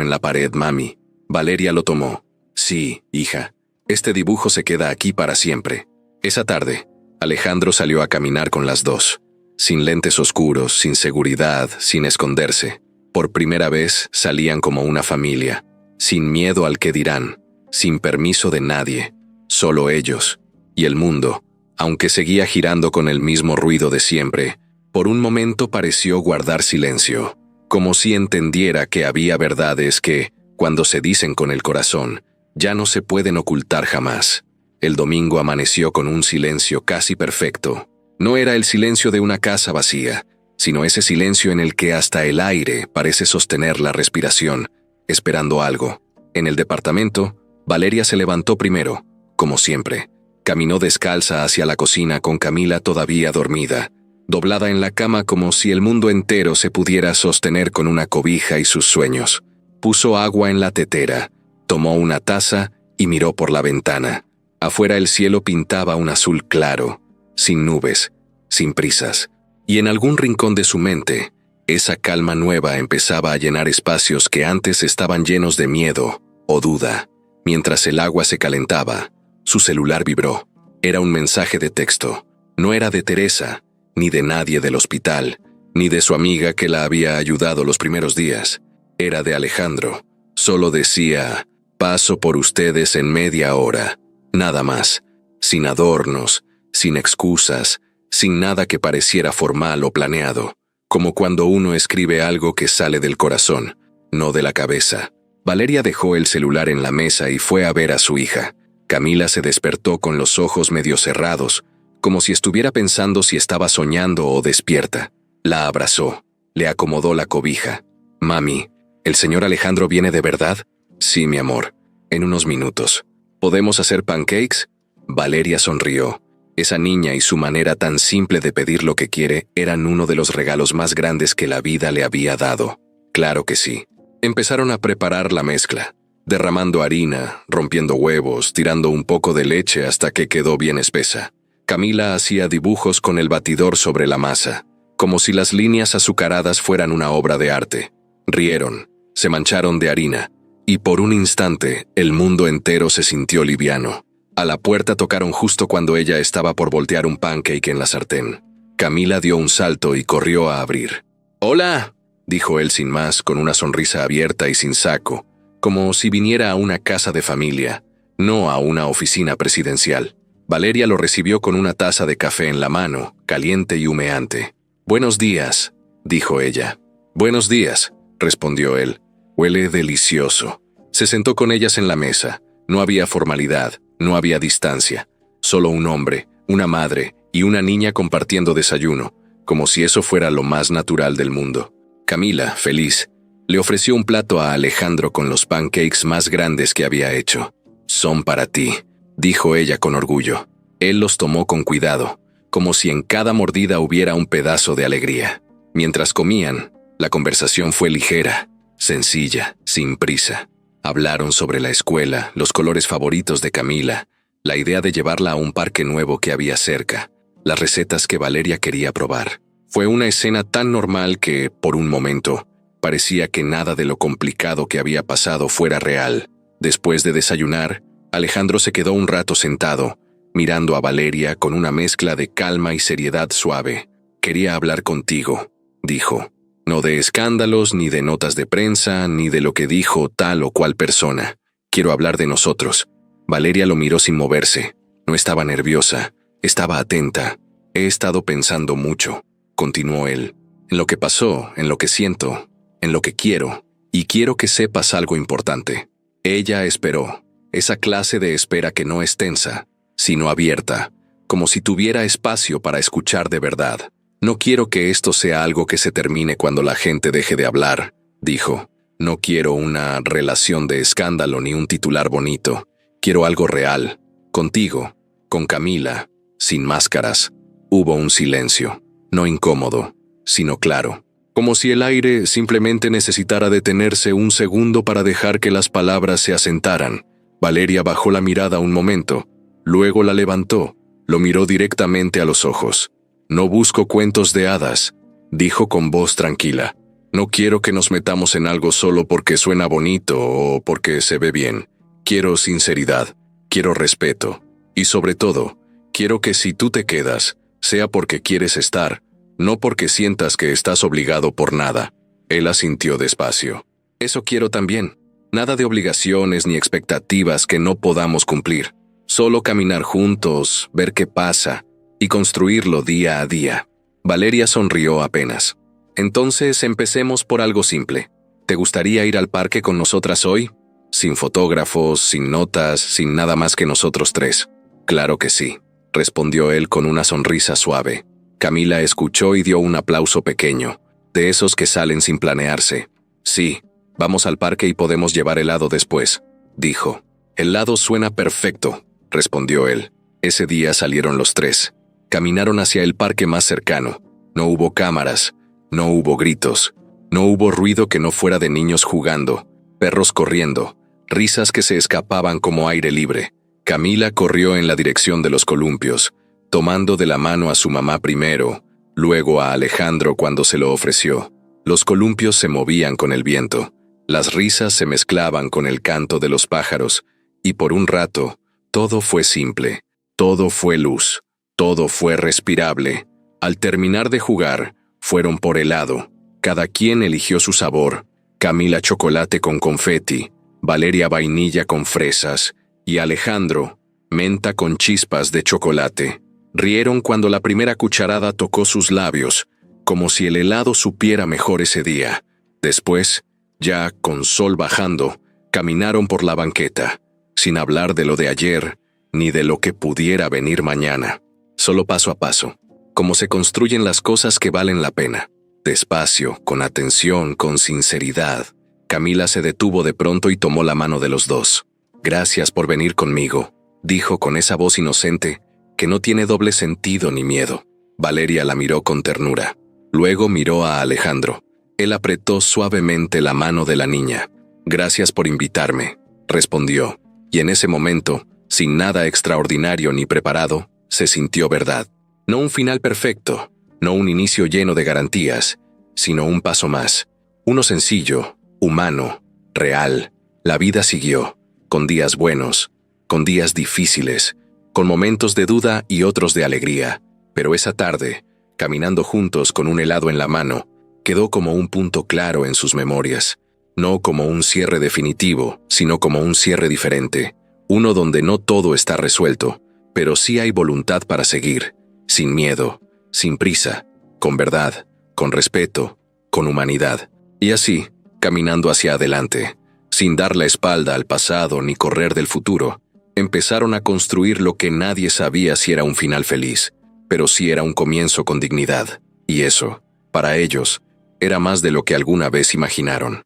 en la pared, mami». Valeria lo tomó. «Sí, hija. Este dibujo se queda aquí para siempre». Esa tarde, Alejandro salió a caminar con las dos. Sin lentes oscuros, sin seguridad, sin esconderse. Por primera vez salían como una familia. Sin miedo al que dirán. Sin permiso de nadie. Solo ellos. Y el mundo, aunque seguía girando con el mismo ruido de siempre, por un momento pareció guardar silencio, como si entendiera que había verdades que, cuando se dicen con el corazón, ya no se pueden ocultar jamás. El domingo amaneció con un silencio casi perfecto. No era el silencio de una casa vacía, sino ese silencio en el que hasta el aire parece sostener la respiración, esperando algo. En el departamento, Valeria se levantó primero, como siempre. Caminó descalza hacia la cocina con Camila todavía dormida, doblada en la cama como si el mundo entero se pudiera sostener con una cobija y sus sueños. Puso agua en la tetera, tomó una taza y miró por la ventana. Afuera el cielo pintaba un azul claro, sin nubes, sin prisas. Y en algún rincón de su mente, esa calma nueva empezaba a llenar espacios que antes estaban llenos de miedo o duda. Mientras el agua se calentaba, su celular vibró. Era un mensaje de texto. No era de Teresa, ni de nadie del hospital, ni de su amiga que la había ayudado los primeros días. Era de Alejandro. Solo decía, paso por ustedes en media hora. Nada más. Sin adornos, sin excusas, sin nada que pareciera formal o planeado. Como cuando uno escribe algo que sale del corazón, no de la cabeza. Valeria dejó el celular en la mesa y fue a ver a su hija. Camila se despertó con los ojos medio cerrados, como si estuviera pensando si estaba soñando o despierta. La abrazó, le acomodó la cobija. «Mami, ¿el señor Alejandro viene de verdad?» «Sí, mi amor, en unos minutos. ¿Podemos hacer pancakes?» Valeria sonrió. Esa niña y su manera tan simple de pedir lo que quiere eran uno de los regalos más grandes que la vida le había dado. Claro que sí. Empezaron a preparar la mezcla, derramando harina, rompiendo huevos, tirando un poco de leche hasta que quedó bien espesa. Camila hacía dibujos con el batidor sobre la masa, como si las líneas azucaradas fueran una obra de arte. Rieron, se mancharon de harina, y por un instante el mundo entero se sintió liviano. A la puerta tocaron justo cuando ella estaba por voltear un pancake en la sartén. Camila dio un salto y corrió a abrir. «¡Hola!», dijo él sin más, con una sonrisa abierta y sin saco, como si viniera a una casa de familia, no a una oficina presidencial. Valeria lo recibió con una taza de café en la mano, caliente y humeante. «Buenos días», dijo ella. «Buenos días», respondió él. «Huele delicioso». Se sentó con ellas en la mesa. No había formalidad, no había distancia. Solo un hombre, una madre y una niña compartiendo desayuno, como si eso fuera lo más natural del mundo. Camila, feliz, le ofreció un plato a Alejandro con los pancakes más grandes que había hecho. «Son para ti», dijo ella con orgullo. Él los tomó con cuidado, como si en cada mordida hubiera un pedazo de alegría. Mientras comían, la conversación fue ligera, sencilla, sin prisa. Hablaron sobre la escuela, los colores favoritos de Camila, la idea de llevarla a un parque nuevo que había cerca, las recetas que Valeria quería probar. Fue una escena tan normal que, por un momento, parecía que nada de lo complicado que había pasado fuera real. Después de desayunar, Alejandro se quedó un rato sentado, mirando a Valeria con una mezcla de calma y seriedad suave. «Quería hablar contigo», dijo. «No de escándalos, ni de notas de prensa, ni de lo que dijo tal o cual persona. Quiero hablar de nosotros». Valeria lo miró sin moverse. No estaba nerviosa, estaba atenta. «He estado pensando mucho», continuó él, «en lo que pasó, en lo que siento, en lo que quiero, y quiero que sepas algo importante». Ella esperó, esa clase de espera que no es tensa, sino abierta, como si tuviera espacio para escuchar de verdad. «No quiero que esto sea algo que se termine cuando la gente deje de hablar», dijo. «No quiero una relación de escándalo ni un titular bonito. Quiero algo real, contigo, con Camila, sin máscaras». Hubo un silencio, no incómodo, sino claro, como si el aire simplemente necesitara detenerse un segundo para dejar que las palabras se asentaran. Valeria bajó la mirada un momento, luego la levantó, lo miró directamente a los ojos. «No busco cuentos de hadas», dijo con voz tranquila. «No quiero que nos metamos en algo solo porque suena bonito o porque se ve bien. Quiero sinceridad, quiero respeto. Y sobre todo, quiero que si tú te quedas, sea porque quieres estar, no porque sientas que estás obligado por nada». Él asintió despacio. «Eso quiero también. Nada de obligaciones ni expectativas que no podamos cumplir. Solo caminar juntos, ver qué pasa, y construirlo día a día». Valeria sonrió apenas. «Entonces empecemos por algo simple. ¿Te gustaría ir al parque con nosotras hoy? Sin fotógrafos, sin notas, sin nada más que nosotros tres». «Claro que sí», respondió él con una sonrisa suave. Camila escuchó y dio un aplauso pequeño, de esos que salen sin planearse. «Sí, vamos al parque y podemos llevar helado después», dijo. «Helado suena perfecto», respondió él. Ese día salieron los tres. Caminaron hacia el parque más cercano. No hubo cámaras, no hubo gritos, no hubo ruido que no fuera de niños jugando, perros corriendo, risas que se escapaban como aire libre. Camila corrió en la dirección de los columpios, tomando de la mano a su mamá primero, luego a Alejandro cuando se lo ofreció. Los columpios se movían con el viento, las risas se mezclaban con el canto de los pájaros, y por un rato, todo fue simple, todo fue luz. Todo fue respirable. Al terminar de jugar, fueron por helado. Cada quien eligió su sabor. Camila chocolate con confeti, Valeria vainilla con fresas y Alejandro menta con chispas de chocolate. Rieron cuando la primera cucharada tocó sus labios, como si el helado supiera mejor ese día. Después, ya con sol bajando, caminaron por la banqueta, sin hablar de lo de ayer ni de lo que pudiera venir mañana. Solo paso a paso, como se construyen las cosas que valen la pena. Despacio, con atención, con sinceridad. Camila se detuvo de pronto y tomó la mano de los dos. «Gracias por venir conmigo», dijo con esa voz inocente que no tiene doble sentido ni miedo. Valeria la miró con ternura. Luego miró a Alejandro. Él apretó suavemente la mano de la niña. «Gracias por invitarme», respondió, y en ese momento, sin nada extraordinario ni preparado, se sintió verdad. No un final perfecto, no un inicio lleno de garantías, sino un paso más. Uno sencillo, humano, real. La vida siguió, con días buenos, con días difíciles, con momentos de duda y otros de alegría. Pero esa tarde, caminando juntos con un helado en la mano, quedó como un punto claro en sus memorias. No como un cierre definitivo, sino como un cierre diferente. Uno donde no todo está resuelto, pero sí hay voluntad para seguir, sin miedo, sin prisa, con verdad, con respeto, con humanidad. Y así, caminando hacia adelante, sin dar la espalda al pasado ni correr del futuro, empezaron a construir lo que nadie sabía si era un final feliz, pero sí era un comienzo con dignidad. Y eso, para ellos, era más de lo que alguna vez imaginaron.